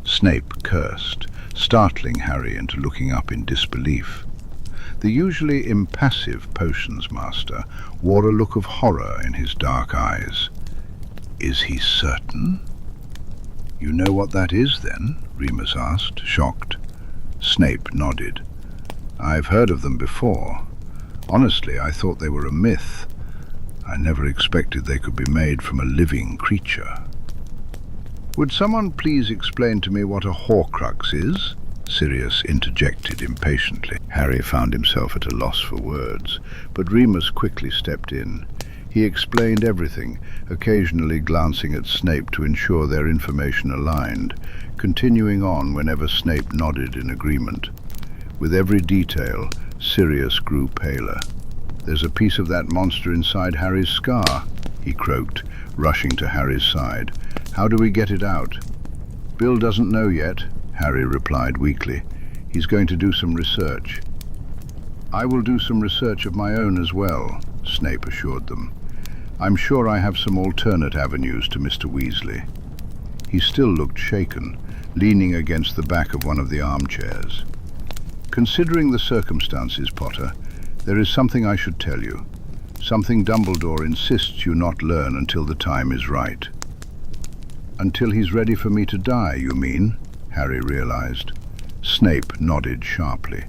Snape cursed, startling Harry into looking up in disbelief. The usually impassive potions master wore a look of horror in his dark eyes. "Is he certain?" "You know what that is, then?" Remus asked, shocked. Snape nodded. "I've heard of them before. Honestly, I thought they were a myth. I never expected they could be made from a living creature." "Would someone please explain to me what a Horcrux is?" Sirius interjected impatiently. Harry found himself at a loss for words, but Remus quickly stepped in. He explained everything, occasionally glancing at Snape to ensure their information aligned, continuing on whenever Snape nodded in agreement. With every detail, Sirius grew paler. "There's a piece of that monster inside Harry's scar," he croaked, rushing to Harry's side. "How do we get it out?" "Bill doesn't know yet," Harry replied weakly. "He's going to do some research." "I will do some research of my own as well," Snape assured them. "I'm sure I have some alternate avenues to Mr. Weasley." He still looked shaken, leaning against the back of one of the armchairs. "Considering the circumstances, Potter, there is something I should tell you. Something Dumbledore insists you not learn until the time is right." "Until he's ready for me to die, you mean?" Harry realized. Snape nodded sharply.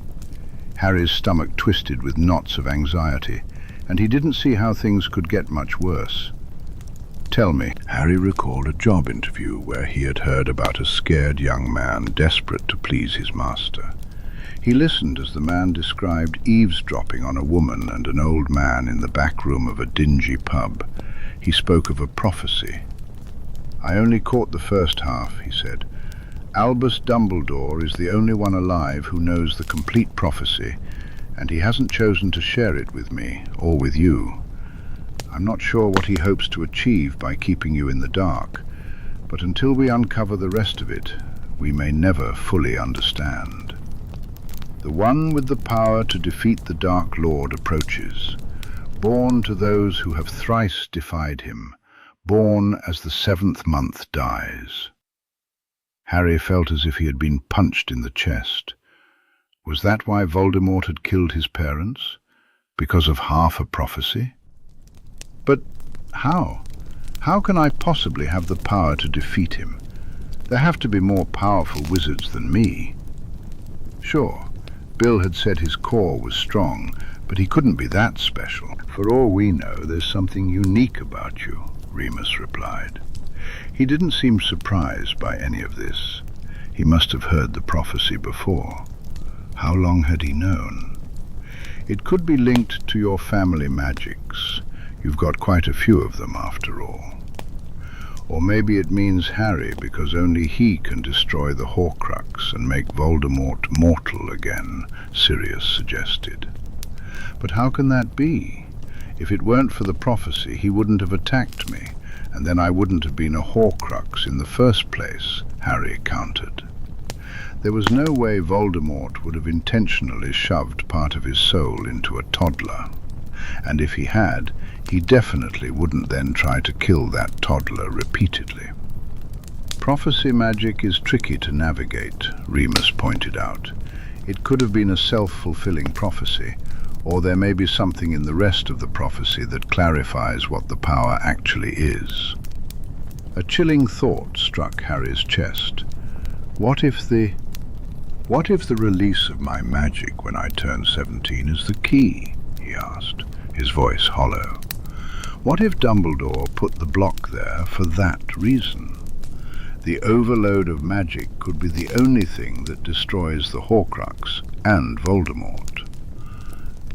Harry's stomach twisted with knots of anxiety, and he didn't see how things could get much worse. "Tell me." Harry recalled a job interview where he had heard about a scared young man desperate to please his master. He listened as the man described eavesdropping on a woman and an old man in the back room of a dingy pub. He spoke of a prophecy. "I only caught the first half," he said. "Albus Dumbledore is the only one alive who knows the complete prophecy, and he hasn't chosen to share it with me or with you. I'm not sure what he hopes to achieve by keeping you in the dark, but until we uncover the rest of it, we may never fully understand. The one with the power to defeat the Dark Lord approaches, born to those who have thrice defied him, born as the 7th month dies." Harry felt as if he had been punched in the chest. Was that why Voldemort had killed his parents? Because of half a prophecy? "But how? How can I possibly have the power to defeat him? There have to be more powerful wizards than me." Sure, Bill had said his core was strong, but he couldn't be that special. "For all we know, there's something unique about you," Remus replied. He didn't seem surprised by any of this. He must have heard the prophecy before. How long had he known? "It could be linked to your family magics. You've got quite a few of them, after all. Or maybe it means Harry, because only he can destroy the Horcrux and make Voldemort mortal again," Sirius suggested. "But how can that be? If it weren't for the prophecy, he wouldn't have attacked me, and then I wouldn't have been a Horcrux in the first place," Harry countered. There was no way Voldemort would have intentionally shoved part of his soul into a toddler. And if he had, he definitely wouldn't then try to kill that toddler repeatedly. "Prophecy magic is tricky to navigate," Remus pointed out. "It could have been a self-fulfilling prophecy, or there may be something in the rest of the prophecy that clarifies what the power actually is." A chilling thought struck Harry's chest. What if the release of my magic when I turn 17 is the key?" he asked, his voice hollow. "What if Dumbledore put the block there for that reason? The overload of magic could be the only thing that destroys the Horcrux and Voldemort."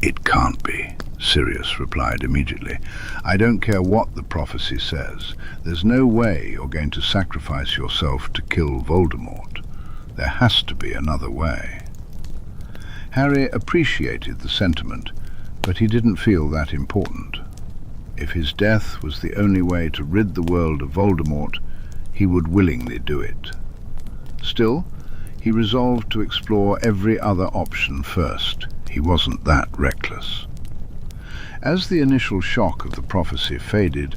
"It can't be," Sirius replied immediately. "I don't care what the prophecy says. There's no way you're going to sacrifice yourself to kill Voldemort. There has to be another way." Harry appreciated the sentiment, but he didn't feel that important. If his death was the only way to rid the world of Voldemort, he would willingly do it. Still, he resolved to explore every other option first. He wasn't that reckless. As the initial shock of the prophecy faded,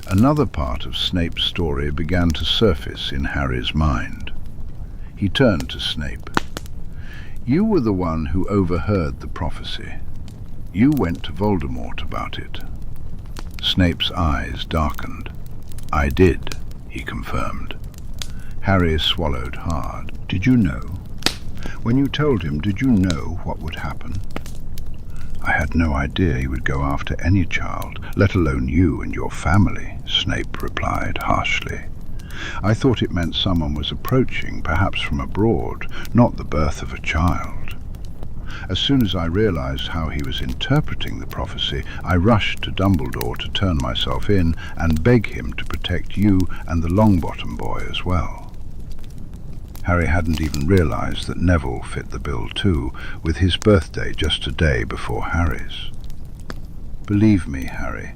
another part of Snape's story began to surface in Harry's mind. He turned to Snape. "You were the one who overheard the prophecy. You went to Voldemort about it." Snape's eyes darkened. "I did," he confirmed. Harry swallowed hard. "Did you know? When you told him, did you know what would happen?" "I had no idea he would go after any child, let alone you and your family," Snape replied harshly. "I thought it meant someone was approaching, perhaps from abroad, not the birth of a child. As soon as I realized how he was interpreting the prophecy, I rushed to Dumbledore to turn myself in and beg him to protect you and the Longbottom boy as well." Harry hadn't even realized that Neville fit the bill too, with his birthday just a day before Harry's. "Believe me, Harry,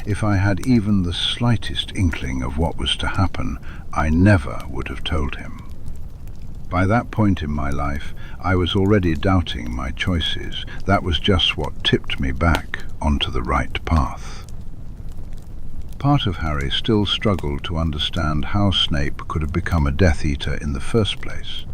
If I had even the slightest inkling of what was to happen, I never would have told him. By that point in my life, I was already doubting my choices. That was just what tipped me back onto the right path. Part of Harry still struggled to understand how Snape could have become a Death Eater in the first place,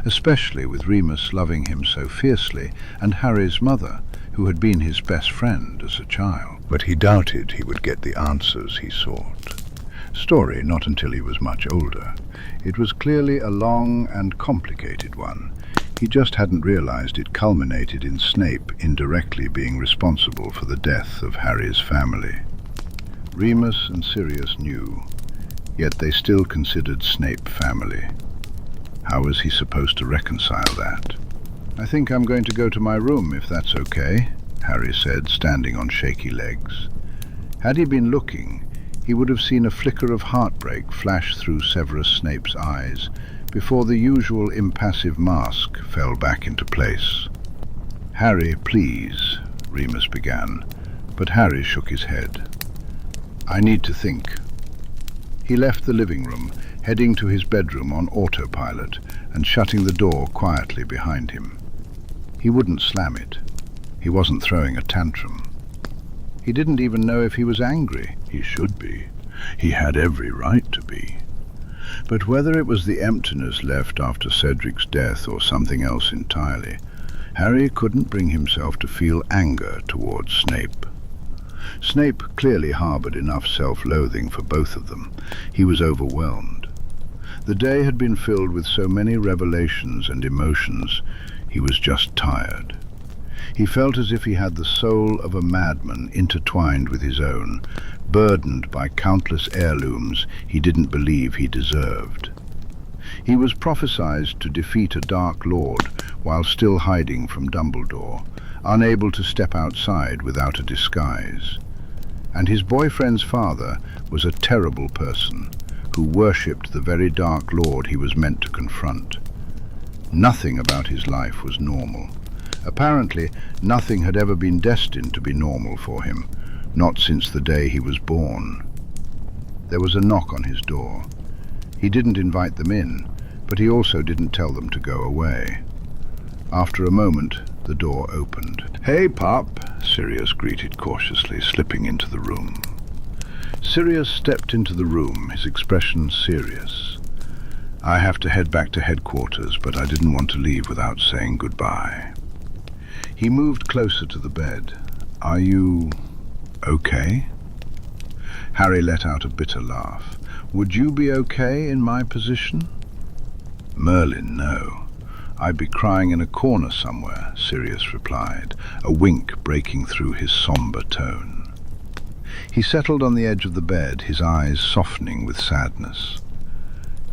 especially with Remus loving him so fiercely and Harry's mother, who had been his best friend as a child. But he doubted he would get the answers he sought. Story not until he was much older. It was clearly a long and complicated one. He just hadn't realized it culminated in Snape indirectly being responsible for the death of Harry's family. Remus and Sirius knew, yet they still considered Snape family. How was he supposed to reconcile that? "I think I'm going to go to my room, if that's okay," Harry said, standing on shaky legs. Had he been looking, he would have seen a flicker of heartbreak flash through Severus Snape's eyes before the usual impassive mask fell back into place. "Harry, please," Remus began, but Harry shook his head. "I need to think." He left the living room, heading to his bedroom on autopilot and shutting the door quietly behind him. He wouldn't slam it. He wasn't throwing a tantrum. He didn't even know if he was angry. He should be. He had every right to be. But whether it was the emptiness left after Cedric's death or something else entirely, Harry couldn't bring himself to feel anger towards Snape. Snape clearly harbored enough self-loathing for both of them. He was overwhelmed. The day had been filled with so many revelations and emotions, he was just tired. He felt as if he had the soul of a madman intertwined with his own, burdened by countless heirlooms he didn't believe he deserved. He was prophesied to defeat a Dark Lord while still hiding from Dumbledore, unable to step outside without a disguise. And his boyfriend's father was a terrible person who worshipped the very Dark Lord he was meant to confront. Nothing about his life was normal. Apparently, nothing had ever been destined to be normal for him, not since the day he was born. There was a knock on his door. He didn't invite them in, but he also didn't tell them to go away. After a moment, the door opened. "Hey, Pop," Sirius greeted cautiously, slipping into the room. Sirius stepped into the room, his expression serious. "I have to head back to headquarters, but I didn't want to leave without saying goodbye." He moved closer to the bed. "Are you okay?" Harry let out a bitter laugh. "Would you be okay in my position?" "Merlin, no. I'd be crying in a corner somewhere," Sirius replied, a wink breaking through his somber tone. He settled on the edge of the bed, his eyes softening with sadness.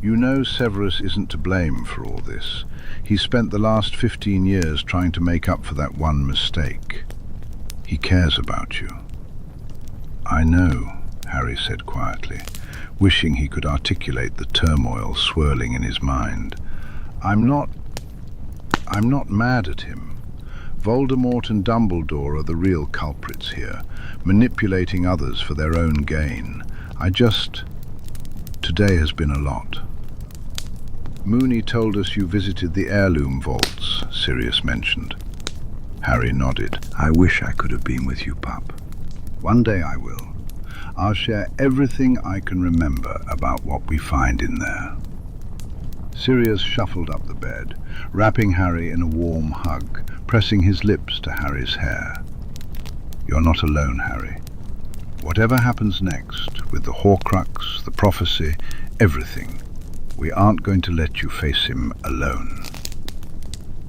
"You know Severus isn't to blame for all this. He spent the last 15 years trying to make up for that one mistake. He cares about you." "I know," Harry said quietly, wishing he could articulate the turmoil swirling in his mind. I'm not mad at him. Voldemort and Dumbledore are the real culprits here, manipulating others for their own gain. Today has been a lot." "Mooney told us you visited the heirloom vaults," Sirius mentioned. Harry nodded. "I wish I could have been with you, Pup. One day I will. I'll share everything I can remember about what we find in there." Sirius shuffled up the bed, wrapping Harry in a warm hug, pressing his lips to Harry's hair. "You're not alone, Harry. Whatever happens next, with the Horcrux, the prophecy, everything, we aren't going to let you face him alone."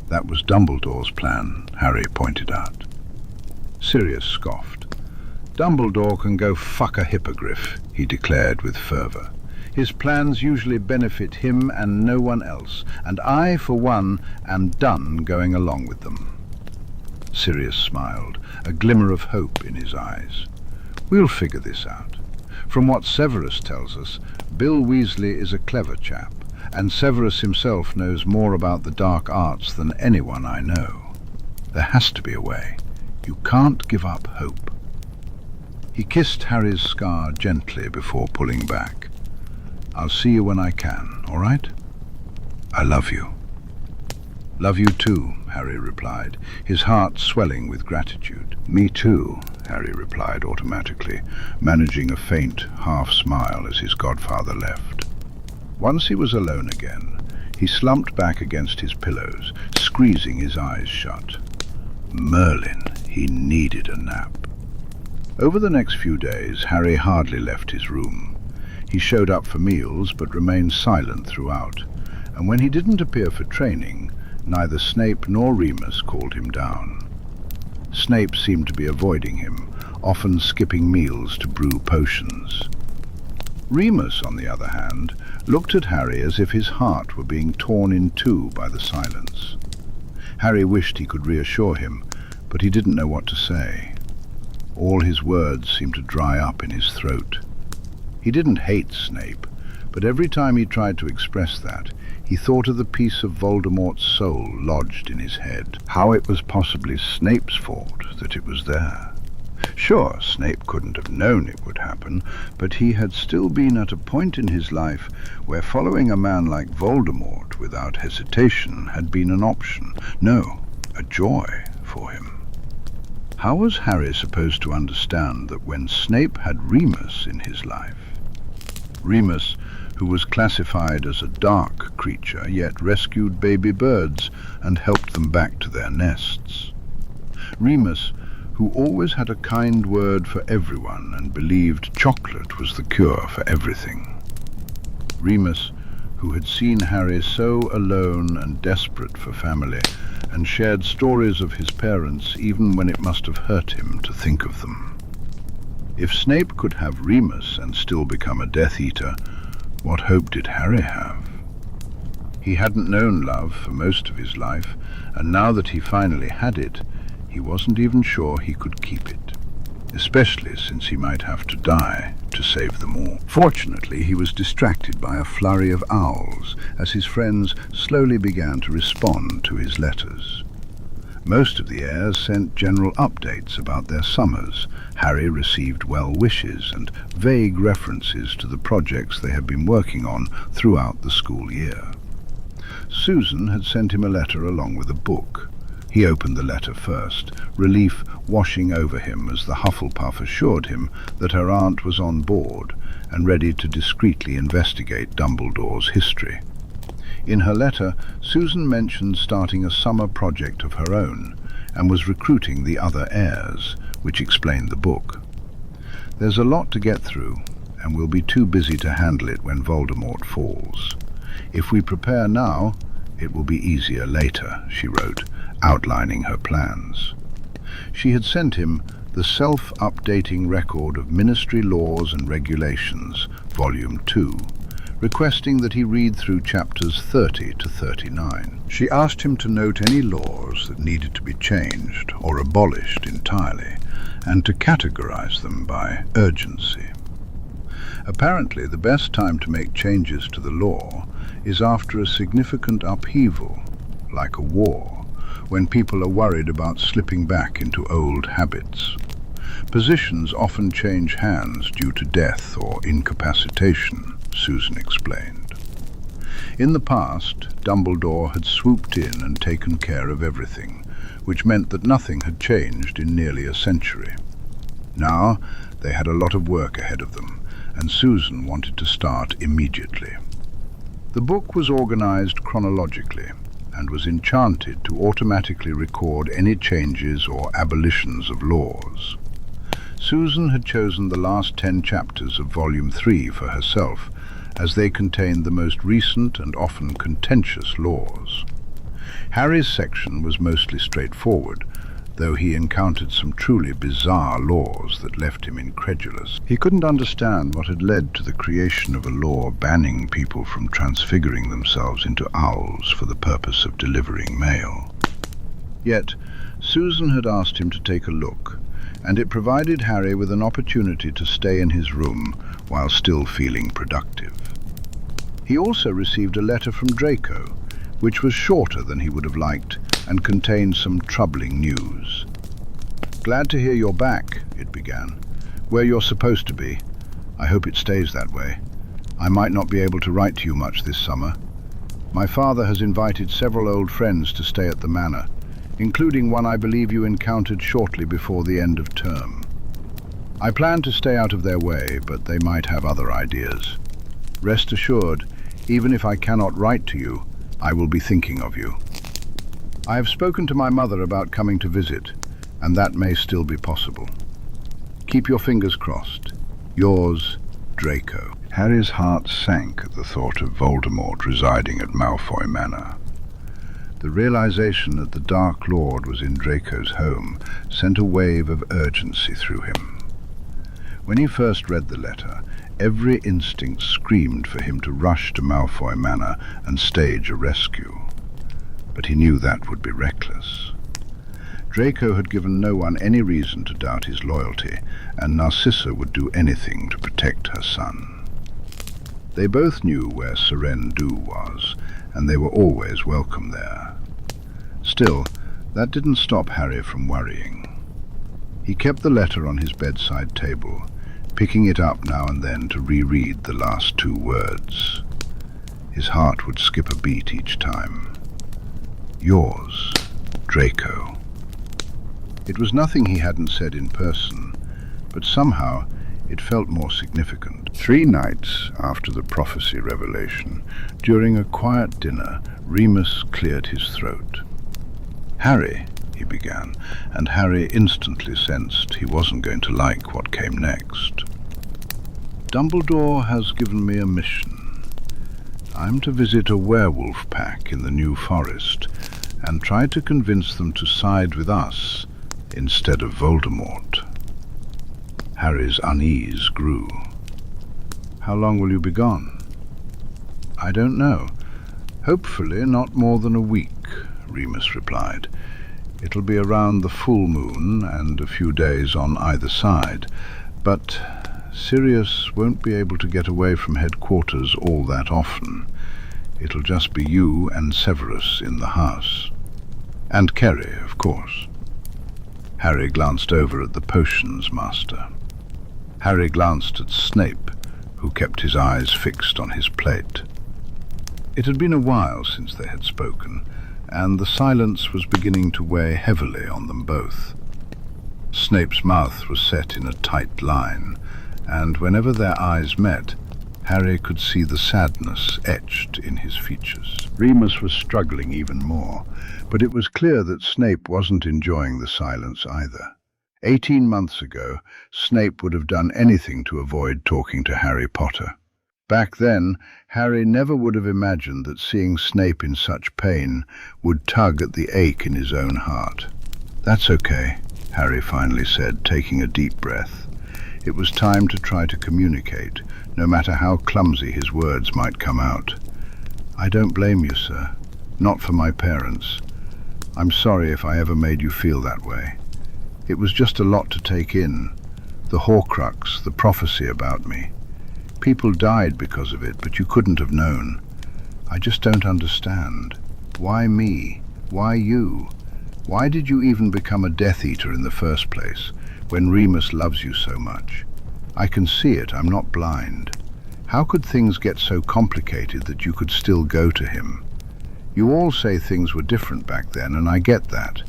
"That was Dumbledore's plan," Harry pointed out. Sirius scoffed. "Dumbledore can go fuck a hippogriff," he declared with fervor. "His plans usually benefit him and no one else, and I, for one, am done going along with them." Sirius smiled, a glimmer of hope in his eyes. "We'll figure this out. From what Severus tells us, Bill Weasley is a clever chap, and Severus himself knows more about the dark arts than anyone I know. There has to be a way. You can't give up hope." He kissed Harry's scar gently before pulling back. "I'll see you when I can, all right? I love you." "Love you too," Harry replied, his heart swelling with gratitude. "Me too," Harry replied automatically, managing a faint half-smile as his godfather left. Once he was alone again, he slumped back against his pillows, squeezing his eyes shut. Merlin, he needed a nap. Over the next few days, Harry hardly left his room. He showed up for meals but remained silent throughout, and when he didn't appear for training, neither Snape nor Remus called him down. Snape seemed to be avoiding him, often skipping meals to brew potions. Remus, on the other hand, looked at Harry as if his heart were being torn in two by the silence. Harry wished he could reassure him, but he didn't know what to say. All his words seemed to dry up in his throat. He didn't hate Snape, but every time he tried to express that, he thought of the piece of Voldemort's soul lodged in his head. How it was possibly Snape's fault that it was there. Sure, Snape couldn't have known it would happen, but he had still been at a point in his life where following a man like Voldemort without hesitation had been an option, no, a joy for him. How was Harry supposed to understand that when Snape had Remus in his life? Remus, who was classified as a dark creature, yet rescued baby birds and helped them back to their nests. Remus, who always had a kind word for everyone and believed chocolate was the cure for everything. Remus, who had seen Harry so alone and desperate for family, and shared stories of his parents even when it must have hurt him to think of them. If Snape could have Remus and still become a Death Eater, what hope did Harry have? He hadn't known love for most of his life, and now that he finally had it, he wasn't even sure he could keep it, especially since he might have to die to save them all. Fortunately, he was distracted by a flurry of owls as his friends slowly began to respond to his letters. Most of the heirs sent general updates about their summers. Harry received well wishes and vague references to the projects they had been working on throughout the school year. Susan had sent him a letter along with a book. He opened the letter first, relief washing over him as the Hufflepuff assured him that her aunt was on board and ready to discreetly investigate Dumbledore's history. In her letter, Susan mentioned starting a summer project of her own and was recruiting the other heirs, which explained the book. "There's a lot to get through, and we'll be too busy to handle it when Voldemort falls. If we prepare now, it will be easier later," she wrote, outlining her plans. She had sent him the Self-Updating Record of Ministry Laws and Regulations, Volume 2, requesting that he read through chapters 30 to 39. She asked him to note any laws that needed to be changed or abolished entirely, and to categorize them by urgency. Apparently, the best time to make changes to the law is after a significant upheaval, like a war, when people are worried about slipping back into old habits. Positions often change hands due to death or incapacitation, Susan explained. In the past, Dumbledore had swooped in and taken care of everything, which meant that nothing had changed in nearly a century. Now, they had a lot of work ahead of them, and Susan wanted to start immediately. The book was organized chronologically, and was enchanted to automatically record any changes or abolitions of laws. Susan had chosen the last 10 chapters of Volume 3 for herself, as they contained the most recent and often contentious laws. Harry's section was mostly straightforward, though he encountered some truly bizarre laws that left him incredulous. He couldn't understand what had led to the creation of a law banning people from transfiguring themselves into owls for the purpose of delivering mail. Yet, Susan had asked him to take a look, and it provided Harry with an opportunity to stay in his room while still feeling productive. He also received a letter from Draco, which was shorter than he would have liked and contained some troubling news. "Glad to hear you're back," it began. Where you're supposed to be. I hope it stays that way. I might not be able to write to you much this summer. My father has invited several old friends to stay at the manor, including one I believe you encountered shortly before the end of term. I plan to stay out of their way, but they might have other ideas. Rest assured, even if I cannot write to you, I will be thinking of you. I have spoken to my mother about coming to visit, and that may still be possible. Keep your fingers crossed. Yours, Draco. Harry's heart sank at the thought of Voldemort residing at Malfoy Manor. The realization that the Dark Lord was in Draco's home sent a wave of urgency through him. When he first read the letter, every instinct screamed for him to rush to Malfoy Manor and stage a rescue. But he knew that would be reckless. Draco had given no one any reason to doubt his loyalty, and Narcissa would do anything to protect her son. They both knew where Seren was, and they were always welcome there. Still, that didn't stop Harry from worrying. He kept the letter on his bedside table, picking it up now and then to reread the last 2 words. His heart would skip a beat each time. Yours, Draco. It was nothing he hadn't said in person, but somehow it felt more significant. 3 nights after the prophecy revelation, during a quiet dinner, Remus cleared his throat. "Harry," he began, and Harry instantly sensed he wasn't going to like what came next. "Dumbledore has given me a mission. I'm to visit a werewolf pack in the New Forest and try to convince them to side with us instead of Voldemort." Harry's unease grew. "How long will you be gone?" "I don't know. Hopefully not more than a week," Remus replied. "It'll be around the full moon and a few days on either side, but Sirius won't be able to get away from headquarters all that often. It'll just be you and Severus in the house. And Kerry, of course." Harry glanced over at the potions master. Harry glanced at Snape, who kept his eyes fixed on his plate. It had been a while since they had spoken, and the silence was beginning to weigh heavily on them both. Snape's mouth was set in a tight line, and whenever their eyes met, Harry could see the sadness etched in his features. Remus was struggling even more, but it was clear that Snape wasn't enjoying the silence either. 18 months ago, Snape would have done anything to avoid talking to Harry Potter. Back then, Harry never would have imagined that seeing Snape in such pain would tug at the ache in his own heart. "That's okay," Harry finally said, taking a deep breath. It was time to try to communicate, no matter how clumsy his words might come out. "I don't blame you, sir. Not for my parents. I'm sorry if I ever made you feel that way. It was just a lot to take in. The Horcrux, the prophecy about me. People died because of it, but you couldn't have known. I just don't understand. Why me? Why you? Why did you even become a Death Eater in the first place, when Remus loves you so much? I can see it, I'm not blind. How could things get so complicated that you could still go to him? You all say things were different back then, and I get that.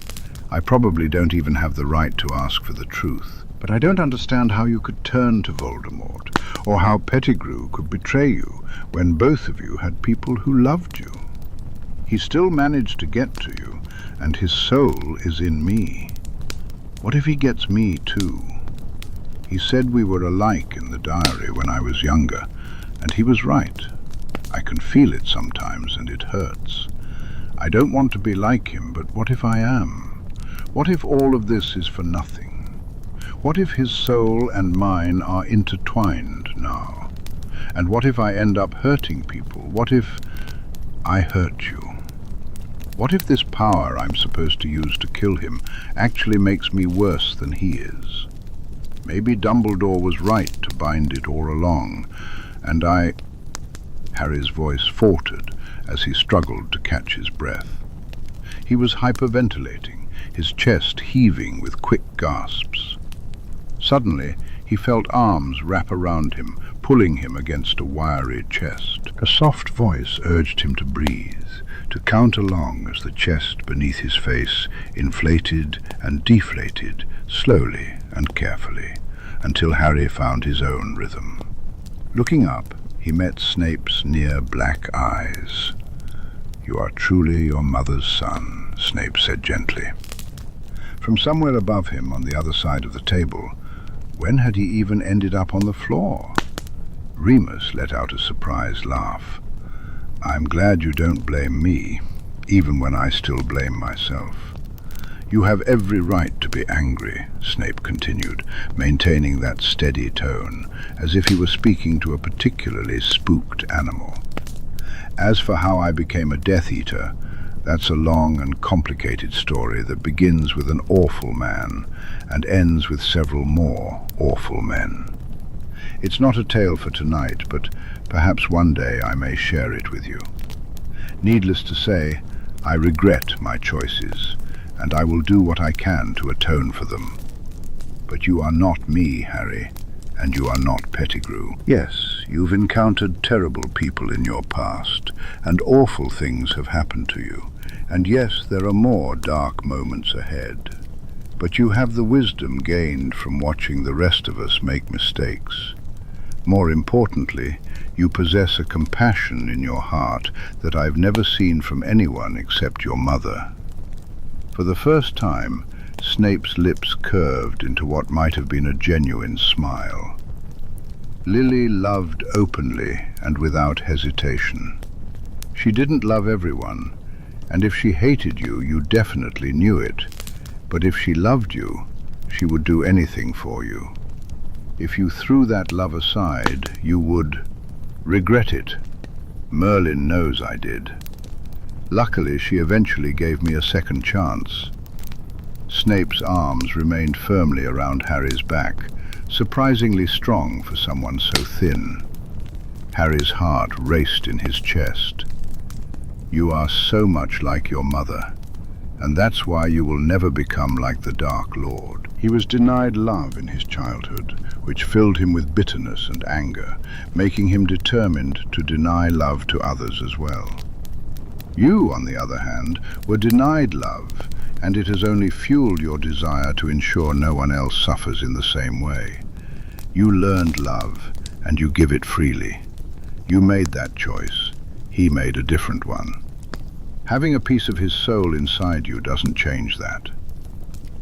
I probably don't even have the right to ask for the truth. But I don't understand how you could turn to Voldemort, or how Pettigrew could betray you when both of you had people who loved you. He still managed to get to you, and his soul is in me. What if he gets me too? He said we were alike in the diary when I was younger, and he was right. I can feel it sometimes, and it hurts. I don't want to be like him, but what if I am? What if all of this is for nothing? What if his soul and mine are intertwined now? And what if I end up hurting people? What if I hurt you? What if this power I'm supposed to use to kill him actually makes me worse than he is? Maybe Dumbledore was right to bind it all along, and Harry's voice faltered as he struggled to catch his breath. He was hyperventilating, his chest heaving with quick gasps. Suddenly, He felt arms wrap around him, pulling him against a wiry chest. A soft voice urged him to breathe, to count along as the chest beneath his face inflated and deflated, slowly and carefully, until Harry found his own rhythm. Looking up, he met Snape's near black eyes. "You are truly your mother's son," Snape said gently. From somewhere above him on the other side of the table, when had he even ended up on the floor? Remus let out a surprised laugh. "I'm glad you don't blame me, even when I still blame myself." "You have every right to be angry," Snape continued, maintaining that steady tone, as if he were speaking to a particularly spooked animal. "As for how I became a Death Eater, that's a long and complicated story that begins with an awful man and ends with several more awful men. It's not a tale for tonight, but perhaps one day I may share it with you. Needless to say, I regret my choices, and I will do what I can to atone for them. But you are not me, Harry, and you are not Pettigrew. Yes, you've encountered terrible people in your past, and awful things have happened to you, and yes, there are more dark moments ahead. But you have the wisdom gained from watching the rest of us make mistakes. More importantly, you possess a compassion in your heart that I've never seen from anyone except your mother." For the first time, Snape's lips curved into what might have been a genuine smile. Lily loved openly and without hesitation. She didn't love everyone, and if she hated you, you definitely knew it. But if she loved you, she would do anything for you. If you threw that love aside, you would regret it. Merlin knows I did. Luckily, she eventually gave me a second chance. Snape's arms remained firmly around Harry's back, surprisingly strong for someone so thin. Harry's heart raced in his chest. "You are so much like your mother, and that's why you will never become like the Dark Lord." He was denied love in his childhood, which filled him with bitterness and anger, making him determined to deny love to others as well. You, on the other hand, were denied love, and it has only fueled your desire to ensure no one else suffers in the same way. You learned love, and you give it freely. You made that choice. He made a different one. Having a piece of his soul inside you doesn't change that.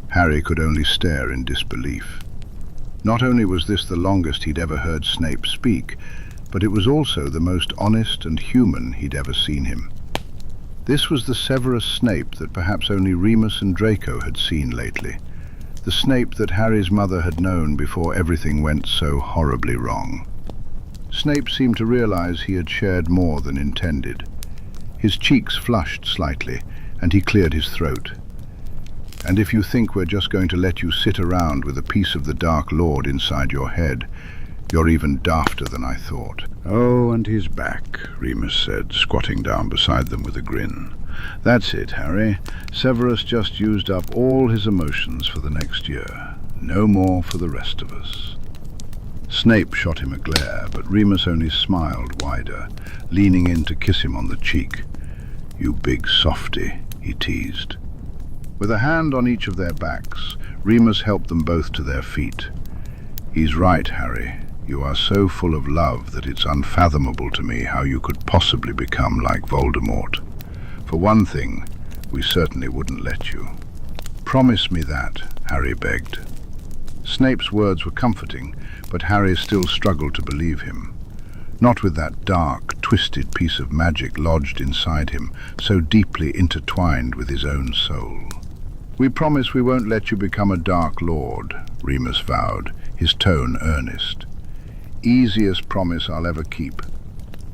Harry could only stare in disbelief. Not only was this the longest he'd ever heard Snape speak, but it was also the most honest and human he'd ever seen him. This was the Severus Snape that perhaps only Remus and Draco had seen lately. The Snape that Harry's mother had known before everything went so horribly wrong. Snape seemed to realize he had shared more than intended. His cheeks flushed slightly, and he cleared his throat. "And if you think we're just going to let you sit around with a piece of the Dark Lord inside your head, you're even dafter than I thought." "Oh, and he's back," Remus said, squatting down beside them with a grin. "That's it, Harry. Severus just used up all his emotions for the next year. No more for the rest of us." Snape shot him a glare, but Remus only smiled wider, leaning in to kiss him on the cheek. "You big softy," he teased. With a hand on each of their backs, Remus helped them both to their feet. "He's right, Harry. You are so full of love that it's unfathomable to me how you could possibly become like Voldemort. For one thing, we certainly wouldn't let you." "Promise me that," Harry begged. Snape's words were comforting, but Harry still struggled to believe him. Not with that dark, twisted piece of magic lodged inside him, so deeply intertwined with his own soul. "We promise we won't let you become a Dark Lord," Remus vowed, his tone earnest. "Easiest promise I'll ever keep."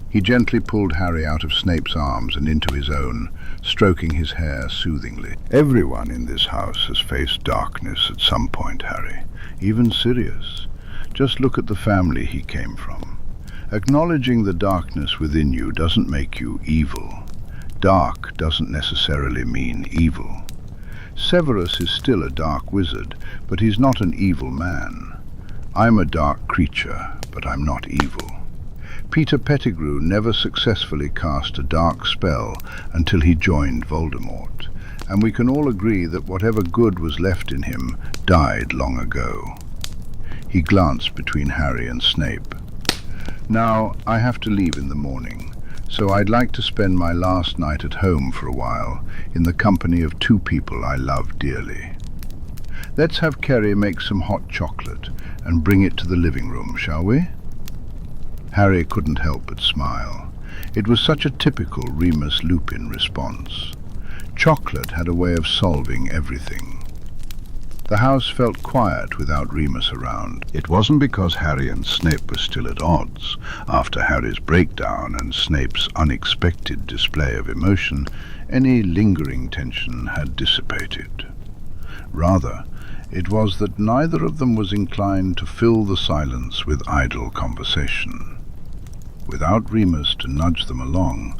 He gently pulled Harry out of Snape's arms and into his own, stroking his hair soothingly. "Everyone in this house has faced darkness at some point, Harry. Even Sirius. Just look at the family he came from. Acknowledging the darkness within you doesn't make you evil. Dark doesn't necessarily mean evil. Severus is still a dark wizard, but he's not an evil man. I'm a dark creature, but I'm not evil. Peter Pettigrew never successfully cast a dark spell until he joined Voldemort, and we can all agree that whatever good was left in him died long ago. He glanced between Harry and Snape. Now, I have to leave in the morning, so I'd like to spend my last night at home for a while, in the company of two people I love dearly. Let's have Kerry make some hot chocolate and bring it to the living room, shall we? Harry couldn't help but smile. It was such a typical Remus Lupin response. Chocolate had a way of solving everything. The house felt quiet without Remus around. It wasn't because Harry and Snape were still at odds. After Harry's breakdown and Snape's unexpected display of emotion, any lingering tension had dissipated. Rather, it was that neither of them was inclined to fill the silence with idle conversation. Without Remus to nudge them along,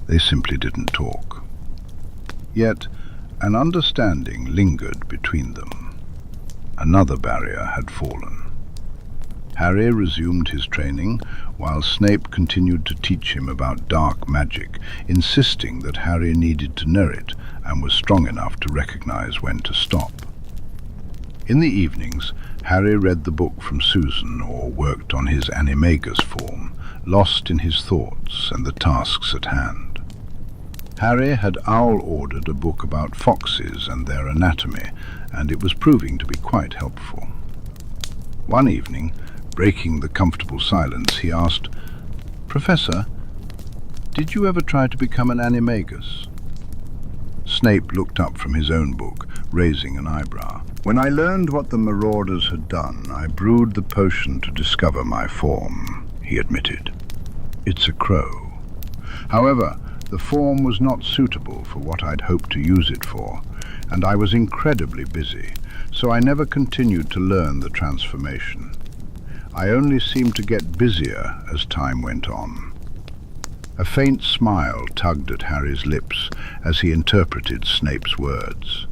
they simply didn't talk. Yet, an understanding lingered between them. Another barrier had fallen. Harry resumed his training, while Snape continued to teach him about dark magic, insisting that Harry needed to know it and was strong enough to recognize when to stop. In the evenings, Harry read the book from Susan or worked on his Animagus form, lost in his thoughts and the tasks at hand. Harry had owl-ordered a book about foxes and their anatomy, and it was proving to be quite helpful. One evening, breaking the comfortable silence, he asked, "Professor, did you ever try to become an Animagus?" Snape looked up from his own book, raising an eyebrow. "When I learned what the Marauders had done, I brewed the potion to discover my form," he admitted. "It's a crow. However, the form was not suitable for what I'd hoped to use it for, and I was incredibly busy, so I never continued to learn the transformation. I only seemed to get busier as time went on." A faint smile tugged at Harry's lips as he interpreted Snape's words.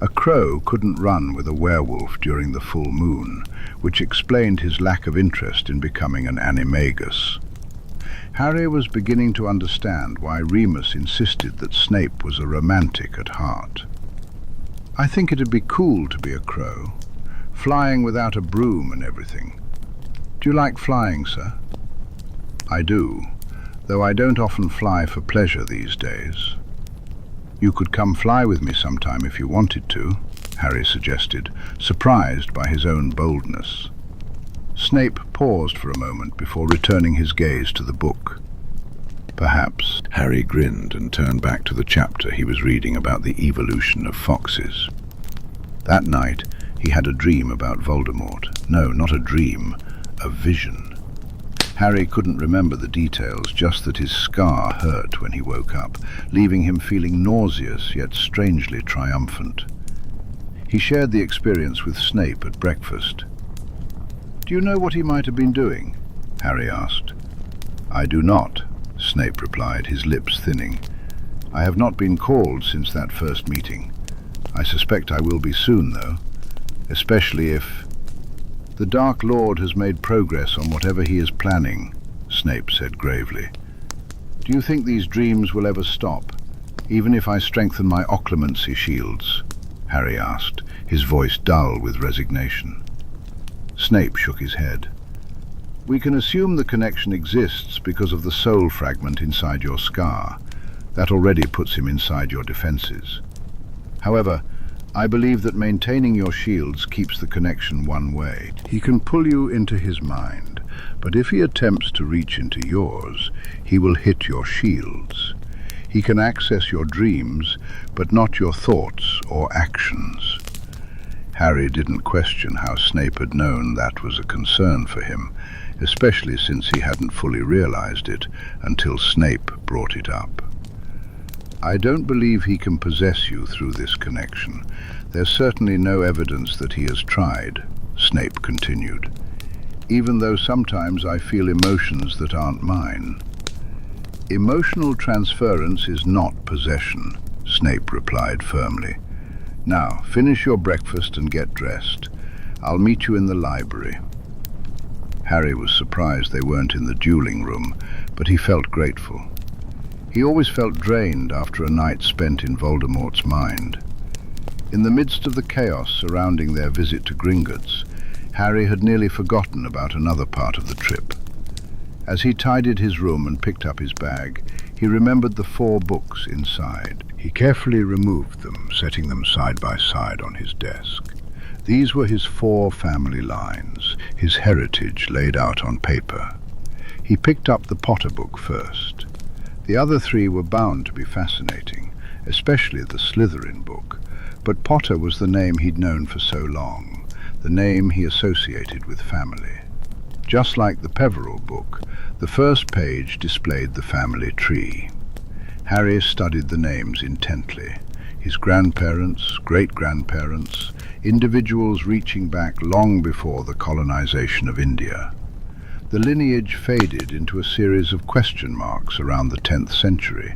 A crow couldn't run with a werewolf during the full moon, which explained his lack of interest in becoming an Animagus. Harry was beginning to understand why Remus insisted that Snape was a romantic at heart. "I think it'd be cool to be a crow, flying without a broom and everything. Do you like flying, sir?" "I do, though I don't often fly for pleasure these days." "You could come fly with me sometime if you wanted to," Harry suggested, surprised by his own boldness. Snape paused for a moment before returning his gaze to the book. "Perhaps." Harry grinned and turned back to the chapter he was reading about the evolution of foxes. That night, he had a dream about Voldemort. No, not a dream, a vision. Harry couldn't remember the details, just that his scar hurt when he woke up, leaving him feeling nauseous yet strangely triumphant. He shared the experience with Snape at breakfast. "Do you know what he might have been doing?" Harry asked. "I do not," Snape replied, his lips thinning. "I have not been called since that first meeting. I suspect I will be soon, though, especially if—" "The Dark Lord has made progress on whatever he is planning," Snape said gravely. "Do you think these dreams will ever stop, even if I strengthen my occlumency shields?" Harry asked, his voice dull with resignation. Snape shook his head. "We can assume the connection exists because of the soul fragment inside your scar. That already puts him inside your defenses. However, I believe that maintaining your shields keeps the connection one way. He can pull you into his mind, but if he attempts to reach into yours, he will hit your shields. He can access your dreams, but not your thoughts or actions." Harry didn't question how Snape had known that was a concern for him, especially since he hadn't fully realized it until Snape brought it up. "I don't believe he can possess you through this connection. There's certainly no evidence that he has tried," Snape continued, "even though sometimes I feel emotions that aren't mine." "Emotional transference is not possession," Snape replied firmly. "Now, finish your breakfast and get dressed. I'll meet you in the library. Harry was surprised they weren't in the dueling room, but he felt grateful. He always felt drained after a night spent in Voldemort's mind. In the midst of the chaos surrounding their visit to Gringotts, Harry had nearly forgotten about another part of the trip. As he tidied his room and picked up his bag, he remembered the 4 books inside. He carefully removed them, setting them side by side on his desk. These were his 4 family lines, his heritage laid out on paper. He picked up the Potter book first. The other 3 were bound to be fascinating, especially the Slytherin book, but Potter was the name he'd known for so long, the name he associated with family. Just like the Peveril book, the first page displayed the family tree. Harry studied the names intently. His grandparents, great-grandparents, individuals reaching back long before the colonization of India. The lineage faded into a series of question marks around the 10th century,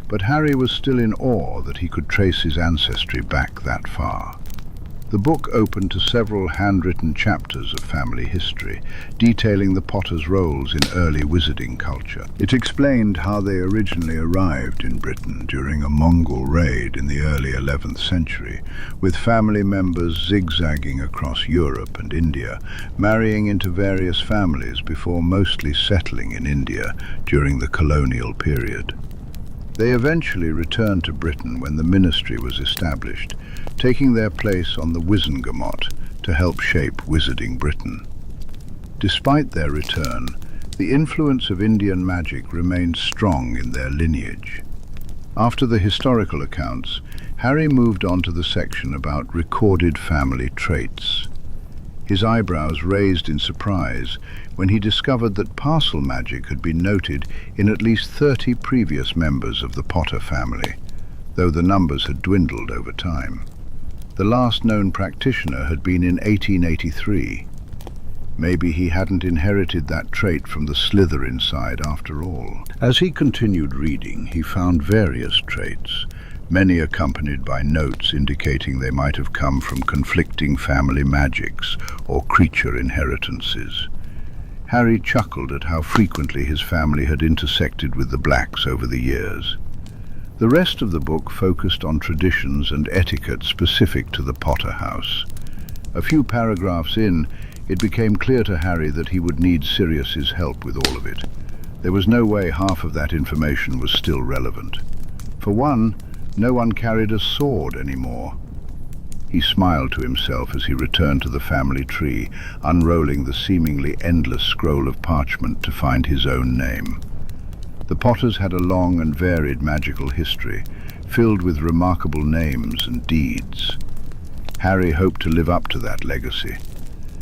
but Harry was still in awe that he could trace his ancestry back that far. The book opened to several handwritten chapters of family history, detailing the Potters' roles in early wizarding culture. It explained how they originally arrived in Britain during a Mongol raid in the early 11th century, with family members zigzagging across Europe and India, marrying into various families before mostly settling in India during the colonial period. They eventually returned to Britain when the ministry was established, taking their place on the Wizengamot to help shape wizarding Britain. Despite their return, the influence of Indian magic remained strong in their lineage. After the historical accounts, Harry moved on to the section about recorded family traits. His eyebrows raised in surprise when he discovered that parcel magic had been noted in at least 30 previous members of the Potter family, though the numbers had dwindled over time. The last known practitioner had been in 1883. Maybe he hadn't inherited that trait from the Slytherin side after all. As he continued reading, he found various traits, many accompanied by notes indicating they might have come from conflicting family magics or creature inheritances. Harry chuckled at how frequently his family had intersected with the Blacks over the years. The rest of the book focused on traditions and etiquette specific to the Potter house. A few paragraphs in, it became clear to Harry that he would need Sirius's help with all of it. There was no way half of that information was still relevant. For one, no one carried a sword anymore. He smiled to himself as he returned to the family tree, unrolling the seemingly endless scroll of parchment to find his own name. The Potters had a long and varied magical history, filled with remarkable names and deeds. Harry hoped to live up to that legacy.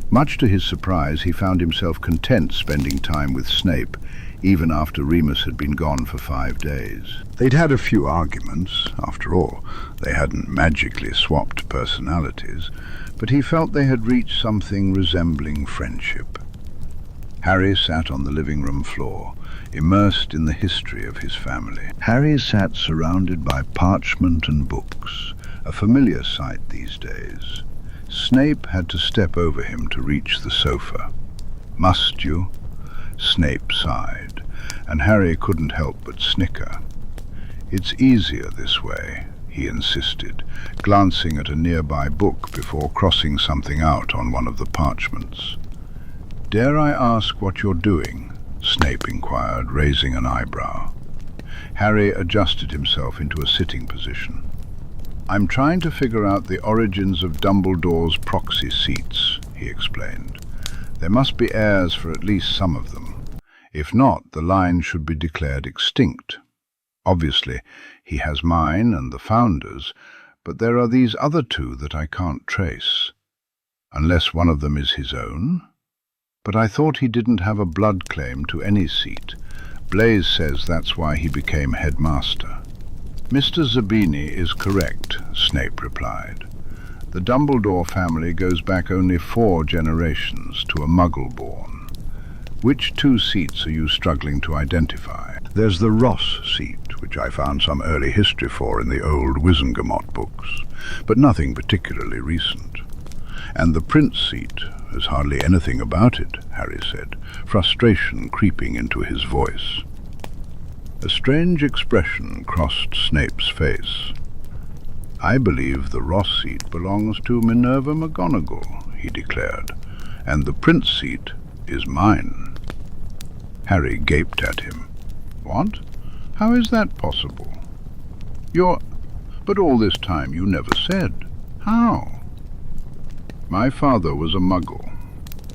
Much to his surprise, he found himself content spending time with Snape, even after Remus had been gone for 5 days. They'd had a few arguments, after all. They hadn't magically swapped personalities, but he felt they had reached something resembling friendship. Harry sat on the living room floor, immersed in the history of his family. Harry sat surrounded by parchment and books, a familiar sight these days. Snape had to step over him to reach the sofa. "Must you?" Snape sighed, and Harry couldn't help but snicker. "It's easier this way," he insisted, glancing at a nearby book before crossing something out on one of the parchments. "Dare I ask what you're doing?" Snape inquired, raising an eyebrow. Harry adjusted himself into a sitting position. "I'm trying to figure out the origins of Dumbledore's proxy seats," he explained. "There must be heirs for at least some of them. If not, the line should be declared extinct. Obviously, he has mine and the Founder's, but there are these other 2 that I can't trace. Unless one of them is his own? But I thought he didn't have a blood claim to any seat. Blaise says that's why he became headmaster." "Mr. Zabini is correct," Snape replied. "The Dumbledore family goes back only 4 generations to a Muggle-born. Which 2 seats are you struggling to identify?" "There's the Ross seat, which I found some early history for in the old Wizengamot books, but nothing particularly recent. And the Prince seat, There's hardly anything about it, Harry said, frustration creeping into his voice. A strange expression crossed Snape's face. "I believe the Ross seat belongs to Minerva McGonagall," he declared, "and the Prince seat is mine." Harry gaped at him. "What? How is that possible? But all this time you never said. How?" "My father was a Muggle.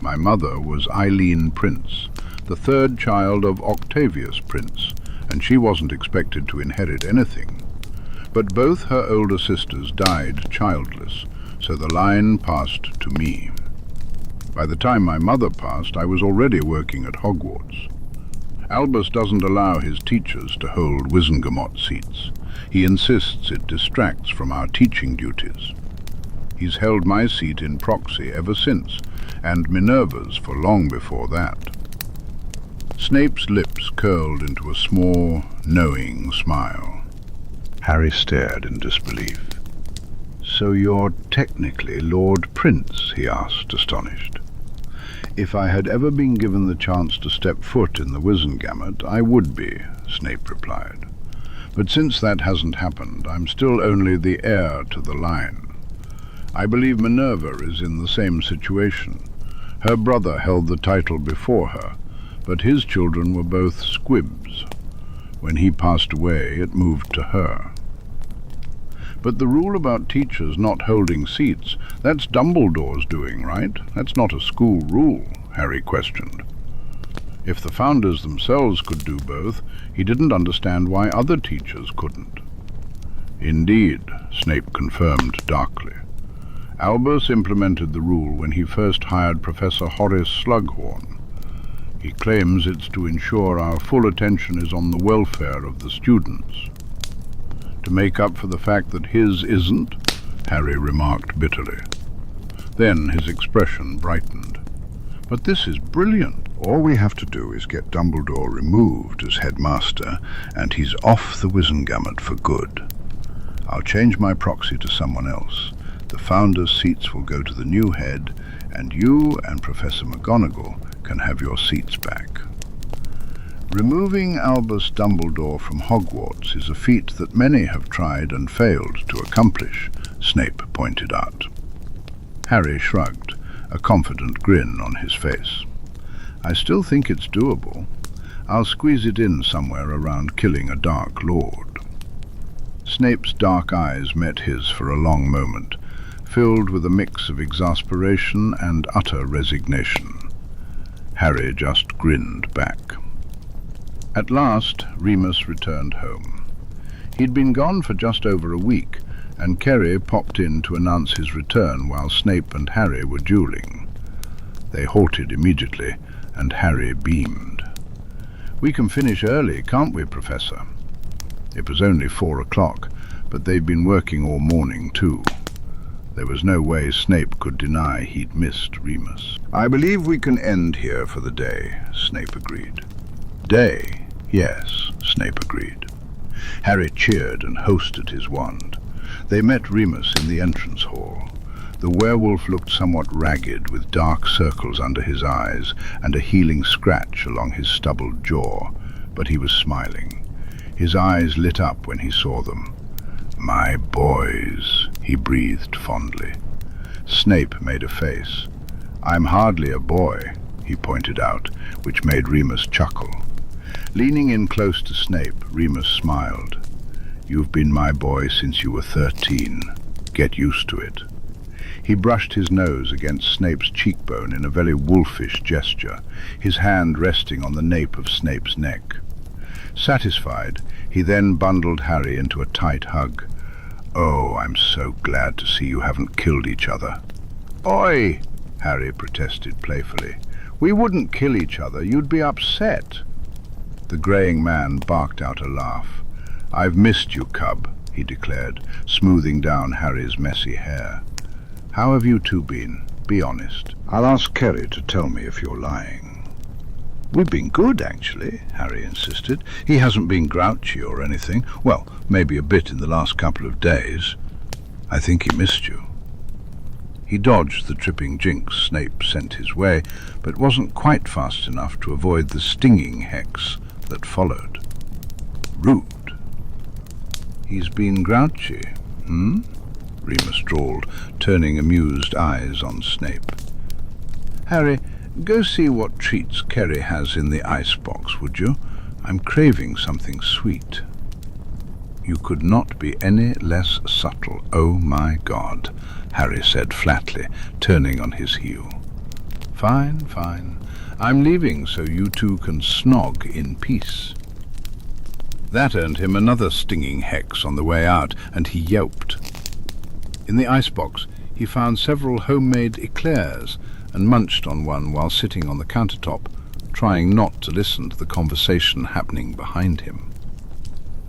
My mother was Eileen Prince, the third child of Octavius Prince, and she wasn't expected to inherit anything. But both her older sisters died childless, so the line passed to me. By the time my mother passed, I was already working at Hogwarts. Albus doesn't allow his teachers to hold Wizengamot seats. He insists it distracts from our teaching duties. He's held my seat in proxy ever since, and Minerva's for long before that." Snape's lips curled into a small, knowing smile. Harry stared in disbelief. "So you're technically Lord Prince?" he asked, astonished. "If I had ever been given the chance to step foot in the Wizengamot, I would be," Snape replied. "But since that hasn't happened, I'm still only the heir to the line. I believe Minerva is in the same situation. Her brother held the title before her, but his children were both squibs. When he passed away, it moved to her." "But the rule about teachers not holding seats, that's Dumbledore's doing, right? That's not a school rule," Harry questioned. If the founders themselves could do both, he didn't understand why other teachers couldn't. "Indeed," Snape confirmed darkly. "Albus implemented the rule when he first hired Professor Horace Slughorn. He claims it's to ensure our full attention is on the welfare of the students. To make up for the fact that his isn't," Harry remarked bitterly. Then his expression brightened. "But this is brilliant. All we have to do is get Dumbledore removed as headmaster, and he's off the Wizengamot for good. I'll change my proxy to someone else. The founders' seats will go to the new head, and you and Professor McGonagall can have your seats back." "Removing Albus Dumbledore from Hogwarts is a feat that many have tried and failed to accomplish," Snape pointed out. Harry shrugged, a confident grin on his face. "I still think it's doable. I'll squeeze it in somewhere around killing a Dark Lord." Snape's dark eyes met his for a long moment, filled with a mix of exasperation and utter resignation. Harry just grinned back. At last, Remus returned home. He'd been gone for just over a week, and Kerry popped in to announce his return while Snape and Harry were dueling. They halted immediately, and Harry beamed. "We can finish early, can't we, Professor?" It was only 4 o'clock, but they'd been working all morning too. There was no way Snape could deny he'd missed Remus. "I believe we can end here for the day," Snape agreed. "Day? Yes," Snape agreed. Harry cheered and hosted his wand. They met Remus in the entrance hall. The werewolf looked somewhat ragged, with dark circles under his eyes and a healing scratch along his stubbled jaw, but he was smiling. His eyes lit up when he saw them. "My boys," he breathed fondly. Snape made a face. "I'm hardly a boy," he pointed out, which made Remus chuckle. Leaning in close to Snape, Remus smiled. "You've been my boy since you were 13. Get used to it." He brushed his nose against Snape's cheekbone in a very wolfish gesture, his hand resting on the nape of Snape's neck. Satisfied, he then bundled Harry into a tight hug. "Oh, I'm so glad to see you haven't killed each other." "Oi!" Harry protested playfully. "We wouldn't kill each other. You'd be upset." The greying man barked out a laugh. "I've missed you, cub," he declared, smoothing down Harry's messy hair. "How have you two been? Be honest. I'll ask Kerry to tell me if you're lying." "We've been good, actually," Harry insisted. "He hasn't been grouchy or anything. Well, maybe a bit in the last couple of days. I think he missed you." He dodged the tripping jinx Snape sent his way, but wasn't quite fast enough to avoid the stinging hex that followed. Rude. He's been grouchy, Remus drawled, turning amused eyes on Snape. Harry, go see what treats Kerry has in the icebox, would you? I'm craving something sweet. You could not be any less subtle, oh my God, Harry said flatly, turning on his heel. Fine, fine. I'm leaving so you two can snog in peace. That earned him another stinging hex on the way out, and he yelped. In the icebox, he found several homemade eclairs and munched on one while sitting on the countertop, trying not to listen to the conversation happening behind him.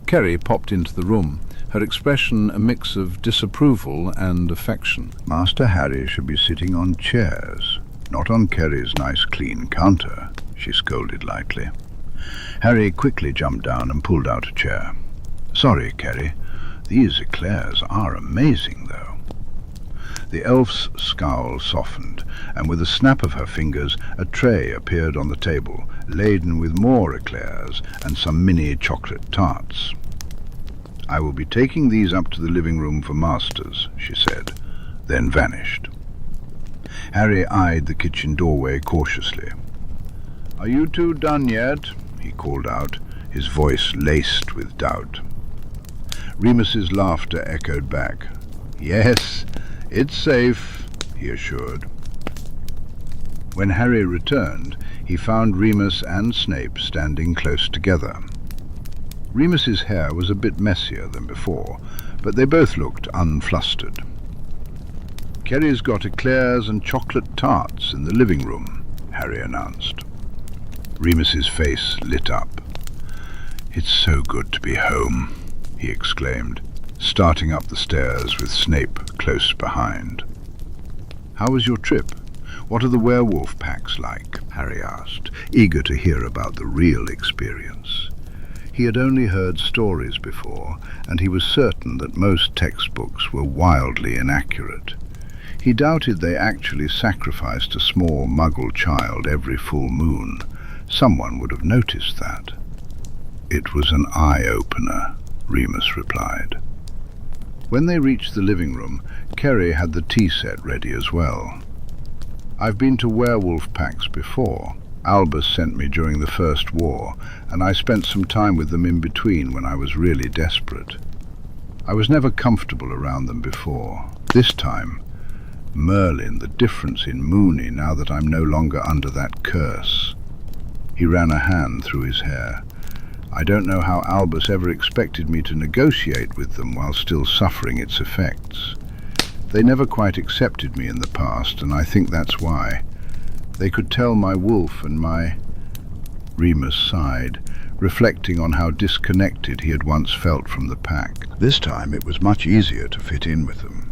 Kerry popped into the room, her expression a mix of disapproval and affection. Master Harry should be sitting on chairs, not on Kerry's nice clean counter, she scolded lightly. Harry quickly jumped down and pulled out a chair. Sorry, Kerry. These eclairs are amazing, though. The elf's scowl softened, and with a snap of her fingers, a tray appeared on the table, laden with more eclairs and some mini chocolate tarts. I will be taking these up to the living room for masters, she said, then vanished. Harry eyed the kitchen doorway cautiously. Are you two done yet? He called out, his voice laced with doubt. Remus's laughter echoed back. Yes, it's safe, he assured. When Harry returned, he found Remus and Snape standing close together. Remus's hair was a bit messier than before, but they both looked unflustered. Kerry's got eclairs and chocolate tarts in the living room, Harry announced. Remus's face lit up. It's so good to be home, he exclaimed, starting up the stairs with Snape close behind. How was your trip? What are the werewolf packs like? Harry asked, eager to hear about the real experience. He had only heard stories before, and he was certain that most textbooks were wildly inaccurate. He doubted they actually sacrificed a small Muggle child every full moon. Someone would have noticed that. It was an eye-opener, Remus replied. When they reached the living room, Kerry had the tea set ready as well. I've been to werewolf packs before. Albus sent me during the First War, and I spent some time with them in between when I was really desperate. I was never comfortable around them before. This time, Merlin, the difference in Moony now that I'm no longer under that curse. He ran a hand through his hair. I don't know how Albus ever expected me to negotiate with them while still suffering its effects. They never quite accepted me in the past, and I think that's why. They could tell my wolf and my... Remus sighed, reflecting on how disconnected he had once felt from the pack. This time it was much easier to fit in with them.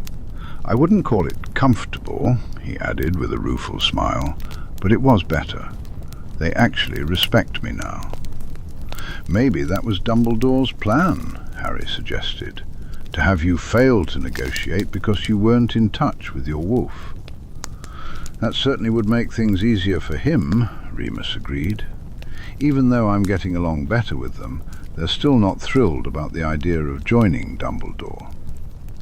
I wouldn't call it comfortable, he added with a rueful smile, but it was better. They actually respect me now. Maybe that was Dumbledore's plan, Harry suggested, to have you fail to negotiate because you weren't in touch with your wolf. That certainly would make things easier for him, Remus agreed. Even though I'm getting along better with them, they're still not thrilled about the idea of joining Dumbledore.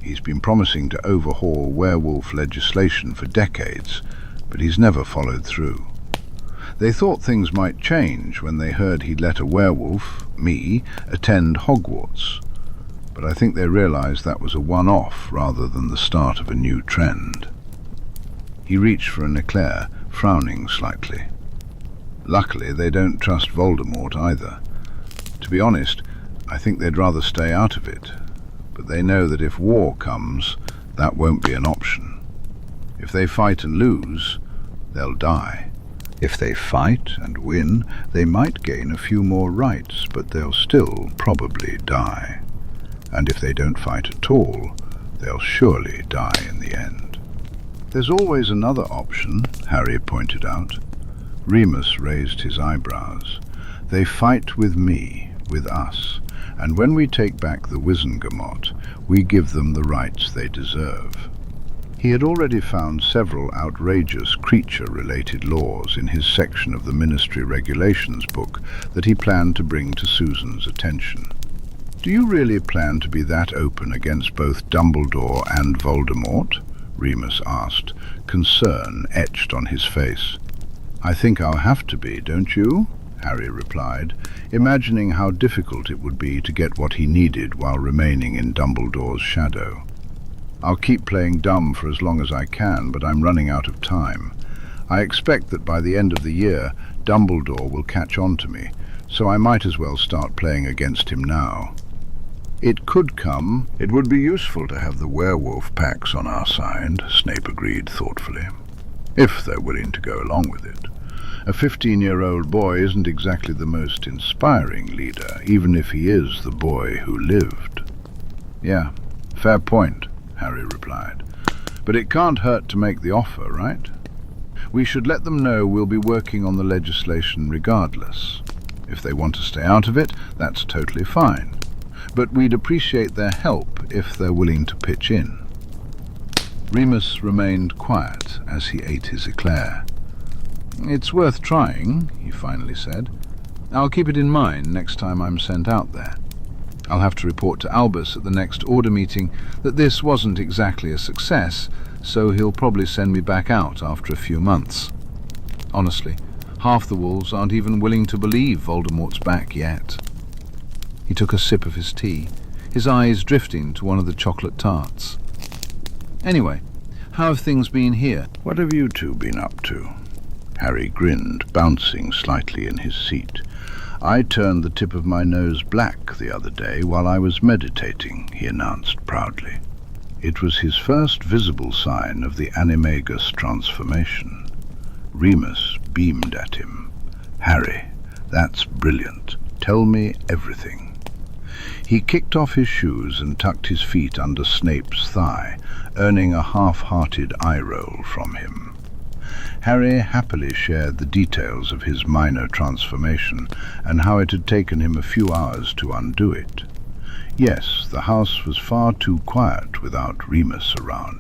He's been promising to overhaul werewolf legislation for decades, but he's never followed through. They thought things might change when they heard he'd let a werewolf, me, attend Hogwarts, but I think they realized that was a one-off rather than the start of a new trend. He reached for an eclair, frowning slightly. Luckily, they don't trust Voldemort either. To be honest, I think they'd rather stay out of it, but they know that if war comes, that won't be an option. If they fight and lose, they'll die. If they fight and win, they might gain a few more rights, but they'll still probably die. And if they don't fight at all, they'll surely die in the end. There's always another option, Harry pointed out. Remus raised his eyebrows. They fight with me, with us, and when we take back the Wizengamot, we give them the rights they deserve. He had already found several outrageous creature-related laws in his section of the Ministry Regulations book that he planned to bring to Susan's attention. "Do you really plan to be that open against both Dumbledore and Voldemort?" Remus asked, concern etched on his face. "I think I'll have to be, don't you?" Harry replied, imagining how difficult it would be to get what he needed while remaining in Dumbledore's shadow. "I'll keep playing dumb for as long as I can, but I'm running out of time. I expect that by the end of the year, Dumbledore will catch on to me, so I might as well start playing against him now." "It could come. It would be useful to have the werewolf packs on our side," Snape agreed thoughtfully, "if they're willing to go along with it. A 15-year-old boy isn't exactly the most inspiring leader, even if he is the boy who lived." "Yeah, fair point," Harry replied. "But it can't hurt to make the offer, right? We should let them know we'll be working on the legislation regardless. If they want to stay out of it, that's totally fine. But we'd appreciate their help if they're willing to pitch in." Remus remained quiet as he ate his eclair. "It's worth trying," he finally said. "I'll keep it in mind next time I'm sent out there. I'll have to report to Albus at the next order meeting that this wasn't exactly a success, so he'll probably send me back out after a few months. Honestly, half the wolves aren't even willing to believe Voldemort's back yet." He took a sip of his tea, his eyes drifting to one of the chocolate tarts. "Anyway, how have things been here?" "What have you two been up to?" Harry grinned, bouncing slightly in his seat. "I turned the tip of my nose black the other day while I was meditating," he announced proudly. It was his first visible sign of the Animagus transformation. Remus beamed at him. "Harry, that's brilliant. Tell me everything." He kicked off his shoes and tucked his feet under Snape's thigh, earning a half-hearted eye-roll from him. Harry happily shared the details of his minor transformation and how it had taken him a few hours to undo it. Yes, the house was far too quiet without Remus around.